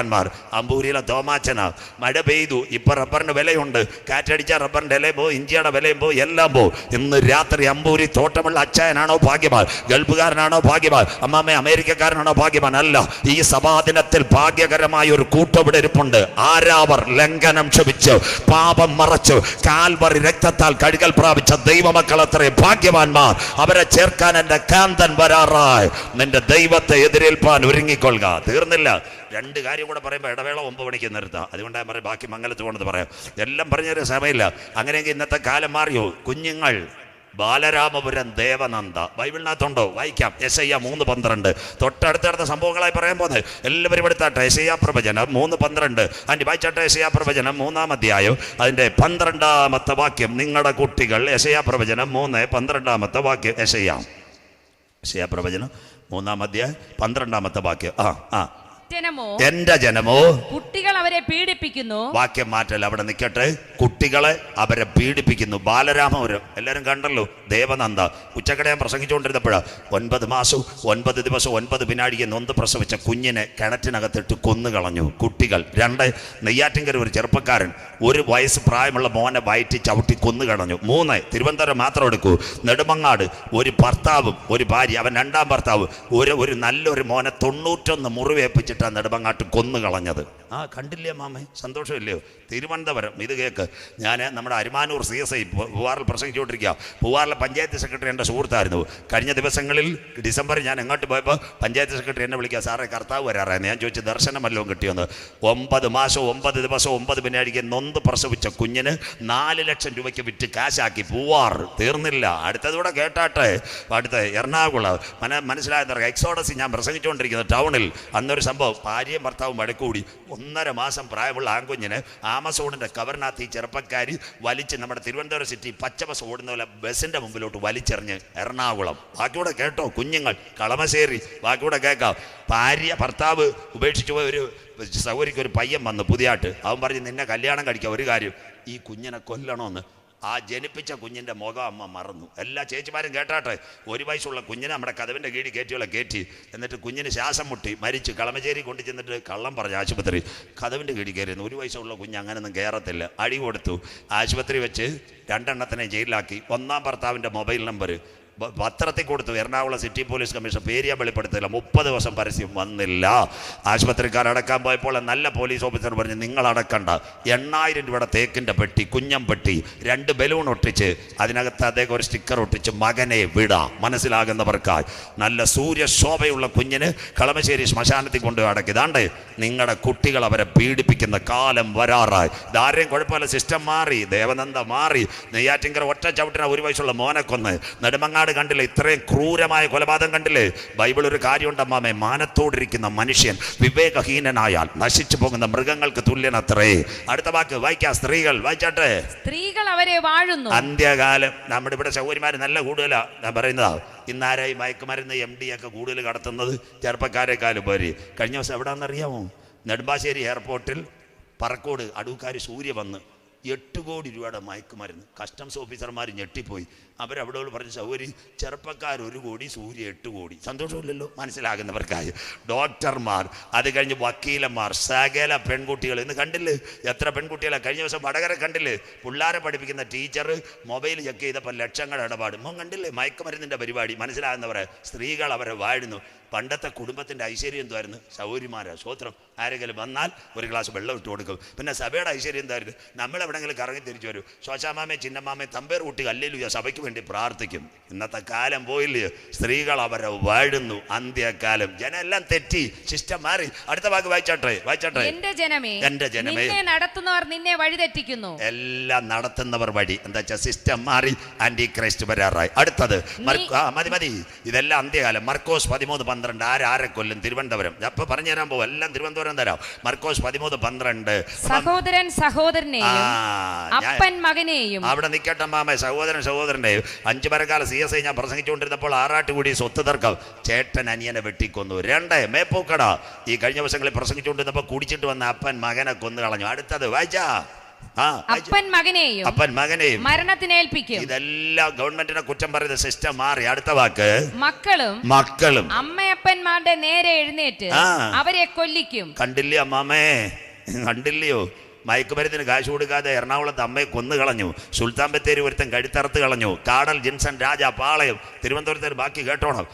അമ്പൂരിയിലെ തോമാച്ചന. മഴ പെയ്തു, ഇപ്പൊ റബ്ബറിന് വിലയുണ്ട്. കാറ്റടിച്ച റബ്ബറിന്റെ ഇലയും പോകും, ഇഞ്ചിയുടെ വിലയും പോകും, എല്ലാം പോകും. ഇന്ന് രാത്രി അമ്പൂരി തോട്ടമുള്ള അച്ചായനാണോ ഭാഗ്യവാൻ? ഗൾഫുകാരനാണോ ഭാഗ്യവാൻ? അമ്മാമ്മ അമേരിക്കക്കാരനാണോ ഭാഗ്യവാൻ? അല്ല. ഈ സഭാദിനത്തിൽ ഭാഗ്യകരമായ ഒരു കൂട്ടവിടെ ഇരിപ്പുണ്ട്. ആരാവർ ലംഘനം ക്ഷമിച്ചു, പാപം മറച്ചു, കാൽവറി രക്തത്താൽ കഴുകൽ പ്രാപിച്ച ദൈവമക്കൾ അത്രയും ഭാഗ്യവാന്മാർ. അവരെ ചേർക്കാൻ എന്റെ കാന്തൻ വരാറായി. നിന്റെ ദൈവത്തെ എതിരേൽപ്പാൻ ഒരുങ്ങിക്കൊള്ളുക. തീർന്നില്ല. 2 കാര്യം കൂടെ പറയുമ്പോൾ ഇടവേള 9 മണിക്ക് നിർത്താം. അതുകൊണ്ട് ഞാൻ ബാക്കി മംഗലത്ത് പോകണമെന്ന് പറയാം. എല്ലാം പറഞ്ഞൊരു സമയമില്ല. അങ്ങനെയെങ്കിൽ ഇന്നത്തെ കാലം മാറിയോ? കുഞ്ഞുങ്ങൾ ബാലരാമപുരം ദേവനന്ദ. ബൈബിളിനകത്തുണ്ടോ? വായിക്കാം. യെശയ്യാ 3:12. തൊട്ടടുത്തടുത്ത സംഭവങ്ങളായി പറയാൻ പോകുന്നത്. എല്ലാവരും എടുത്താട്ടെ. യെശയ്യാ പ്രവചനം 3:12. ആൻറ്റി വായിച്ചാട്ടെ. യെശയ്യാ പ്രവചനം 3-ാം അധ്യായം അതിൻ്റെ 12-ാമത്തെ വാക്യം. നിങ്ങളുടെ കുട്ടികൾ. യെശയ്യാ പ്രവചനം 3:12 വാക്യം. യെശയ്യാ പ്രവചനം 3-ാം അധ്യായം 12-ാമത്തെ വാക്യം. എന്റെ ജനമോ കുട്ടികൾ അവരെ പീഡിപ്പിക്കുന്നു. വാക്യം മാറ്റല്ല, അവിടെ നിൽക്കട്ടെ. കുട്ടികളെ അവരെ പീഡിപ്പിക്കുന്നു. ബാലരാമപുരം എല്ലാവരും കണ്ടല്ലോ. ദേവനന്ദ. ഉച്ചക്കടെ ഞാൻ പ്രസംഗിച്ചുകൊണ്ടിരുന്നപ്പോഴാണ് 9 മാസവും 9 ദിവസവും 9 വിനാഴിക നൊന്ത് പ്രസവിച്ച കുഞ്ഞിനെ കിണറ്റിനകത്തിട്ട് കൊന്നുകളഞ്ഞു. കുട്ടികൾ. 2 നെയ്യാറ്റിൻകര ഒരു ചെറുപ്പക്കാരൻ 1 വയസ്സ് പ്രായമുള്ള മോനെ വയറ്റി ചവിട്ടി കൊന്നുകളഞ്ഞു. 3 തിരുവനന്തപുരം മാത്രം എടുക്കൂ. നെടുമങ്ങാട് ഒരു ഭർത്താവും ഒരു ഭാര്യ, അവൻ 2ാം ഭർത്താവ് ഒരു നല്ലൊരു മോനെ 91 മുറിവേൽപ്പിച്ചിട്ട് നെടുമങ്ങാട്ട് കൊന്നുകളഞ്ഞത്. കണ്ടില്ലേ മാമേ? സന്തോഷമില്ലയോ? തിരുവനന്തപുരം. ഇത് കേൾക്ക്. ഞാൻ നമ്മുടെ അരിമാനൂർ CSI പൂവാറിൽ പ്രസംഗിച്ചുകൊണ്ടിരിക്കുക. പൂവാറിലെ പഞ്ചായത്ത് സെക്രട്ടറി എൻ്റെ സുഹൃത്തായിരുന്നു. കഴിഞ്ഞ ദിവസങ്ങളിൽ ഡിസംബറിൽ ഞാൻ എങ്ങോട്ട് പോയപ്പോൾ പഞ്ചായത്ത് സെക്രട്ടറി എന്നെ വിളിക്കുക, സാറേ കർത്താവ് വരാറായിരുന്നു. ഞാൻ ചോദിച്ചു ദർശനം വല്ലതും കിട്ടിയെന്ന്. 9 മാസവും 9 ദിവസവും 9 വിനാഴിക നൊന്ത് പ്രസവിച്ച കുഞ്ഞിന് 4 ലക്ഷം രൂപയ്ക്ക് വിറ്റ് കാശാക്കി. പൂവാറ്. തീർന്നില്ല. അടുത്തതൂടെ കേട്ടാട്ടെ. അടുത്ത എറണാകുളം. മനസ്സിലായെന്ന് പറയുക. എക്സോഡസ് ഞാൻ പ്രസംഗിച്ചുകൊണ്ടിരിക്കുന്നത് ടൗണിൽ. അന്നൊരു സംഭവം. ഭാര്യയും ഭർത്താവും വഴക്കൂടി 1.5 മാസം പ്രായമുള്ള ആൺകുഞ്ഞിന് ആമസോണിൻ്റെ കവറിനകത്ത് ഈ ചെറുപ്പക്കാരി വലിച്ച് നമ്മുടെ തിരുവനന്തപുരം സിറ്റി പച്ച ബസ് ഓടുന്ന പോലെ ബസ്സിൻ്റെ മുമ്പിലോട്ട് വലിച്ചെറിഞ്ഞ് എറണാകുളം. ബാക്കിയൂടെ കേട്ടോ. കുഞ്ഞുങ്ങൾ. കളമശ്ശേരി. ബാക്കിയൂടെ കേൾക്കാം. ഭർത്താവ് ഉപേക്ഷിച്ചു പോയ ഒരു സൗകര്യക്ക് ഒരു പയ്യൻ വന്നു പുതിയായിട്ട്. അവൻ പറഞ്ഞ് നിന്നെ കല്യാണം കഴിക്കാം, ഒരു കാര്യം, ഈ കുഞ്ഞിനെ കൊല്ലണമെന്ന്. ആ ജനിപ്പിച്ച കുഞ്ഞിൻ്റെ മുഖം അമ്മ മറന്നു. എല്ലാ ചേച്ചിമാരും കേട്ടാട്ടെ. 1 വയസ്സുള്ള കുഞ്ഞിനെ നമ്മുടെ കതവിൻ്റെ കീഴിൽ കയറ്റി. എന്നിട്ട് കുഞ്ഞിന് ശ്വാസം മുട്ടി മരിച്ചു. കളമശ്ശേരി കൊണ്ടു ചെന്നിട്ട് കള്ളം പറഞ്ഞ് ആശുപത്രി കതവിൻ്റെ കീഴിൽ കയറിയിരുന്നു. 1 വയസ്സുള്ള കുഞ്ഞ് അങ്ങനെയൊന്നും കയറത്തില്ല. അടി കൊടുത്തു. ആശുപത്രി വെച്ച് 2 എണ്ണത്തിനെ ജയിലിലാക്കി. 1ാം ഭർത്താവിൻ്റെ മൊബൈൽ നമ്പർ പത്രത്തിൽ കൊടുത്തു. Ernakulam city police commission. പേര് ഞാൻ വെളിപ്പെടുത്തില്ല. 30 ദിവസം പരസ്യം വന്നില്ല. ആശുപത്രിക്കാരടക്കാൻ പോയപ്പോൾ നല്ല പോലീസ് ഓഫീസർ പറഞ്ഞു നിങ്ങൾ അടക്കണ്ട. 8000 രൂപയുടെ തേക്കിൻ്റെ പെട്ടി, കുഞ്ഞം പെട്ടി, 2 ബലൂൺ ഒട്ടിച്ച് അതിനകത്ത് അദ്ദേഹം ഒരു സ്റ്റിക്കർ ഒട്ടിച്ച് മകനെ വിടാം. മനസ്സിലാകുന്നവർക്കായി. നല്ല സൂര്യശോഭയുള്ള കുഞ്ഞിന് കളമശ്ശേരി ശ്മശാനത്തിൽ കൊണ്ട് അടക്കി. ഇതാണ്ട് നിങ്ങളുടെ കുട്ടികൾ അവരെ പീഡിപ്പിക്കുന്ന കാലം വരാറായി. ഇതാരെയും കുഴപ്പമില്ല. സിസ്റ്റം മാറി. ദേവനന്ദ മാറി. നെയ്യാറ്റിൻകര ഒറ്റ ചവിട്ടിന 1 വയസ്സുള്ള മോനെ കൊന്ന്. നെടുമങ്ങാട് കണ്ടില്ലേ? ഇത്രയും ക്രൂരമായ കൊലപാതകം കണ്ടില്ലേ? ബൈബിൾ ഒരു കാര്യമുണ്ട് അമ്മാമേ. മാനത്തോടിരിക്കുന്ന മനുഷ്യൻ വിവേകഹീനനായാൽ നശിച്ചു പോകുന്ന മൃഗങ്ങൾക്ക് തുല്യനത്രേ. അടുത്ത വാക്ക് വായിക്കാം. സ്ത്രീകൾ. വായിച്ചാട്ടെ. സ്ത്രീകൾ അവരെ വാഴുന്നു. അന്ത്യകാലം. നമ്മുടെ ഇവിടെ സൗകര്യമാർ നല്ല കൂടുതലാ. ഞാൻ പറയുന്നതാ. ഇന്നാരായി മയക്കുമരുന്ന് MD ഒക്കെ കൂടുതൽ കടത്തുന്നത് ചെറുപ്പക്കാരെക്കാളും പോരി. കഴിഞ്ഞ ദിവസം എവിടെയാണെന്നറിയാമോ? നെടുമ്പാശ്ശേരി എയർപോർട്ടിൽ പറക്കോട് അടൂക്കാർ സൂര്യ വന്ന് 8 കോടി രൂപയുടെ മയക്കുമരുന്ന്. കസ്റ്റംസ് ഓഫീസർമാർ ഞെട്ടിപ്പോയി. അവരവിടെ പറഞ്ഞ സൗകര്യം ചെറുപ്പക്കാർ 1 കോടി, സൂര്യ 8 കോടി. സന്തോഷമില്ലല്ലോ? മനസ്സിലാകുന്നവർക്കായി. ഡോക്ടർമാർ, അത് കഴിഞ്ഞ് വക്കീലന്മാർ, സകല പെൺകുട്ടികൾ. ഇന്ന് കണ്ടില്ലേ എത്ര പെൺകുട്ടികളെ? കഴിഞ്ഞ ദിവസം വടകര കണ്ടില്ലേ? പിള്ളേരെ പഠിപ്പിക്കുന്ന ടീച്ചർ മൊബൈൽ ചെക്ക് ചെയ്തപ്പോൾ ലക്ഷങ്ങളുടെ ഇടപാട്. കണ്ടില്ലേ മയക്കുമരുന്നിൻ്റെ പരിപാടി? മനസ്സിലാകുന്നവരെ. സ്ത്രീകൾ അവരെ വാഴുന്നു. പണ്ടത്തെ കുടുംബത്തിൻ്റെ ഐശ്വര്യം എന്തായിരുന്നു? സൗകര്യമാരാ. സ്വത്രം. ആരെങ്കിലും വന്നാൽ 1 ഗ്ലാസ് വെള്ളം ഇട്ട് കൊടുക്കും. പിന്നെ സഭയുടെ ഐശ്വര്യം എന്തായിരുന്നു? നമ്മളെവിടെങ്കിലും കറങ്ങി തിരിച്ചു വരും. ശോശാമാമേ, ചിന്നമാമേ, തമ്പേർ കൂട്ടി ഹല്ലേലൂയ സഭയ്ക്ക് വേണ്ടി പ്രാർത്ഥിക്കും. ഇന്നത്തെ കാലം പോയില്ലയോ? സ്ത്രീകൾ അവരെ വാഴുന്നു. അന്ത്യകാലം. ജനം എല്ലാം തെറ്റി. സിസ്റ്റം മാറി. അടുത്ത വാക്ക് വായിച്ചാട്ടെ. എന്റെ ജനമേ, നിന്നെ നടത്തുന്നവർ നിന്നെ വഴിതെറ്റിക്കുന്നു. എല്ലാം നടത്തുന്നവർ വഴി. എന്താ വെച്ചാൽ സിസ്റ്റം മാറി. ആന്റി ക്രൈസ്റ്റ് വരാറായി. അടുത്തത് മതി. ഇതെല്ലാം അന്ത്യകാലം. മർക്കോസ് 13:12. ആരെ കൊല്ലും? തിരുവനന്തപുരം. അപ്പൊ പറഞ്ഞു തരാൻ പോകും. എല്ലാം തിരുവനന്തപുരം തരാം. മർക്കോസ് 13:12. സഹോദരൻ സഹോദരനെയും അപ്പൻ മകനെയും. അവിടെ നിൽക്കട്ടെ മാമ. സഹോദരന്റെയും 5 മരക്കാല CSI ഞാൻ പ്രസംഗിച്ചുകൊണ്ടിരുന്നപ്പോൾ ആറാട്ടുകൂടി സ്വത്ത് തർക്കം. ചേട്ടൻ അനിയനെ വെട്ടിക്കൊന്നു. 2 മേപ്പൂക്കട. ഈ കഴിഞ്ഞ ദിവസങ്ങളിൽ പ്രസംഗിച്ചുകൊണ്ടിരുന്നപ്പോൾ കുടിച്ചിട്ട് വന്ന അപ്പൻ മകനെ കൊന്നു കളഞ്ഞു. അടുത്തത് വായിച്ചാ. അപ്പൻ മകനെയും മരണത്തിനേൽപ്പിക്കും. ഇതെല്ലാം ഗവൺമെന്റിനെ കുറ്റം പറയുന്ന സിസ്റ്റം മാറി. അടുത്ത വാക്ക് മക്കളും അമ്മയപ്പന്മാരുടെ നേരെ എഴുന്നേറ്റ് അവരെ കൊല്ലിക്കും. കണ്ടില്ലേ അമ്മാമേ? കണ്ടില്ലയോ? മയക്കുമരുന്നിന് കാശ് കൊടുക്കാതെ എറണാകുളത്ത് അമ്മയെ കൊന്നു കളഞ്ഞു. സുൽത്താൻ ബത്തേരി ഒരുത്തൻ കഴുത്തറുത്ത് കളഞ്ഞു. കാടൽ ജിൻസൺ രാജ പാളയം. തിരുവനന്തപുരത്തിന് ബാക്കി കേട്ടോണം.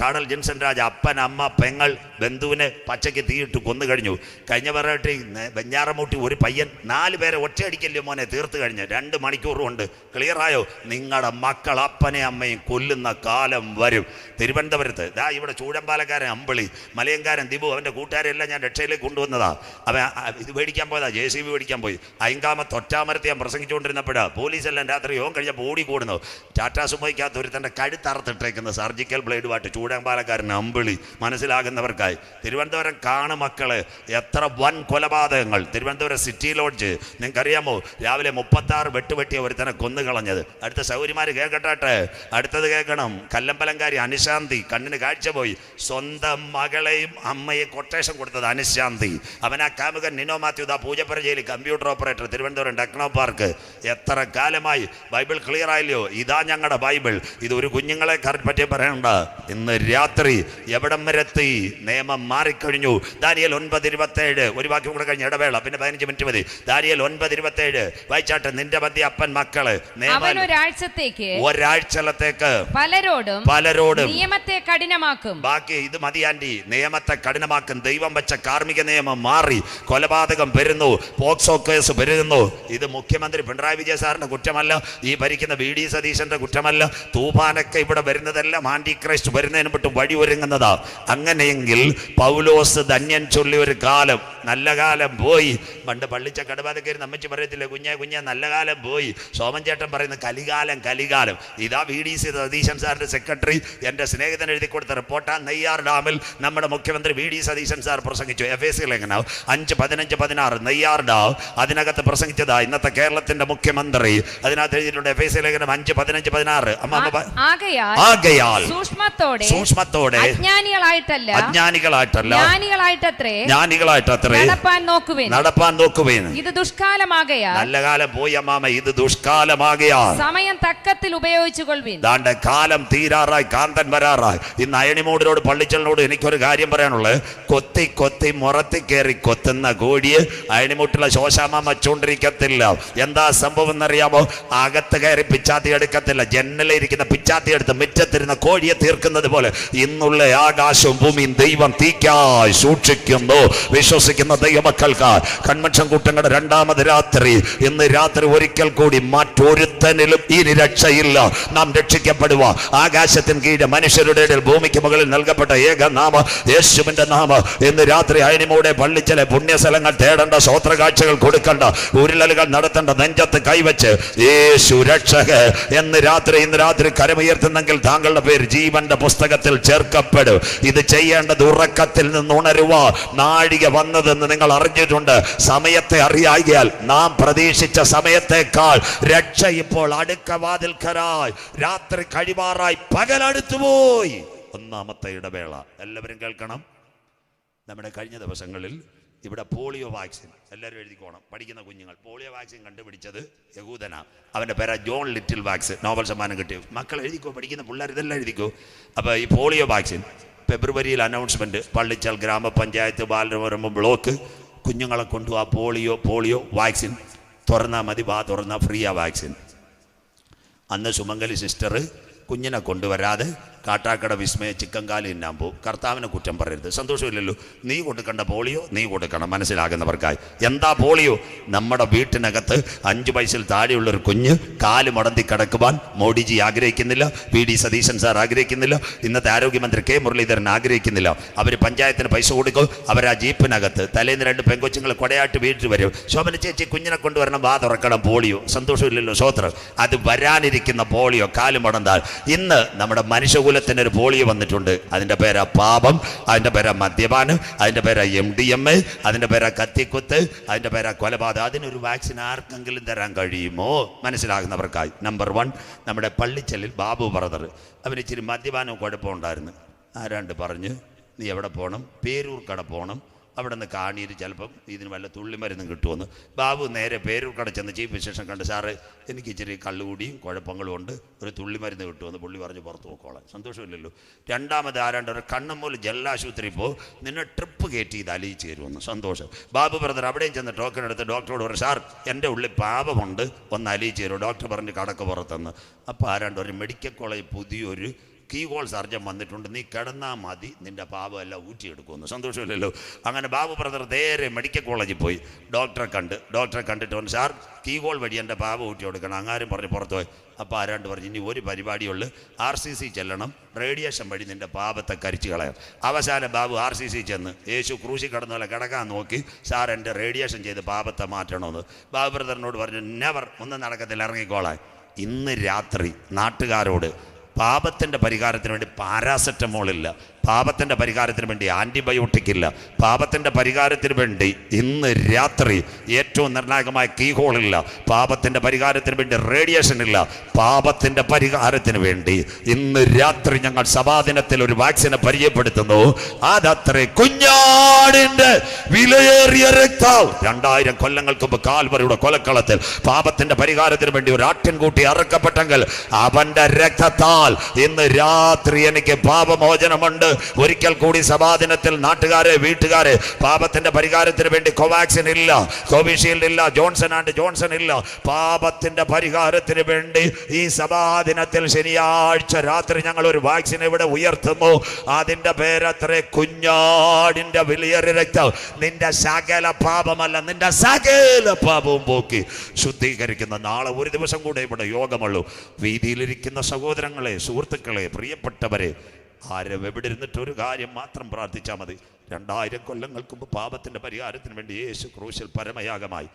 കാടൽ ജിൻസൺ രാജ അപ്പൻ, അമ്മ, പെങ്ങൾ, ബന്ധുവിനെ പച്ചയ്ക്ക് തീയിട്ട് കൊന്നു കഴിഞ്ഞു. കഴിഞ്ഞ വെറൈറ്റി വെഞ്ഞാറമൂട്ടി ഒരു പയ്യൻ 4 പേരെ ഒറ്റയടിക്കല്ലേ മോനെ തീർത്ത് കഴിഞ്ഞ്. 2 മണിക്കൂർ കൊണ്ട്. ക്ലിയറായോ? നിങ്ങളുടെ മക്കൾ അപ്പനെ അമ്മയും കൊല്ലുന്ന കാലം വരും. തിരുവനന്തപുരത്ത് ഇവിടെ ചൂഴമ്പാലക്കാരൻ അമ്പിളി, മലയങ്കാരൻ ദിബു, അവൻ്റെ കൂട്ടുകാരെല്ലാം ഞാൻ രക്ഷയിലേക്ക് കൊണ്ടുവന്നതാ. അവൻ ഇത് മേടിക്കാൻ പോയതാ, JCB പിടിക്കാൻ പോയി. അയങ്കാമത്ത് ഒറ്റാമരത്ത് ഞാൻ പ്രസംഗിച്ചുകൊണ്ടിരുന്നപ്പോഴാണ് പോലീസെല്ലാം രാത്രി യോഗം കഴിഞ്ഞപ്പോൾ ഓടിക്കൂടുന്നു. ടാറ്റാ സുമോയ്ക്കകത്ത് ഒരു തൻ്റെ കഴുത്തറുത്തിട്ടേക്കുന്ന സർജിക്കൽ ബ്ലേഡുമായിട്ട് ചൂടമ്പാലക്കാരൻ അമ്പിളി. മനസ്സിലാകുന്നവർക്കായി തിരുവനന്തപുരം കാണു മക്കള്, എത്ര വൻ കൊലപാതകങ്ങൾ. തിരുവനന്തപുരം സിറ്റി ലോഡ്ജ് നിങ്ങൾക്കറിയാമോ, രാവിലെ 36 വെട്ടുവെട്ടിയ ഒരുത്തനെ കൊന്നുകളഞ്ഞത്. അടുത്ത സൗകര്യമാർ കേൾക്കട്ടെ, അടുത്തത് കേൾക്കണം. കല്ലമ്പലംകാരി അനുശാന്തി കണ്ണിന് കാഴ്ച പോയി, സ്വന്തം മകളെയും അമ്മയെ കൊട്ടേഷൻ കൊടുത്തത് അനുശാന്തി. അവനാ കാമുകൻ നിനോ മാത്യു ദാ പൂജപ്പുര ജയിലിൽ computer operator, Thiruvananthapuram techno park. എത്ര കാലമായി ബൈബിൾ ക്ലിയർ ആയില്ലയോ? ഇതാ ഞങ്ങളുടെ ബൈബിൾ. ഇത് ഒരു കുഞ്ഞുങ്ങളെ പറ്റി പറയണ്ട. ഇന്ന് രാത്രി എവിടം വരെ എത്തി? നിയമം മാറിക്കഴിഞ്ഞു. ദാനിയേൽ 9:27, ഒരു വാക്യം കൂടെ കഴിഞ്ഞ ഇടവേള, പിന്നെ 15 മിനിറ്റ് മതി. ദാനിയേൽ 9:27 വായിച്ചാട്ടെ. നിന്റെ മധ്യ അപ്പൻ മക്കള് ഒരാഴ്ചത്തേക്ക് പലരോടും നിയമത്തെ കഠിനമാക്കും. ബാക്കി ഇത് മതി ആന്റി, നിയമത്തെ കഠിനമാക്കും. ദൈവം വെച്ച കാർമിക നിയമം മാറി, കൊലപാതകം വരുന്നു, പോക്സോ കേസ് വരുന്നു. ഇത് മുഖ്യമന്ത്രി പിണറായി വിജയൻ സാറിന്റെ കുറ്റമല്ല, ഈ ഭരിക്കുന്ന VD സതീശന്റെ കുറ്റമല്ല. തൂഫാനൊക്കെ ഇവിടെ വരുന്നതെല്ലാം ആന്റി ക്രൈസ്റ്റ് വരുന്നതിന് വിട്ട് വഴി ഒരുങ്ങുന്നതാ. അങ്ങനെയെങ്കിൽ പൗലോസ് ധന്യൻ ചൊല്ലി ഒരു കാലം, നല്ല കാലം പോയി. പണ്ട് പള്ളിച്ച കടബാധക്കാരി നമ്മച്ച് പറയത്തില്ലേ, കുഞ്ഞെ നല്ല കാലം പോയി. സോമൻ ചേട്ടൻ പറയുന്ന കലികാലം. ഇതാ VD സതീശൻ സാറിന്റെ സെക്രട്ടറി എൻ്റെ സ്നേഹിതൻ എഴുതി കൊടുത്ത റിപ്പോർട്ടാ. നെയ്യാർ ഡാമിൽ നമ്മുടെ മുഖ്യമന്ത്രി VD സതീശൻ സാർ പ്രസംഗിച്ചു. FACL എങ്ങനെയാവും 5, 15, 16 നെയ്യാർ ഡാം അതിനകത്ത് പ്രസംഗിച്ചതാ ഇന്നത്തെ കേരളത്തിന്റെ മുഖ്യമന്ത്രി. അതിനകത്ത് എഴുതിയിട്ടുണ്ട് FACL ലേഖനം 5, 15, 16. ആകയാൽ സൂക്ഷ്മത്തോടെ അജ്ഞാനികളായിട്ടല്ല ജ്ഞാനികളായിട്ടത്രേ നടപ്പാൻ നോക്കുവേൻ. ഇത് ദുഷ്കാലമാകയാൽ, നല്ല കാലം പോയി അമ്മാമ, ഇത് ദുഷ്കാലമാകയാൽ സമയം തക്കത്തിൽ ഉപയോഗിച്ചുകൊള്ളുവിൻ. ദാണ്ട കാലം തീരാറായി, കാന്തൻ വരാറായി. ഇന്ന് അയണിമൂടിനോട് പള്ളിച്ചലിനോട് എനിക്കൊരു കാര്യം പറയാനുള്ളത്, കൊത്തി മുറത്തി കയറി കൊത്തുന്ന കോഴിയെ അയണിമൂട്ടിലെ ശോശാമ്മ വച്ചുകൊണ്ടിരിക്കത്തില്ല. എന്താ സംഭവം എന്നറിയാമോ? അകത്ത് കയറി പിച്ചാത്തി എടുക്കത്തില്ല, ജനലിരിക്കുന്ന പിച്ചാത്തി എടുത്ത് മുറ്റത്തിരുന്ന കോഴിയെ തീർക്കുന്നത് പോലെ ഇന്നുള്ള ആകാശവും ഭൂമിയും ദൈവം തീക്കായി സൂക്ഷിക്കുന്നു. വിശ്വസിക്കുന്ന ദൈവമക്കൾക്ക് കൺവെൻഷൻ കൂട്ടങ്ങളുടെ 2ാമത് രാത്രി, ഇന്ന് രാത്രി ഒരിക്കൽ കൂടി മറ്റൊരുത്തനിലും ഇനി രക്ഷയില്ല. നാം രക്ഷിക്കപ്പെടുക ആകാശത്തിന് കീഴ് മനുഷ്യരുടെ ഇടയിൽ ഭൂമിക്ക് മുകളിൽ നൽകപ്പെട്ട ഏക നാമ യേശുവിന്റെ നാമ. ഇന്ന് രാത്രി അയണിമൂടെ പള്ളിച്ചലെ പുണ്യസ്ഥലങ്ങൾ തേടേണ്ട, സ്വോത്രകാഴ്ചകൾ കൊടുക്കേണ്ട, ഉരുളലുകൾ നടത്തേണ്ട, നെഞ്ചത്ത് കൈവച്ച് യേശു രക്ഷക ഇന്ന് രാത്രി കരമുയർത്തുന്നെങ്കിൽ താങ്കളുടെ പേര് ജീവന്റെ പുസ്തകത്തിൽ ചേർക്കപ്പെടും. ഇത് ചെയ്യേണ്ടത് ഉറക്കത്തിൽ നിന്ന് ഉണരുക. നാഴിക വന്നതെന്ന് നിങ്ങൾ അറിഞ്ഞിട്ടുണ്ട്. സമയത്തെ അറിയാകിയാൽ നാം പ്രതീക്ഷിച്ച സമയത്തേക്കാൾ രക്ഷ ഇപ്പോൾ അടുക്ക വാതിൽക്കരായി. രാത്രി കഴിവാറായി, പകലടുത്തുപോയി. 1ാമത്തെ ഇടവേള എല്ലാവരും കേൾക്കണം. നമ്മുടെ കഴിഞ്ഞ ദിവസങ്ങളിൽ ഇവിടെ പോളിയോ വാക്സിൻ എല്ലാവരും എഴുതിക്കോണം. പഠിക്കുന്ന കുഞ്ഞുങ്ങൾ പോളിയോ വാക്സിൻ കണ്ടുപിടിച്ചത് യഹൂദനാ. അവൻ്റെ പേരാ ജോൺ ലിറ്റിൽ വാക്സിൻ. നോബൽ സമ്മാനം കിട്ടിയ മക്കൾ എഴുതിക്കോ, പഠിക്കുന്ന പിള്ളേർ ഇതെല്ലാം എഴുതിക്കോ. അപ്പോൾ ഈ പോളിയോ വാക്സിൻ ഫെബ്രുവരിയിൽ അനൗൺസ്മെൻറ്റ്. പള്ളിച്ചൽ ഗ്രാമപഞ്ചായത്ത് ബാലരമ ബ്ലോക്ക് കുഞ്ഞുങ്ങളെ കൊണ്ടുപോവാ. പോളിയോ വാക്സിൻ തുറന്നാൽ മതി, തുറന്നാൽ ഫ്രീയാ വാക്സിൻ. അന്ന് സുമംഗലി സിസ്റ്റർ കുഞ്ഞിനെ കൊണ്ടുവരാതെ കാട്ടാക്കട വിസ്മയ ചിക്കൻകാലി തിന്നാൻ പോകും. കർത്താവിനെ കുറ്റം പറയരുത്, സന്തോഷമില്ലല്ലോ. നീ കൊടുക്കേണ്ട പോളിയോ നീ കൊടുക്കണം, മനസ്സിലാകുന്നവർക്കായി. എന്താ പോളിയോ? നമ്മുടെ വീട്ടിനകത്ത് 5 വയസ്സിൽ താഴെയുള്ളൊരു കുഞ്ഞ് കാല് മടന്തി കിടക്കുവാൻ മോഡിജി ആഗ്രഹിക്കുന്നില്ല, VD സതീശൻ സാർ ആഗ്രഹിക്കുന്നില്ല, ഇന്നത്തെ ആരോഗ്യമന്ത്രി K മുരളീധരൻ ആഗ്രഹിക്കുന്നില്ല. അവർ പഞ്ചായത്തിന് പൈസ കൊടുക്കും. അവർ ആ ജീപ്പിനകത്ത് തലേന്ന് 2 പെങ്കൊച്ചുങ്ങൾ കൊടയായിട്ട് വീട്ടിൽ വരും. ശോഭന ചേച്ചി കുഞ്ഞിനെ കൊണ്ടുവരണം, തുറക്കണം, പോളിയോ. സന്തോഷമില്ലല്ലോ, സ്വോത്രം. അത് വരാനിരിക്കുന്ന പോളിയോ കാല് മടന്താൽ. ഇന്ന് നമ്മുടെ മനുഷ്യകുലത്തിനൊരു പോളിയോ വന്നിട്ടുണ്ട്. അതിൻ്റെ പേരാ പാപം, അതിൻ്റെ പേരാ മദ്യപാനം, അതിൻ്റെ പേരാ MDMA, അതിൻ്റെ പേരാ കത്തിക്കുത്ത്, അതിൻ്റെ പേരാ കൊലപാതകം. അതിനൊരു വാക്സിൻ ആർക്കെങ്കിലും തരാൻ കഴിയുമോ? മനസ്സിലാകുന്നവർക്കായി. നമ്പർ 1 നമ്മുടെ പള്ളിച്ചലിൽ ബാബു ബ്രദർ, അവന് ഇച്ചിരി മദ്യപാനവും കുഴപ്പമുണ്ടായിരുന്നു. ആരാണ്ട് പറഞ്ഞ് നീ എവിടെ പോകണം? പേരൂർ കട പോകണം. അവിടെ നിന്ന് കാണീര് ചിലപ്പം ഇതിന് വല്ല തുള്ളിമരുന്നും കിട്ടുമെന്ന്. ബാബു നേരെ പേരൂർ കട ചെന്ന് ചീഫ് വിശേഷം കണ്ട്, സാറ് എനിക്ക് ഇച്ചിരി കള്ളുകൂടിയും കുഴപ്പങ്ങളും ഉണ്ട്, ഒരു തുള്ളിമരുന്ന് കിട്ടുമെന്ന് പുള്ളി പറഞ്ഞ് പുറത്ത് പോക്കോളാം. സന്തോഷമില്ലല്ലോ. 2ാമത് ആരാണ്ട് ഒരു കണ്ണമ്മൂല് ജെല്ലാശുപത്രി നിന്നെ ട്രിപ്പ് കയറ്റി ഇത് അലിയിച്ച് തരുമെന്ന്. സന്തോഷം. ബാബു ബ്രദർ അവിടെയും ചെന്ന് ടോക്കൺ എടുത്ത് ഡോക്ടറോട് പറഞ്ഞു, സാർ എൻ്റെ ഉള്ളിൽ പാപമുണ്ട്, ഒന്ന് അലിയിച്ച് തരുമോ? ഡോക്ടർ പറഞ്ഞ് കടക്ക് പുറത്തെന്ന്. അപ്പോൾ ആരാണ്ട് ഒരു മെഡിക്കൽ കോളേജ് പുതിയൊരു കീ ഹോൾ സർജൻ വന്നിട്ടുണ്ട്, നീ കിടന്നാൽ മതി, നിൻ്റെ പാപമെല്ലാം ഊറ്റിയെടുക്കുമെന്ന്. സന്തോഷമില്ലല്ലോ. അങ്ങനെ ബാബു ബ്രദർ നേരെ മെഡിക്കൽ കോളേജിൽ പോയി ഡോക്ടറെ കണ്ടിട്ട് പറഞ്ഞു, സാർ കീ ഹോൾ വഴി എൻ്റെ പാപം ഊറ്റി കൊടുക്കണം. അങ്ങാരും പറഞ്ഞ് പുറത്ത് പോയി. അപ്പോൾ ആരാണ്ട് പറഞ്ഞു, ഇനി ഒരു പരിപാടിയുള്ളൂ, RCC ചെല്ലണം, റേഡിയേഷൻ വഴി നിൻ്റെ പാപത്തെ കരിച്ചു കളയാം. അവസാനം ബാബു RCC ചെന്ന് യേശു ക്രൂശി കടന്ന പോലെ കിടക്കാൻ നോക്കി, സാർ എൻ്റെ റേഡിയേഷൻ ചെയ്ത് പാപത്തെ മാറ്റണമെന്ന്. ബാബു ബ്രദറിനോട് പറഞ്ഞു, നെവർ, ഒന്നും നടക്കത്തില്ല, ഇറങ്ങിക്കോളാൻ. ഇന്ന് രാത്രി നാട്ടുകാരോട് പാപത്തിൻ്റെ പരിഹാരത്തിന് വേണ്ടി പാരാസെറ്റമോളില്ല, പാപത്തിൻ്റെ പരിഹാരത്തിന് വേണ്ടി ആൻറ്റിബയോട്ടിക് ഇല്ല, പാപത്തിൻ്റെ പരിഹാരത്തിന് വേണ്ടി ഇന്ന് രാത്രി ഏറ്റവും നിർണായകമായ കീ ഹോളില്ല, പാപത്തിൻ്റെ പരിഹാരത്തിന് വേണ്ടി റേഡിയേഷൻ ഇല്ല, പാപത്തിൻ്റെ പരിഹാരത്തിന് വേണ്ടി ഇന്ന് രാത്രി ഞങ്ങൾ സഭാദിനത്തിൽ ഒരു വാക്സിനെ പരിചയപ്പെടുത്തുന്നു. അതത്രേ കുഞ്ഞാടിൻ്റെ വിലയേറിയ രക്തം. 2000 കൊല്ലങ്ങൾക്ക് മുമ്പ് കാൽവറിയുടെ കൊലക്കളത്തിൽ പാപത്തിൻ്റെ പരിഹാരത്തിന് വേണ്ടി ഒരു ആട്ടിൻകൂട്ടി അറുക്കപ്പെട്ടെങ്കിൽ അവൻ്റെ രക്തത്താൽ ഇന്ന് രാത്രി എനിക്ക് പാപമോചനമുണ്ട്. ഒരിക്കൽ കൂടി സഭാദിനത്തിൽ നാട്ടുകാരെ, വീട്ടുകാരെ, പാപത്തിന്റെ പരിഹാരത്തിന് വേണ്ടി കോവാക്സിൻ ഇല്ല, കോവിഷീൽഡ് ഇല്ല, ജോൺസൺ ഇല്ല. പാപത്തിന്റെ പരിഹാരത്തിന് വേണ്ടി ഈ സഭാദിനത്തിൽ ശനിയാഴ്ച രാത്രി ഞങ്ങൾ ഒരു വാക്സിൻ ഇവിടെ ഉയർത്തുന്നു. അതിന്റെ പേരത്രേ കുഞ്ഞാടിന്റെ വിലയേറിയ രക്തം. നിന്റെ സകല പാപമല്ല, നിന്റെ സകല പാപവും പോക്കി ശുദ്ധീകരിക്കുന്ന. നാളെ ഒരു ദിവസം കൂടെ ഇവിടെ യോഗമുള്ളൂ. വീതിയിലിരിക്കുന്ന സഹോദരങ്ങളെ, സുഹൃത്തുക്കളെ, പ്രിയപ്പെട്ടവരെ, ആരും എവിടെ ഇരുന്നിട്ട് ഒരു കാര്യം മാത്രം പ്രാർത്ഥിച്ചാൽ മതി. 2000 കൊല്ലങ്ങൾക്ക് മുമ്പ് പാപത്തിൻ്റെ പരിഹാരത്തിന് വേണ്ടി യേശു ക്രൂശിൽ പരമയാഗമായി.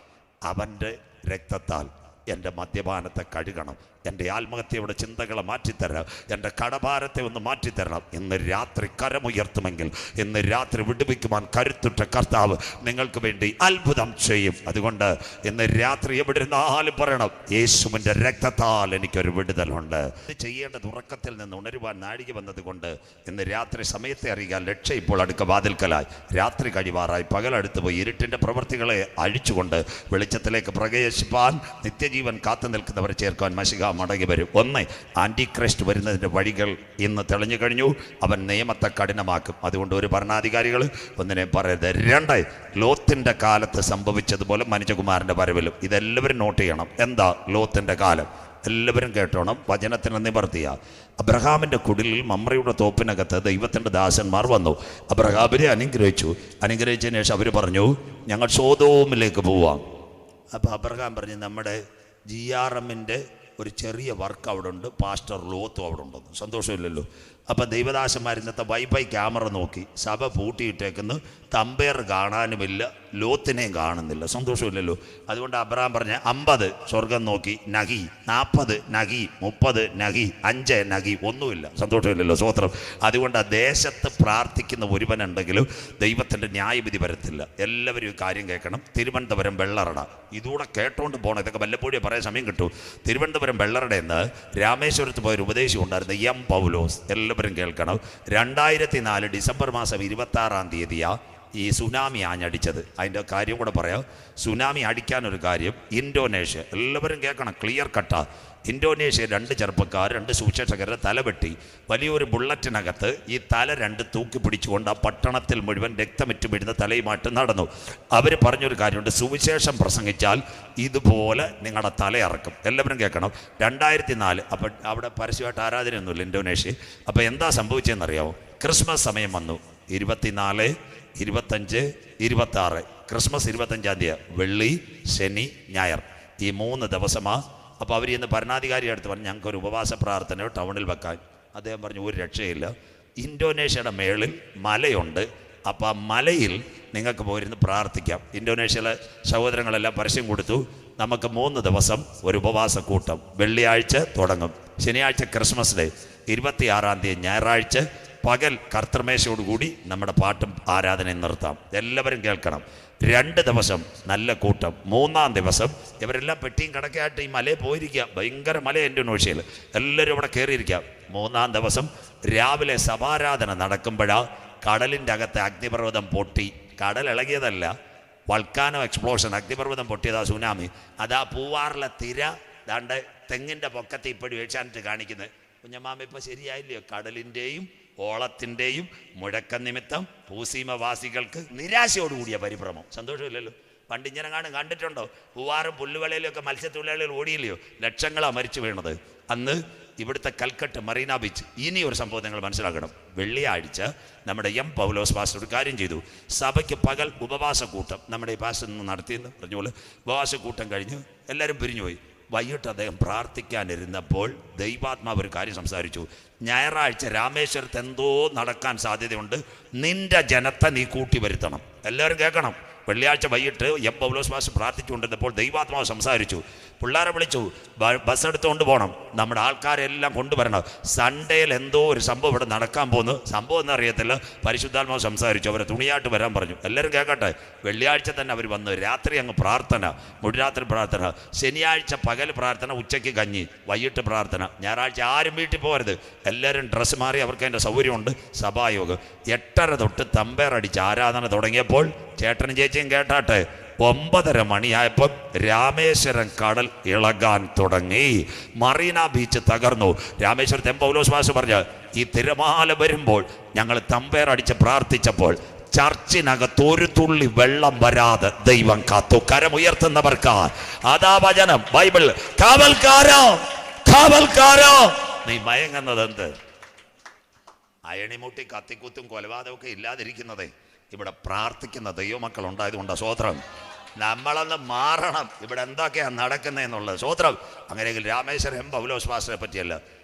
അവൻ്റെ രക്തത്താൽ എൻ്റെ മദ്യപാനത്തെ കഴുകണം, എൻ്റെ ആത്മഹത്യയുടെ ചിന്തകളെ മാറ്റിത്തരണം, എൻ്റെ കടഭാരത്തെ ഒന്ന് മാറ്റിത്തരണം. ഇന്ന് രാത്രി കരമുയർത്തുമെങ്കിൽ ഇന്ന് രാത്രി വിടുവിക്കുവാൻ കരുത്തുറ്റ കർത്താവ് നിങ്ങൾക്ക് വേണ്ടി അത്ഭുതം ചെയ്യും. അതുകൊണ്ട് ഇന്ന് രാത്രി എവിടെ ഇരുന്നാലും പറയണം, യേശുവിൻ്റെ രക്തത്താൽ എനിക്കൊരു വിടുതലുണ്ട്. ഇത് ചെയ്യേണ്ടത് ഉറക്കത്തിൽ നിന്ന് ഉണരുവാൻ നാഴിക വന്നതുകൊണ്ട് ഇന്ന് രാത്രി സമയത്തെ അറിയാൻ രക്ഷ ഇപ്പോൾ അടുക്ക വാതിൽക്കലായി. രാത്രി കഴിവാറായി, പകലടുത്ത് പോയി ഇരുട്ടിൻ്റെ പ്രവൃത്തികളെ അഴിച്ചുകൊണ്ട് വെളിച്ചത്തിലേക്ക് പ്രവേശിപ്പാൻ നിത്യജീവൻ കാത്തു നിൽക്കുന്നവരെ ചേർക്കാൻ മശിക മടങ്ങി വരും. ഒന്ന്, ആൻറ്റിക്രൈസ്റ്റ് വരുന്നതിൻ്റെ വഴികൾ ഇന്ന് തെളിഞ്ഞു കഴിഞ്ഞു. അവൻ നിയമത്തെ കഠിനമാക്കും. അതുകൊണ്ട് ഒരു ഭരണാധികാരികൾ ഒന്നിനെ പറയരുത്. 2, ലോത്തിൻ്റെ കാലത്ത് സംഭവിച്ചതുപോലെ മനുഷ്യകുമാരൻ്റെ വരവിലും. ഇതെല്ലാവരും നോട്ട് ചെയ്യണം. എന്താ ലോത്തിൻ്റെ കാലം? എല്ലാവരും കേട്ടോണം. വചനത്തിന് നിവർത്തിയ അബ്രഹാമിൻ്റെ കുടിലിൽ മമ്രയുടെ തോപ്പിനകത്ത് ദൈവത്തിൻ്റെ ദാസന്മാർ വന്നു. അബ്രഹാമിനെ അനുഗ്രഹിച്ചതിന് ശേഷം അവർ പറഞ്ഞു, ഞങ്ങൾ സോദോമിലേക്ക് പോവാം. അപ്പോൾ അബ്രഹാം പറഞ്ഞു, നമ്മുടെ GRMൻ്റെ ഒരു ചെറിയ വർക്ക് അവിടെ ഉണ്ട്, പാസ്റ്റർ ലോത്തും അവിടെ ഉണ്ടെന്ന്. സന്തോഷമില്ലല്ലോ. അപ്പം ദൈവദാസന്മാർ ഇന്നത്തെ വൈഫൈ ക്യാമറ നോക്കി സഭ പൂട്ടിയിട്ടേക്കുന്നു, തമ്പേർ കാണാനുമില്ല, ലോത്തിനെയും കാണുന്നില്ല. സന്തോഷമില്ലല്ലോ. അതുകൊണ്ട് അബ്രഹാം പറഞ്ഞ 50 സ്വർഗം നോക്കി നഹി, 40 നഹി, 30 നഹി, 5 നഹി, ഒന്നുമില്ല. സന്തോഷമില്ലല്ലോ. സ്വോത്രം. അതുകൊണ്ട് ആ ദേശത്ത് പ്രാർത്ഥിക്കുന്ന ഒരുവനുണ്ടെങ്കിലും ദൈവത്തിൻ്റെ ന്യായവിധി വരത്തില്ല. എല്ലാവരും കാര്യം കേൾക്കണം. തിരുവനന്തപുരം വെള്ളറട, ഇതുകൂടെ കേട്ടോണ്ട് പോകണം. ഇതൊക്കെ വല്ലപ്പോഴും പറയാൻ സമയം കിട്ടും. തിരുവനന്തപുരം വെള്ളറടയെന്ന് രാമേശ്വരത്ത് പോയൊരു ഉപദേശം ഉണ്ടായിരുന്നു, M. പൗലോസ്. എല്ലാവരും കേൾക്കണം. 2004 ഡിസംബർ മാസം 26-ാം തീയതിയാ ഈ സുനാമി ആഞ്ഞടിച്ചത്. അതിൻ്റെ കാര്യം കൂടെ പറയാം. സുനാമി അടിക്കാനൊരു കാര്യം, ഇന്തോനേഷ്യ, എല്ലാവരും കേൾക്കണം, ക്ലിയർ കട്ടാ. ഇന്തോനേഷ്യ 2 ചെറുപ്പക്കാർ, 2 സുവിശേഷകരുടെ തലവെട്ടി വലിയൊരു ബുള്ളറ്റിനകത്ത് ഈ തല 2 തൂക്കി പിടിച്ചുകൊണ്ട് ആ പട്ടണത്തിൽ മുഴുവൻ രക്തമിറ്റ് വീഴുന്ന തലയുമായിട്ട് നടന്നു. അവർ പറഞ്ഞൊരു കാര്യമുണ്ട്, സുവിശേഷം പ്രസംഗിച്ചാൽ ഇതുപോലെ നിങ്ങളുടെ തലയിറക്കും. എല്ലാവരും കേൾക്കണം. 2004 അപ്പം അവിടെ പരസ്യമായിട്ട് ആരാധനയൊന്നുമില്ല ഇന്തോനേഷ്യ. അപ്പോൾ എന്താ സംഭവിച്ചതെന്നറിയാമോ? ക്രിസ്മസ് സമയം വന്നു. 24, 25, 26. ക്രിസ്മസ് 25-ാം തീയതി, വെള്ളി, ശനി, ഞായർ, ഈ 3 ദിവസമാണ്. അപ്പോൾ അവർ ഇന്ന് ഭരണാധികാരി അടുത്ത് പറഞ്ഞു, ഞങ്ങൾക്കൊരു ഉപവാസ പ്രാർത്ഥന ടൗണിൽ വെക്കാൻ. അദ്ദേഹം പറഞ്ഞു, ഒരു രക്ഷയില്ല, ഇന്തോനേഷ്യയുടെ മേളിൽ മലയുണ്ട്, അപ്പോൾ ആ മലയിൽ നിങ്ങൾക്ക് പോയിരുന്ന് പ്രാർത്ഥിക്കാം. ഇന്തോനേഷ്യയിലെ സഹോദരങ്ങളെല്ലാം പരസ്യം കൊടുത്തു, നമുക്ക് 3 ദിവസം ഒരു ഉപവാസ കൂട്ടം. വെള്ളിയാഴ്ച തുടങ്ങും, ശനിയാഴ്ച ക്രിസ്മസ് ഡേ, 26-ാം തീയതി ഞായറാഴ്ച പകൽ കർത്തൃമേശയോടുകൂടി നമ്മുടെ പാട്ടും ആരാധനയും നിർത്താം. എല്ലാവരും കേൾക്കണം. 2 ദിവസം നല്ല കൂട്ടം. 3-ാം ദിവസം ഇവരെല്ലാം പെട്ടിയും കടക്കയായിട്ട് ഈ മലയിൽ പോയിരിക്കുക. ഭയങ്കര മല ഇന്തോനേഷ്യയിൽ, എല്ലാവരും ഇവിടെ കയറിയിരിക്കാം. 3-ാം ദിവസം രാവിലെ സഭാരാധന നടക്കുമ്പോഴാ കടലിൻ്റെ അകത്ത് അഗ്നിപർവ്വതം പൊട്ടി. കടൽ ഇളകിയതല്ല, വൾക്കാനോ എക്സ്പ്ലോഷൻ, അഗ്നിപർവ്വതം പൊട്ടിയതാ സുനാമി. അതാ പൂവാറിലെ തിര ദാണ്ട് തെങ്ങിൻ്റെ പൊക്കത്ത് ഇപ്പോഴും ഏഷ്യാനെറ്റ് കാണിക്കുന്നത്. കുഞ്ഞമ്മാമ ഇപ്പം ശരിയായില്ലയോ? കടലിൻ്റെയും ഓളത്തിൻ്റെയും മുഴക്കം നിമിത്തം പൂസീമവാസികൾക്ക് നിരാശയോടുകൂടിയ പരിഭ്രമം. സന്തോഷമില്ലല്ലോ. പണ്ട് ഇങ്ങനെ കണ്ടിട്ടുണ്ടോ? പൂവാറും പുല്ലുവലയിലൊക്കെ മത്സ്യത്തൊഴിലാളികൾ ഓടിയില്ലയോ? ലക്ഷങ്ങളാണ് മരിച്ചു വീണത് അന്ന് ഇവിടുത്തെ കൽക്കട്ട മറീന ബീച്ച്. ഇനി ഒരു സംഭവം നിങ്ങൾ മനസ്സിലാക്കണം. വെള്ളിയാഴ്ച നമ്മുടെ എം പൗലോസ് പാസ്റ്റർ ഒരു കാര്യം ചെയ്തു. സഭയ്ക്ക് പകൽ ഉപവാസക്കൂട്ടം നമ്മുടെ ഈ പാസ്റ്റർ നിന്ന് നടത്തിയെന്ന് പറഞ്ഞുപോലെ ഉപവാസക്കൂട്ടം കഴിഞ്ഞ് എല്ലാവരും പിരിഞ്ഞുപോയി. വൈകിട്ട് അദ്ദേഹം പ്രാർത്ഥിക്കാനിരുന്നപ്പോൾ ദൈവാത്മാവ് ഒരു കാര്യം സംസാരിച്ചു. ഞായറാഴ്ച രാമേശ്വരത്ത് എന്തോ നടക്കാൻ സാധ്യതയുണ്ട്, നിന്റെ ജനത്തെ നീ കൂട്ടി വരുത്തണം. എല്ലാവരും കേൾക്കണം. വെള്ളിയാഴ്ച വൈകിട്ട് എം പൗലോസ് പാസ്റ്റർ പ്രാർത്ഥിച്ചുകൊണ്ടിരുന്നപ്പോൾ ദൈവാത്മാവ് സംസാരിച്ചു. പിള്ളേരെ വിളിച്ചു, ബസ് എടുത്തുകൊണ്ട് പോകണം, നമ്മുടെ ആൾക്കാരെല്ലാം കൊണ്ടുവരണം, സൺഡേയിൽ എന്തോ ഒരു സംഭവം ഇവിടെ നടക്കാൻ പോകുന്നു. സംഭവം ഒന്നും അറിയത്തില്ല. പരിശുദ്ധാത്മാവ് സംസാരിച്ചു, അവരെ തുണിയായിട്ട് വരാൻ പറഞ്ഞു. എല്ലാവരും കേൾക്കട്ടെ. വെള്ളിയാഴ്ച തന്നെ അവർ വന്നു. രാത്രി അങ്ങ് പ്രാർത്ഥന, മുഴുരാത്രി പ്രാർത്ഥന, ശനിയാഴ്ച പകൽ പ്രാർത്ഥന, ഉച്ചയ്ക്ക് കഞ്ഞി, വൈകിട്ട് പ്രാർത്ഥന. ഞായറാഴ്ച ആരും വീട്ടിൽ പോകരുത്, എല്ലാവരും ഡ്രസ്സ് മാറി, അവർക്ക് അതിൻ്റെ സൗകര്യമുണ്ട്. സഭായോഗം 8:30 തൊട്ട് തമ്പേറടിച്ച് ആരാധന തുടങ്ങിയപ്പോൾ ചേട്ടനും ചേച്ചിയും കേട്ടാട്ടെ 9:30 മണിയായപ്പോൾ രാമേശ്വരം കടൽ ഇളകാൻ തുടങ്ങി. മറീന ബീച്ച് തകർന്നു. രാമേശ്വരത്തെ പൗലോസ് പാസ്റ്റർ പറഞ്ഞ ഈ തിരമാല വരുമ്പോൾ ഞങ്ങൾ തമ്പേറടിച്ച് പ്രാർത്ഥിച്ചപ്പോൾ ചർച്ചിനകത്ത് ഒരു തുള്ളി വെള്ളം വരാതെ ദൈവം കാത്തു. കരമുയർത്തുന്നവർക്ക് അതാ വചനം, ബൈബിൾ. കാവൽക്കാരോ കാവൽക്കാരോ, നീ മയങ്ങുന്നത് എന്ത്? അയണിമുട്ടി കത്തിക്കുത്തും കൊലപാതകമൊക്കെ ഇല്ലാതിരിക്കുന്നതേ ഇവിടെ പ്രാർത്ഥിക്കുന്ന ദൈവമക്കൾ ഉണ്ടായതുകൊണ്ടാണ്. സ്വോത്രം. നമ്മളൊന്ന് മാറണം. ഇവിടെ എന്തൊക്കെയാണ് നടക്കുന്നതെന്നുള്ളത്. സ്വോത്രം. അങ്ങനെയെങ്കിൽ രാമേശ്വരം എം പൗലോസ് പാസ്റ്ററെ പറ്റിയല്ല,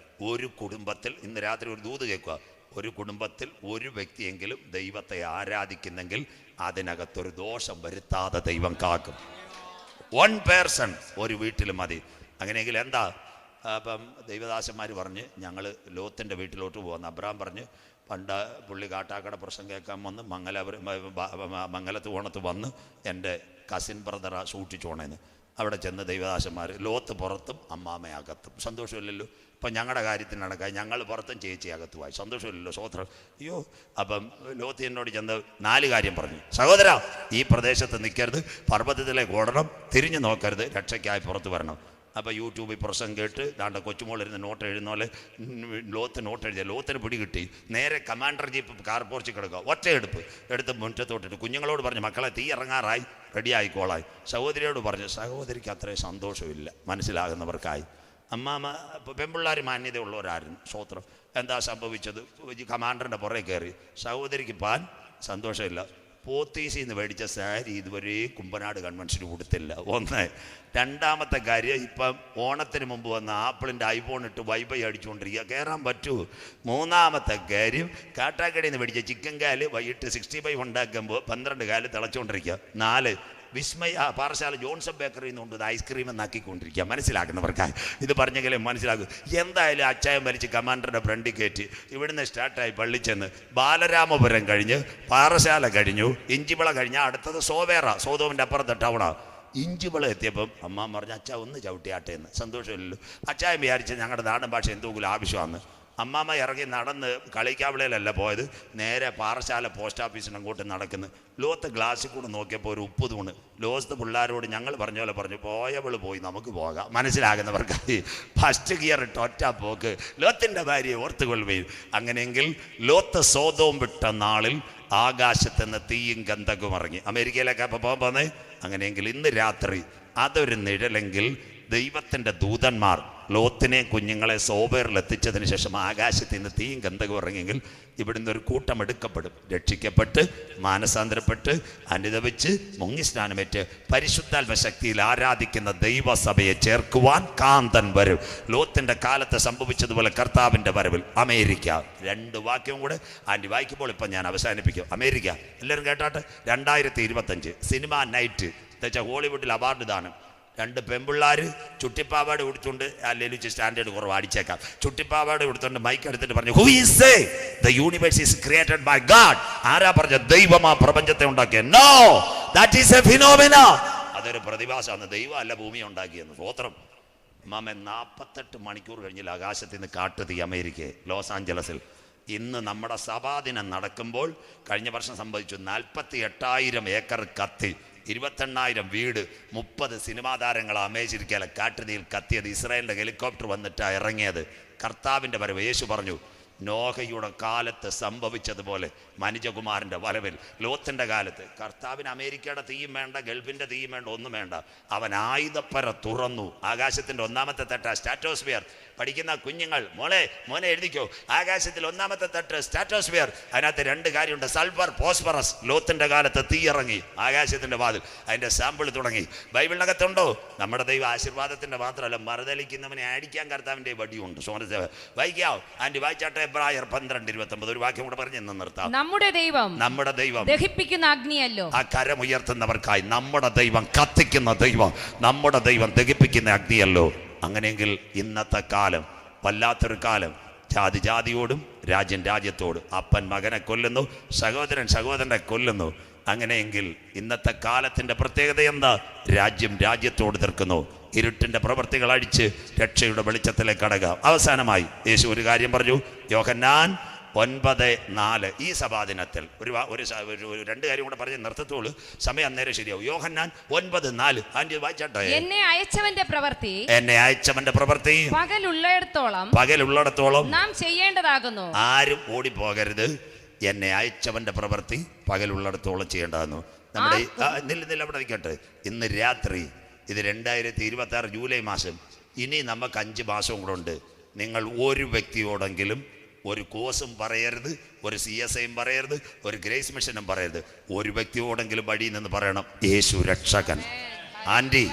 ഒരു കുടുംബത്തിൽ ഇന്ന് രാത്രി ഒരു ദൂത് കേൾക്കുക. ഒരു കുടുംബത്തിൽ ഒരു വ്യക്തിയെങ്കിലും ദൈവത്തെ ആരാധിക്കുന്നെങ്കിൽ അതിനകത്തൊരു ദോഷം വരുത്താതെ ദൈവം കാക്കും. 1 പേഴ്സൺ ഒരു വീട്ടിൽ മതി. അങ്ങനെയെങ്കിൽ എന്താ? അപ്പം ദൈവദാസന്മാർ പറഞ്ഞ് ഞങ്ങൾ ലോത്തിൻ്റെ വീട്ടിലോട്ട് പോകുന്നു. അബ്രഹാം പറഞ്ഞ് പണ്ട് പുള്ളി കാട്ടാക്കട പ്രശ്നം കേൾക്കാൻ വന്ന് മംഗലത്ത് ഓണത്ത് വന്ന് എൻ്റെ കസിൻ ബ്രദറാ സൂക്ഷിച്ചോണേന്ന്. അവിടെ ചെന്ന് ദൈവദാസന്മാർ ലോത്ത് പുറത്തും അമ്മാമയകത്തും. സന്തോഷമില്ലല്ലോ. ഇപ്പം ഞങ്ങളുടെ കാര്യത്തിന് നടക്കാൻ ഞങ്ങൾ പുറത്തും ചേച്ചി അകത്തുമായി. സന്തോഷമില്ലല്ലോ. സ്വോത്രം. അയ്യോ. അപ്പം ലോത്ത് എന്നോട് ചെന്ന് 4 കാര്യം പറഞ്ഞു. സഹോദര, ഈ പ്രദേശത്ത് നിൽക്കരുത്, പർവ്വതത്തിലേക്ക് ഓടണം, തിരിഞ്ഞു നോക്കരുത്, രക്ഷയ്ക്കായി പുറത്ത് വരണം. അപ്പോൾ യൂട്യൂബിൽ പ്രസംഗം കേട്ട് ദാണ്ട കൊച്ചുമോളിരുന്ന് നോട്ട് എഴുതുന്ന പോലെ ലോത്ത് നോട്ട് എഴുതിയ. ലോത്തിന് പിടി കിട്ടി. നേരെ കമാൻഡർ ജീപ്പ് കാർ പോർച്ചിൽ കിടക്കുക. ഒറ്റയെടുപ്പ് എടുത്ത് മുറ്റത്തോട്ടിട്ട് കുഞ്ഞുങ്ങളോട് പറഞ്ഞു, മക്കളെ തീ ഇറങ്ങാറായി, റെഡിയായിക്കോളായി. സഹോദരിയോട് പറഞ്ഞു, സഹോദരിക്ക് അത്രയും സന്തോഷമില്ല, മനസ്സിലാകുന്നവർക്കായി. അമ്മാമ്മ പെൺപിള്ളേർ മാന്യതയുള്ളവരായിരുന്നു. സ്വോത്രം. എന്താ സംഭവിച്ചത്? കമാൻഡറിൻ്റെ പുറകെ കയറി. സഹോദരിക്ക് പാൻ സന്തോഷമില്ല. പോത്തീസിൽ നിന്ന് മേടിച്ച സാരി ഇതുവരെ കുമ്പനാട് കൺവെൻഷന് കൊടുത്തില്ല. 1. രണ്ടാമത്തെ കാര്യം, ഇപ്പം ഓണത്തിന് മുമ്പ് വന്ന ആപ്പിളിൻ്റെ ഐഫോൺ ഇട്ട് വൈഫൈ അടിച്ചുകൊണ്ടിരിക്കുക, കയറാൻ പറ്റൂ. 3-ാമത്തെ കാര്യം, കാട്ടാക്കടയിൽ നിന്ന് മേടിച്ച ചിക്കൻ കാല് വൈകിട്ട് 65 ഉണ്ടാക്കുമ്പോൾ 12 കാല് തിളച്ചുകൊണ്ടിരിക്കുക. 4. വിസ്മയ പാറശാല ജോൺസൺ ബേക്കറിയിൽ നിന്നുകൊണ്ട് ഐസ്ക്രീം എന്നാക്കിക്കൊണ്ടിരിക്കുക. മനസ്സിലാക്കുന്നവർക്കായി ഇത് പറഞ്ഞെങ്കിലും മനസ്സിലാക്കും. എന്തായാലും അച്ചായം വലിച്ച് കമാൻഡറുടെ ഫ്രണ്ടിൽ കയറ്റി ഇവിടുന്ന് സ്റ്റാർട്ടായി പള്ളി ചെന്ന് ബാലരാമപുരം കഴിഞ്ഞ് പാറശാല കഴിഞ്ഞു, ഇഞ്ചിവിള കഴിഞ്ഞാൽ അടുത്തത് സോവേറ, സോതോമിൻ്റെ അപ്പുറത്തെ ടൗണാണ്. ഇഞ്ചിവിള എത്തിയപ്പം അമ്മ പറഞ്ഞു, അച്ഛാ ഒന്ന് ചവിട്ടിയാട്ടെ എന്ന്. സന്തോഷമില്ലല്ലോ. അച്ചായം വിചാരിച്ച് ഞങ്ങളുടെ നാടൻ ഭാഷ എന്തെങ്കിലും ആവശ്യമാണ്. അമ്മാമ്മ ഇറങ്ങി നടന്ന് കളിക്കാവിളയിലല്ല പോയത്, നേരെ പാറശാല പോസ്റ്റ് ഓഫീസിന് അങ്ങോട്ട് നടക്കുന്നു. ലോത്ത് ഗ്ലാസ്സിൽ കൂടെ നോക്കിയപ്പോൾ ഒരു ഉപ്പ് തൂണ്. ലോത്ത് പിള്ളേരോട് ഞങ്ങൾ പറഞ്ഞ പോലെ പറഞ്ഞു, പോയവള് പോയി, നമുക്ക് പോകാം. മനസ്സിലാകുന്നവർക്കായി ഫസ്റ്റ് ഗിയർ ഇട്ട് ഒറ്റ പോക്ക്. ലോത്തിൻ്റെ ഭാര്യയെ ഓർത്തുകൊള്ളുകയും. അങ്ങനെയെങ്കിൽ ലോത്ത് സോതോം വിട്ട നാളിൽ ആകാശത്തുനിന്ന് തീയും ഗന്ധകവും ഇറങ്ങി. അമേരിക്കയിലേക്ക് അപ്പോൾ പോകാൻ പോന്നേ. അങ്ങനെയെങ്കിൽ ഇന്ന് രാത്രി അതൊരു നിഴലെങ്കിൽ ദൈവത്തിൻ്റെ ദൂതന്മാർ ലോത്തിനെ കുഞ്ഞുങ്ങളെ സോബേറിൽ എത്തിച്ചതിന് ശേഷം ആകാശത്തിൽ നിന്ന് തീയും ഗന്ധകവും ഇറങ്ങിയെങ്കിൽ ഇവിടുന്ന് ഒരു കൂട്ടം എടുക്കപ്പെടും. രക്ഷിക്കപ്പെട്ട് മാനസാന്തരപ്പെട്ട് അനുദപിച്ച് മുങ്ങിസ്നാനമേറ്റ് പരിശുദ്ധാത്മ ശക്തിയിൽ ആരാധിക്കുന്ന ദൈവസഭയെ ചേർക്കുവാൻ കാന്തൻ വരും. ലോത്തിൻ്റെ കാലത്ത് സംഭവിച്ചതുപോലെ കർത്താവിൻ്റെ വരവിൽ അമേരിക്ക. 2 വാക്യവും കൂടെ ആൻറ്റി വായിക്കുമ്പോൾ ഇപ്പം ഞാൻ അവസാനിപ്പിക്കും. അമേരിക്ക എല്ലാവരും കേട്ടാട്ടെ. 2025 സിനിമ നൈറ്റ് എന്നുവെച്ചാൽ ഹോളിവുഡിൽ അവാർഡ് ദാനം. 2 പെൺപിള്ളേർ ചുട്ടിപ്പാവാട് കൊടുത്തുകൊണ്ട്, അല്ലെങ്കിൽ സ്റ്റാൻഡേർഡ് കുറവ് അടിച്ചേക്കാം, ചുട്ടിപ്പാവാട് കൊടുത്തുകൊണ്ട് മൈക്ക് എടുത്തിട്ട് പറഞ്ഞു, who is say the universe is created by God. ആരാ പറഞ്ഞ? ദൈവമാ പ്രപഞ്ചത്തെ ഉണ്ടാക്കിയ. No, that is a phenomena. അതൊരു പ്രതിഭാസമാണ്. ദൈവം അല്ല ഭൂമി ഉണ്ടാക്കിയെന്ന്. സ്വോത്രം. മാമ 48 മണിക്കൂർ കഴിഞ്ഞില്ല ആകാശത്തിൽ നിന്ന് കാട്ടുതീ അമേരിക്കയെ, ലോസ് ആഞ്ചലസിൽ. ഇന്ന് നമ്മുടെ സഭാദിനം നടക്കുമ്പോൾ കഴിഞ്ഞ വർഷം സംഭവിച്ചു 48,000 ഏക്കർ കത്തി, 28,000 വീട്, 30 സിനിമാ താരങ്ങൾ അമേരിക്കയിലെ കാട്ടുതീയിൽ കത്തിയത്. ഇസ്രായേലിൻ്റെ ഹെലികോപ്റ്റർ വന്നിട്ടാണ് ഇറങ്ങിയത്. കർത്താവിൻ്റെ വരവ്. യേശു പറഞ്ഞു, നോഹയുടെ കാലത്ത് സംഭവിച്ചതുപോലെ മനുജകുമാരൻ്റെ വരവിൽ. ലോത്തിൻ്റെ കാലത്ത് കർത്താവിന് അമേരിക്കയുടെ തീയും വേണ്ട, ഗൾഫിൻ്റെ തീയും വേണ്ട, ഒന്നും വേണ്ട. അവൻ ആയുധപ്പര തുറന്നു. ആകാശത്തിൻ്റെ ഒന്നാമത്തെ തട്ട് സ്റ്റാറ്റോസ്ഫിയർ. പഠിക്കുന്ന കുഞ്ഞുങ്ങൾ മോനെ എഴുതിക്കോ, ആകാശത്തിൽ ഒന്നാമത്തെ തട്ട് സ്റ്റാറ്റോസ്ഫിയർ. അതിനകത്ത് 2 കാര്യമുണ്ട്, സൾഫർ, ഫോസ്ഫറസ്. ലോത്തിൻ്റെ കാലത്ത് തീ ഇറങ്ങി ആകാശത്തിൻ്റെ വാതിൽ, അതിൻ്റെ സാമ്പിൾ തുടങ്ങി. ബൈബിളിനകത്തുണ്ടോ? നമ്മുടെ ദൈവം ആശീർവാദത്തിൻ്റെ മാത്രമല്ല, മറുതലിക്കുന്നവനെ അടിക്കാൻ കർത്താവിൻ്റെ വടിയുണ്ട്. വായിക്കാവോ? ആൻറ്റി വായിച്ചാട്ടെ, എബ്രായർ 12:29. ഒരു വാക്യം കൂടെ പറഞ്ഞ് നിന്ന് നിർത്താം. നമ്മുടെ ദൈവം ദഹിപ്പിക്കുന്ന അഗ്നിയല്ലോ. ആ കരമുയർത്തുന്നവർക്കായി നമ്മുടെ ദൈവം കത്തിക്കുന്ന ദൈവം, നമ്മുടെ ദൈവം ദഹിപ്പിക്കുന്ന അഗ്നിയല്ലോ. അങ്ങനെയെങ്കിൽ ഇന്നത്തെ കാലം വല്ലാത്തൊരു കാലം. ജാതി ജാതിയോടും രാജ്യം രാജ്യത്തോടും, അപ്പൻ മകനെ കൊല്ലുന്നു, സഹോദരൻ സഹോദരനെ കൊല്ലുന്നു. അങ്ങനെയെങ്കിൽ ഇന്നത്തെ കാലത്തിൻ്റെ പ്രത്യേകത എന്താ? രാജ്യം രാജ്യത്തോട് എതിർക്കുന്നു. ഇരുട്ടിൻ്റെ പ്രവൃത്തികൾ അഴിച്ച് രക്ഷയുടെ വെളിച്ചത്തിലേക്ക് കടക്കാം. അവസാനമായി യേശു ഒരു കാര്യം പറഞ്ഞു. യോഹന്നാൻ 9:4 ഈ സഭാദിനത്തിൽ ഒരു 2 കാര്യം കൂടെ പറഞ്ഞ് നിർത്തത്തോളൂ, സമയം അന്നേരം ശരിയാവും. യോഹന്നാൻ 9:4 ആൻറ്റി വായിച്ചാട്ടെ. എന്നെ അയച്ചവന്റെ പ്രവൃത്തി പകലുള്ളിടത്തോളം നാം ചെയ്യേണ്ടതാകുന്നു. ആരും ഓടിപ്പോകരുത്. എന്നെ അയച്ചവന്റെ പ്രവൃത്തി പകലുള്ളിടത്തോളം ചെയ്യേണ്ടതാകുന്നു. നമ്മുടെ നില്ല അവിടെ നിൽക്കട്ടെ. ഇന്ന് രാത്രി, ഇത് 2026 ജൂലൈ മാസം. ഇനി നമുക്ക് 5 മാസവും കൂടെ ഉണ്ട്. നിങ്ങൾ ഒരു വ്യക്തിയോടെങ്കിലും ഒരു കോഴ്സും പറയരുത്, ഒരു CSIയും പറയരുത്, ഒരു ഗ്രേസ് മിഷനും പറയരുത്. ഒരു വ്യക്തിയോടെങ്കിലും വഴിയിൽ നിന്ന് പറയണം, യേശു രക്ഷകൻ. ആൻറ്റി,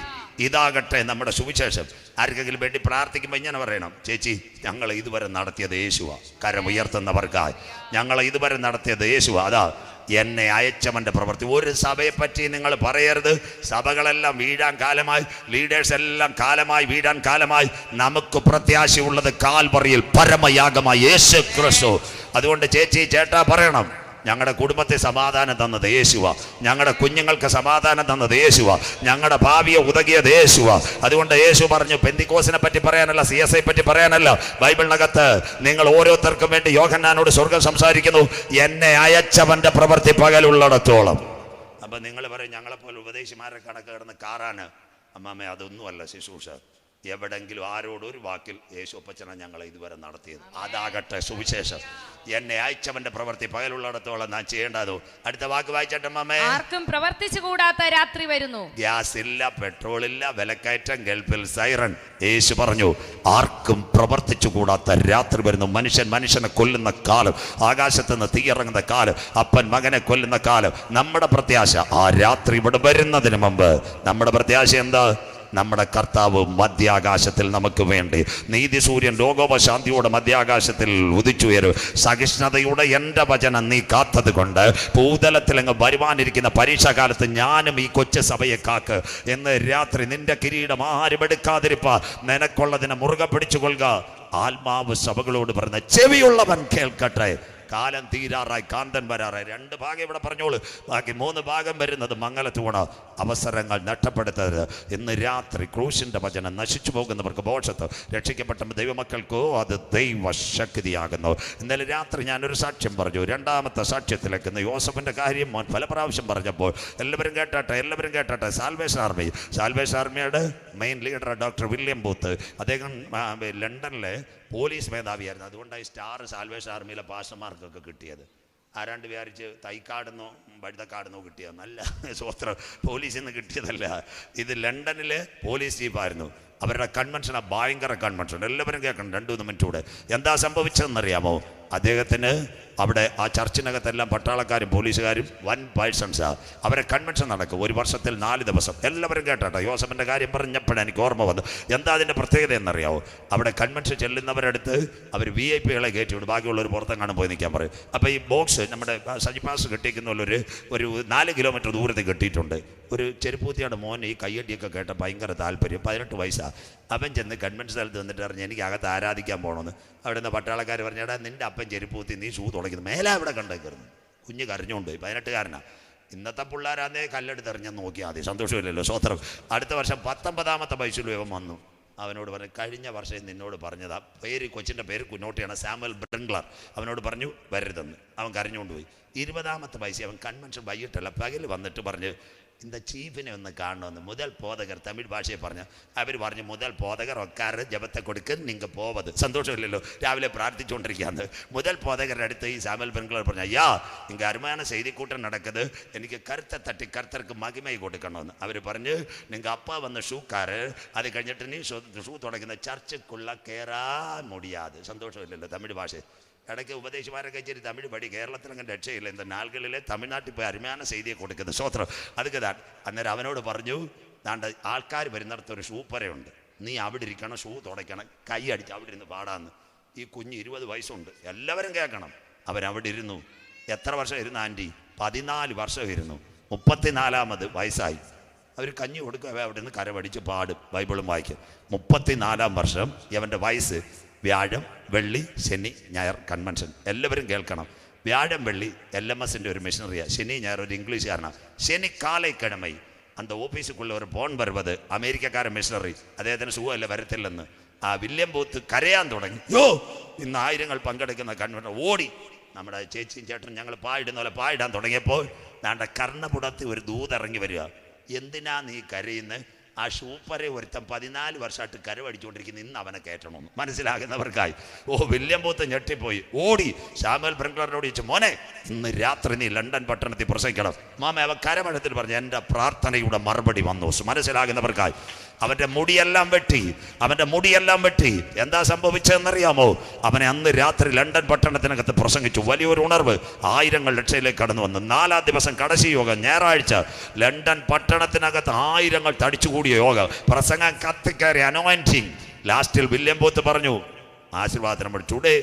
ഇതാകട്ടെ നമ്മുടെ സുവിശേഷം. ആർക്കെങ്കിലും വേണ്ടി പ്രാർത്ഥിക്കുമ്പോൾ ഇങ്ങനെ പറയണം, ചേച്ചി ഞങ്ങൾ ഇതുവരെ നടത്തിയത് യേശുവാ. കരമുയർത്തുന്നവർക്കായി ഞങ്ങൾ ഇതുവരെ നടത്തിയത് യേശുവാ. അതാ എന്നെ അയച്ചവന്റെ പ്രവൃത്തി. ഒരു സഭയെപ്പറ്റി നിങ്ങൾ പറയരുത്. സഭകളെല്ലാം വീഴാൻ കാലമായി, ലീഡേഴ്സ് എല്ലാം കാലമായി വീഴാൻ കാലമായി. നമുക്ക് പ്രത്യാശയുള്ളത് കാൽവറിയിൽ പരമയാഗമായി യേശു ക്രിസ്തു. അതുകൊണ്ട് ചേച്ചി ചേട്ടാ പറയണം, ഞങ്ങളുടെ കുടുംബത്തെ സമാധാനം തന്നത് യേശുവ, ഞങ്ങളുടെ കുഞ്ഞുങ്ങൾക്ക് സമാധാനം തന്നത് യേശുവ, ഞങ്ങളുടെ ഭാവിയെ ഉതകിയത് യേശുവ. അതുകൊണ്ട് യേശു പറഞ്ഞു, പെന്തിക്കോസിനെ പറ്റി പറയാനല്ല, CSI പറ്റി പറയാനല്ല. ബൈബിളിനകത്ത് നിങ്ങൾ ഓരോരുത്തർക്കും വേണ്ടി യോഹന്നാനോട് സ്വർഗം സംസാരിക്കുന്നു, എന്നെ അയച്ചവന്റെ പ്രവൃത്തി പകലുള്ളിടത്തോളം. അപ്പൊ നിങ്ങൾ പറയും, ഞങ്ങളെപ്പോലെ ഉപദേശിമാരെ കണക്ക് കിടന്ന് കാറാണ്. അമ്മാമ്മേ, അതൊന്നുമല്ല ശുശ്രൂഷ. എവിടെങ്കിലും ആരോടൊരു വാക്കിൽ യേശു അപ്പച്ചനാണ് ഞങ്ങളെ ഇതുവരെ നടത്തിയത്. അതാകട്ടെ സുവിശേഷം. എന്നെ അയച്ചവന്റെ പ്രവൃത്തി പകലുള്ളിടത്തോളം നാം ചെയ്യേണ്ടതോ. അടുത്ത വാക്ക് വായിച്ചട്ടെ മാമേ. ആർക്കും പ്രവർത്തിച്ചു കൂടാത്ത രാത്രി വരുന്നു. ഗ്യാസ് ഇല്ല, പെട്രോൾ ഇല്ല, വിലക്കയറ്റം, ഗൾഫിൽ സൈറൺ. യേശു പറഞ്ഞു, ആർക്കും പ്രവർത്തിച്ചു കൂടാത്ത രാത്രി വരുന്നു. മനുഷ്യനെ കൊല്ലുന്ന കാലം, ആകാശത്ത് നിന്ന് തീയിറങ്ങുന്ന കാലം, അപ്പൻ മകനെ കൊല്ലുന്ന കാലം. നമ്മുടെ പ്രത്യാശ ആ രാത്രി ഇവിടെ വരുന്നതിന് മുമ്പ് നമ്മുടെ പ്രത്യാശ എന്താ? നമ്മുടെ കർത്താവ് മധ്യാകാശത്തിൽ നമുക്ക് വേണ്ടി, നീതി സൂര്യൻ ലോകോപശാന്തിയോടെ മധ്യാകാശത്തിൽ ഉദിച്ചുയരും. സഹിഷ്ണുതയുടെ എൻ്റെ വചനം നീ കാത്തത് കൊണ്ട് ഭൂതലത്തിൽ അങ്ങ് വരുവാനിരിക്കുന്ന പരീക്ഷാകാലത്ത് ഞാനും ഈ കൊച്ചു സഭയെ കാക്ക് എന്ന് രാത്രി നിന്റെ കിരീടം ആരും എടുക്കാതിരിപ്പാ, നിനക്കുള്ളതിനെ മുറുകെ പിടിച്ചുകൊള്ളുക. ആത്മാവ് സഭകളോട് പറഞ്ഞ ചെവിയുള്ളവൻ കേൾക്കട്ടെ. കാലം തീരാറായി, കാന്തൻ വരാറായി. 2 ഭാഗം ഇവിടെ പറഞ്ഞോളൂ, ബാക്കി 3 ഭാഗം വരുന്നത് മംഗലത്തൂണ. അവസരങ്ങൾ നഷ്ടപ്പെടുത്തരുത്. ഇന്ന് രാത്രി ക്രൂശിന്റെ വചനം നശിച്ചു പോകുന്നവർക്ക് ബോഷത്ത്, രക്ഷിക്കപ്പെട്ട ദൈവമക്കൾക്കോ അത് ദൈവശക്തിയാകുന്നു. ഇന്നലെ രാത്രി ഞാനൊരു സാക്ഷ്യം പറഞ്ഞു. 2ാമത്തെ സാക്ഷ്യത്തിലേക്ക് ഇന്ന് യോസഫിന്റെ കാര്യം മോൻ പല പ്രാവശ്യം പറഞ്ഞപ്പോൾ എല്ലാവരും കേട്ടട്ടെ. സാൽവേഷൻ ആർമിയുടെ main leader doctor William booth, അദ്ദേഹം ലണ്ടനിലെ പോലീസ് മേധാവിയായിരുന്നു. അതുകൊണ്ടാണ് സ്റ്റാർ സാൽവേഷൻ ആർമിയിലെ പാസ്റ്റർമാർക്കൊക്കെ കിട്ടിയത്. ആരാണ്ട് വിചാരിച്ച് തൈക്കാടുന്നോ വഴുതക്കാടുന്നോ കിട്ടിയത് നല്ല സ്വസ്ത്രം പോലീസിൽ നിന്ന് കിട്ടിയതല്ല. ഇത് ലണ്ടനിലെ പോലീസ് ചീഫായിരുന്നു. അവരുടെ കൺവെൻഷനാണ്, ഭയങ്കര കൺവെൻഷൻ. എല്ലാവരും കേൾക്കണം. 2-3 മിനിറ്റ് കൂടെ. എന്താ സംഭവിച്ചതെന്നറിയാമോ? അദ്ദേഹത്തിന് അവിടെ ആ ചർച്ചിനകത്തെല്ലാം പട്ടാളക്കാരും പോലീസുകാരും 1 പേഴ്സൺസാണ്. അവരെ കൺവെൻഷൻ നടക്കും 1 വർഷത്തിൽ 4 ദിവസം. എല്ലാവരും കേട്ടോ. യോസഫിൻ്റെ കാര്യം പറഞ്ഞപ്പോഴാണ് എനിക്ക് ഓർമ്മ വന്നു. എന്താ അതിൻ്റെ പ്രത്യേകത എന്നറിയാമോ? അവിടെ കൺവെൻഷൻ ചെല്ലുന്നവരടുത്ത് അവർ VIP-കളെ കയറ്റിവിടും, ബാക്കിയുള്ളവർ പുറത്തെങ്ങാനും പോയി നിൽക്കാൻ പറയും. അപ്പോൾ ഈ ബോക്സ് നമ്മുടെ സജിപാസ് കെട്ടിക്കുന്ന ഒരു 4 കിലോമീറ്റർ ദൂരത്തിൽ കെട്ടിയിട്ടുണ്ട്. ഒരു ചെരുപ്പൂത്തിയുടെ മോൻ ഈ കയ്യടിയൊക്കെ കേട്ട ഭയങ്കര താല്പര്യം. 18 വയസ്സാണ്. അവൻ ചെന്ന് കൺവെൻഷൻ സ്ഥലത്ത് വന്നിട്ട് പറഞ്ഞ് എനിക്ക് അകത്ത് ആരാധിക്കാൻ പോകണമെന്ന്. അവിടെ നിന്ന് പട്ടാളക്കാർ പറഞ്ഞാടാ, നിൻ്റെ അപ്പൻ ചെരുപ്പൂത്തി, നീ ഷൂ തുടയ്ക്കുന്നു, മേലെ അവിടെ കണ്ടേക്കരുന്നു. കുഞ്ഞ് കരഞ്ഞുകൊണ്ട് 18കാരനാണ്. ഇന്നത്തെ പിള്ളേരാന്നേ കല്ലെടുത്തെറിഞ്ഞെന്ന് നോക്കിയാൽ മതി, സന്തോഷമില്ലല്ലോ, സ്വത്രം. അടുത്ത വർഷം 19ാമത്തെ വയസ്സിൽ ഇവൻ വന്നു. അവനോട് പറഞ്ഞു, കഴിഞ്ഞ വർഷം നിന്നോട് പറഞ്ഞതാ, കൊച്ചിൻ്റെ പേര് കുന്നോട്ടിയാണ്, സാമുവൽ ബ്രിൻഗ്ലർ. അവനോട് പറഞ്ഞു വരരുതെന്ന്. അവൻ കരഞ്ഞുകൊണ്ട് പോയി. 20ാമത്തെ വയസ്സിൽ അവൻ കൺവെൻഷൻ വൈകിട്ടല്ല പകൽ വന്നിട്ട് പറഞ്ഞ്, இந்த ചീഫിനെ ഒന്ന് കാണണമെന്ന് முதல் போதகர் തമിഴ് ഭാഷയെ പറഞ്ഞു. അവർ പറഞ്ഞു முதல் போதகர் ഒക്കാറ് ജപത്തെ കൊടുക്ക് നിങ്ങൾ പോവത്. സന്തോഷമില്ലല്ലോ, രാവിലെ പ്രാർത്ഥിച്ചുകൊണ്ടിരിക്കുകയാണ്. முதல் போதகരുടെ അടുത്ത് ഈ സാമുവൽ പെൺകുളർ പറഞ്ഞു, ஐயா இங்கே அருமையான செய்திக்கூட்டம் நடக்குது, എനിക്ക് കരുത്തെ തട്ടി കർത്തർക്ക് മഹിമ കൊടുക്കണമെന്ന്. അവർ പറഞ്ഞു, നിങ്ങൾ அப்பா വന്ന ഷൂക്കാറ്, അത് കഴിഞ്ഞിട്ട് നീ ഷൂ തുടങ്ങുന്ന ചർച്ചക്കുള്ള കയറാൻ മുടിയാതെ. സന്തോഷമില്ലല്ലോ തമിഴ് ഭാഷ. ഇടയ്ക്ക് ഉപദേശമാരൊക്കെ ഇച്ചിരി തമിഴ് പഠി, കേരളത്തിൽ അങ്ങനെ രക്ഷയില്ല. എന്താ നാളുകളിലെ തമിഴ്നാട്ടിൽ പോയി അരുമயான செய்தியை കൊടുക്കുന്നത്. സ്വത്രം അതൊക്കെ താൻ. അന്നേരം അവനോട് പറഞ്ഞു, താണ്ട ആൾക്കാർ വരുന്നിടത്ത് ഒരു ഷൂപ്പറയുണ്ട്, നീ അവിടെ ഇരിക്കണം, ഷൂ തുടയ്ക്കണം, കൈ അടിച്ച് അവിടെ ഇരുന്ന് പാടാന്ന്. ഈ കുഞ്ഞ് 20 വയസ്സുണ്ട്, എല്ലാവരും കേൾക്കണം. അവരവിടെ ഇരുന്നു. എത്ര വർഷം ഇരുന്നു ആൻറ്റി? 14 വർഷം ഇരുന്നു. 34ാമത് വയസ്സായി. അവർ കഞ്ഞി കൊടുക്കുക, അവിടെ നിന്ന് കരവടിച്ച് പാടും, ബൈബിളും വായിക്കും. 34ാം വർഷം ഇവൻ്റെ വയസ്സ്. വ്യാഴം, വെള്ളി, ശനി, ഞായർ കൺവെൻഷൻ. എല്ലാവരും കേൾക്കണം. വ്യാഴം വെള്ളി LMSൻ്റെ ഒരു മിഷണറിയാണ്, ശനി ഞായർ ഒരു ഇംഗ്ലീഷുകാരനാണ്. ശനി കാലൈക്കിഴമൈ அந்த ഓഫീസുക്കുള്ള ഒരു ഫോൺ വരുന്നത് അമേരിക്കക്കാരൻ മിഷണറി, അദ്ദേഹത്തിന് സുഖമല്ല വരത്തില്ലെന്ന്. ആ വില്യം ബൂത്ത് കരയാൻ തുടങ്ങി. യോ ഇന്ന് ആയിരങ്ങൾ പങ്കെടുക്കുന്ന കൺവെൻഷൻ. ഓടി നമ്മുടെ ചേച്ചിയും ചേട്ടനും ഞങ്ങൾ പായിടുന്ന പോലെ പായിടാൻ തുടങ്ങിയപ്പോൾ നാണ്ട കർണപുടത്ത് ഒരു ദൂതിറങ്ങി വരിക. എന്തിനാ നീ കരയുന്നത്? ആ ഷൂപ്പറെ ഒരുത്തം 14 വർഷമായിട്ട് കരവടിച്ചുകൊണ്ടിരിക്കുന്ന, ഇന്ന് അവനെ കയറ്റണമെന്ന്. മനസ്സിലാകുന്നവർക്കായി. ഓ വില്യം ബൂത്ത് ഞെട്ടിപ്പോയി. ഓടി സാമുവൽ ബ്രിങ്ക്ലറിനോട് ചോദിച്ചു, മോനെ ഇന്ന് രാത്രി നീ ലണ്ടൻ പട്ടണത്തിൽ പ്രസംഗിക്കണം. മാമ അവൻ കരമഴത്തിൽ പറഞ്ഞു, എൻ്റെ പ്രാർത്ഥനയുടെ മറുപടി വന്നു. മനസ്സിലാകുന്നവർക്കായി. അവൻ്റെ മുടിയെല്ലാം വെട്ടി. എന്താ സംഭവിച്ചതെന്നറിയാമോ? അവനെ അന്ന് രാത്രി ലണ്ടൻ പട്ടണത്തിനകത്ത് പ്രസംഗിച്ചു. വലിയൊരു ഉണർവ്, ആയിരങ്ങൾ രക്ഷയിലേക്ക് കടന്നു വന്നു. 4ാം ദിവസം കടശി യോഗം, ഞായറാഴ്ച ലണ്ടൻ പട്ടണത്തിനകത്ത് ആയിരങ്ങൾ തടിച്ചുകൂടിയ യോഗം. പ്രസംഗം കത്തിക്കയറി, അനോയിന്റിങ്. ലാസ്റ്റിൽ വില്യം ബൂത്ത് പറഞ്ഞു, ആശീർവാദം, today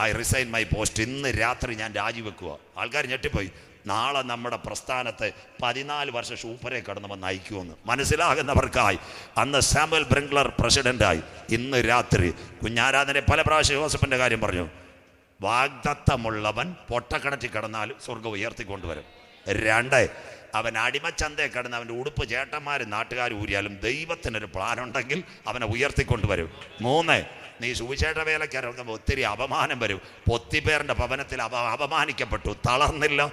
I resign my post. ഇന്ന് രാത്രി ഞാൻ രാജിവെക്കുക. ആൾക്കാർ ഞെട്ടിപ്പോയി. നാളെ നമ്മുടെ പ്രസ്ഥാനത്തെ 14 വർഷം ഷൂപ്പറെ കടന്നു വന്ന് അയക്കുമെന്ന്. മനസ്സിലാകുന്നവർക്കായി. അന്ന് സാമുവൽ ബ്രിങ്ക്ലർ പ്രസിഡന്റായി. ഇന്ന് രാത്രി കുഞ്ഞാരാധനെ പല പ്രാവശ്യം യോസഫിൻ്റെ കാര്യം പറഞ്ഞു. വാഗ്ദത്തമുള്ളവൻ പൊട്ടക്കിണറ്റിൽ കിടന്നാലും സ്വർഗ്ഗം ഉയർത്തിക്കൊണ്ടുവരും. 2, അവൻ അടിമച്ചന്തയെ കിടന്ന് അവൻ്റെ ഉടുപ്പ് ചേട്ടന്മാരും നാട്ടുകാർ ഊരിയാലും ദൈവത്തിനൊരു പ്ലാൻ ഉണ്ടെങ്കിൽ അവനെ ഉയർത്തിക്കൊണ്ടുവരും. 3, നീ സുവിശേഷ വേലയ്ക്ക് ഇറങ്ങുമ്പോൾ ഒത്തിരി അപമാനം വരും. പൊത്തിപ്പേറിൻ്റെ ഭവനത്തിൽ അപമാനിക്കപ്പെട്ടു, തളർന്നില്ല.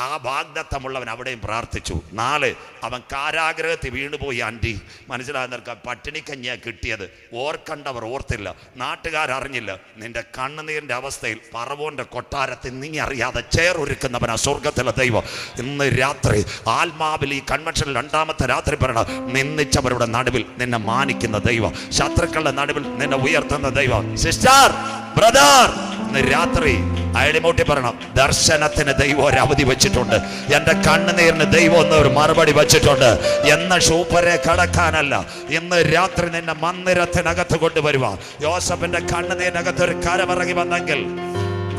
ആ വാഗ്ദത്തമുള്ളവൻ അവിടെയും പ്രാർത്ഥിച്ചു. 4, അവൻ കാരാഗ്രഹത്തിൽ വീണുപോയി. ആൻറ്റി മനസ്സിലാകുന്നവർക്ക് പട്ടിണിക്കഞ്ഞിയാ കിട്ടിയത്. ഓർക്കണ്ടവർ ഓർത്തില്ല, നാട്ടുകാരറിഞ്ഞില്ല. നിന്റെ കണ്ണുനീരിൻ്റെ അവസ്ഥയിൽ പറവോൻ്റെ കൊട്ടാരത്തിൽ നീ അറിയാതെ ചേറൊരുക്കുന്നവനാ സ്വർഗത്തിലെ ദൈവം. ഇന്ന് രാത്രി ആത്മാവിൽ ഈ കൺവെൻഷനിൽ 2ാമത്തെ രാത്രി പറയണം, നിന്ദിച്ചവരുടെ നടുവിൽ നിന്നെ മാനിക്കുന്ന ദൈവം, ശത്രുക്കളുടെ നടുവിൽ നിന്നെ ഉയർത്തുന്ന ദൈവം. സിസ്റ്റർ, ബ്രദർ, ഇന്ന് രാത്രി അയടിമൂട്ടി പറയണം, ദർശനത്തിന് ദൈവം ഒരു അവധി വെച്ചിട്ടുണ്ട്. എൻ്റെ കണ്ണുനീരിന് ദൈവം ഒരു മറുപടി വെച്ചിട്ടുണ്ട്. എന്ന ഷൂപ്പറെ കടക്കാനല്ല, ഇന്ന് രാത്രി നിന്നെ മന്ദിരത്തിനകത്ത് കൊണ്ടുവരുക. യോസഫിന്റെ കണ്ണുനീരിനകത്ത് ഒരു കരമിറങ്ങി വന്നെങ്കിൽ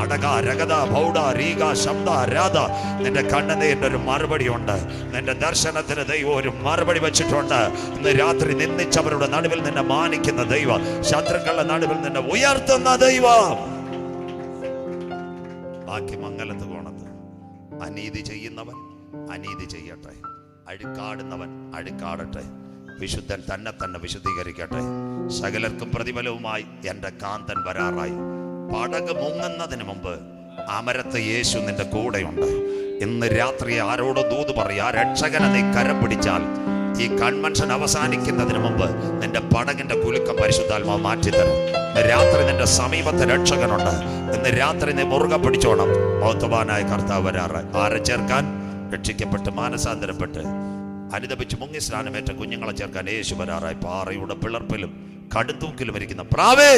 അടക രഗത ഭൗഡ രീഗ ശബ്ദ രാധ, നിന്റെ കണ്ണുനീരിന്റെ ഒരു മറുപടി ഉണ്ട്. നിന്റെ ദർശനത്തിന് ദൈവം ഒരു മറുപടി വെച്ചിട്ടുണ്ട്. ഇന്ന് രാത്രി നിന്ദിച്ചവരുടെ നടുവിൽ നിന്നെ മാനിക്കുന്ന ദൈവം, ശത്രുക്കളുടെ നടുവിൽ നിന്നെ ഉയർത്തുന്ന ദൈവം. ബാക്കി മംഗലത്ത് കോണത്ത്. അനീതി ചെയ്യുന്നവൻ അനീതി ചെയ്യട്ടെ, അഴുക്കാടുന്നവൻ അഴുക്കാടട്ടെ, വിശുദ്ധൻ തന്നെ വിശുദ്ധീകരിക്കട്ടെ. സകലർക്കും പ്രതിഫലവുമായി എൻ്റെ കാന്തൻ വരാറായി. പടക് മുങ്ങുന്നതിന് മുമ്പ് അമരത്ത് യേശു നിന്റെ കൂടെയുണ്ട്. ഇന്ന് രാത്രി ആരോട് ദൂത് പറയാ, രക്ഷകനെ നീ കരം പിടിച്ചാൽ ഈ കൺവെൻഷൻ അവസാനിക്കുന്നതിന് മുമ്പ് നിന്റെ പടകിന്റെ കുലുക്കം പരിശുദ്ധാത്മാവ് മാറ്റിത്തരും. ഇന്ന് രാത്രി നിന്റെ സമീപത്തെ രക്ഷകനുണ്ട്. ഇന്ന് രാത്രി നീ മുറുകെ പിടിച്ചോണം. മഹത്വവാനായ കർത്താവ് വരാറ്. ആരെ ചേർക്കാൻ? രക്ഷിക്കപ്പെട്ട് മാനസാന്തരപ്പെട്ട് അനുദപിച്ച് മുങ്ങി സ്നാനമേറ്റ കുഞ്ഞുങ്ങളെ ചേർക്കാൻ യേശു വരാറായി. പാറയുടെ പിളർപ്പിലും കടുത്തൂക്കിലും ഇരിക്കുന്ന പ്രാവേ,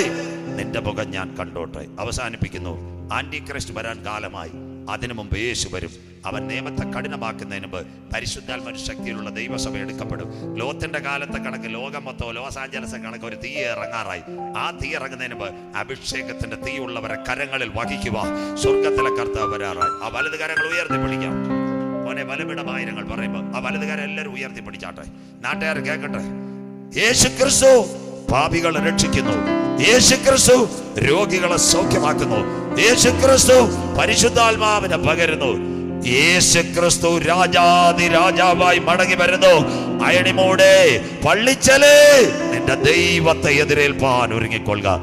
നിന്റെ മുഖം ഞാൻ കണ്ടോട്ടെ. അവസാനിപ്പിക്കുന്നു. ആന്റി ക്രൈസ്റ്റ് വരാൻ കാലമായി. അതിനു മുമ്പ് യേശു വരും. അവൻ നിയമത്തെ കഠിനമാക്കുന്നതിന് മുമ്പ് പരിശുദ്ധാത്മ ശക്തിയിലുള്ള ദൈവസഭ എടുക്കപ്പെടും. ലോത്തിന്റെ കാലത്തെ കണക്ക് ലോകം മൊത്തം ലോസ് ആഞ്ചലസ് കണക്ക് ഒരു തീ ഇറങ്ങാറായി. ആ തീ ഇറങ്ങുന്നതിന് മുമ്പ് അഭിഷേകത്തിന്റെ തീ ഉള്ളവരെ കരങ്ങളിൽ വഹിക്കുക. സ്വർഗത്തിലെ കർത്താവ് വരാറായി. ആ വലത് കരങ്ങൾ ഉയർത്തി പിടിക്കാം. മോനെ ബലമിടമായിരങ്ങൾ പറയുമ്പോൾ ആ വലത് കരം എല്ലാവരും ഉയർത്തി പിടിച്ചാട്ടെ. നാട്ടുകാർ കേൾക്കട്ടെ. യേശു ക്രിസ്തു പാപികളെ രക്ഷിക്കുന്നു. യേശു ക്രിസ്തു രോഗികളെ സൗഖ്യമാക്കുന്നു. യേശു ക്രിസ്തു പരിശുദ്ധാത്മാവിനെ പകരുന്നു. യേശു ക്രിസ്തു രാജാതി രാജാവായി മടങ്ങി വരുന്നു. അയണിമൂടെ പള്ളിച്ചലേ, നിന്റെ ദൈവത്തെ എതിരേൽപ്പാൻ ഒരുങ്ങിക്കൊള്ളുക.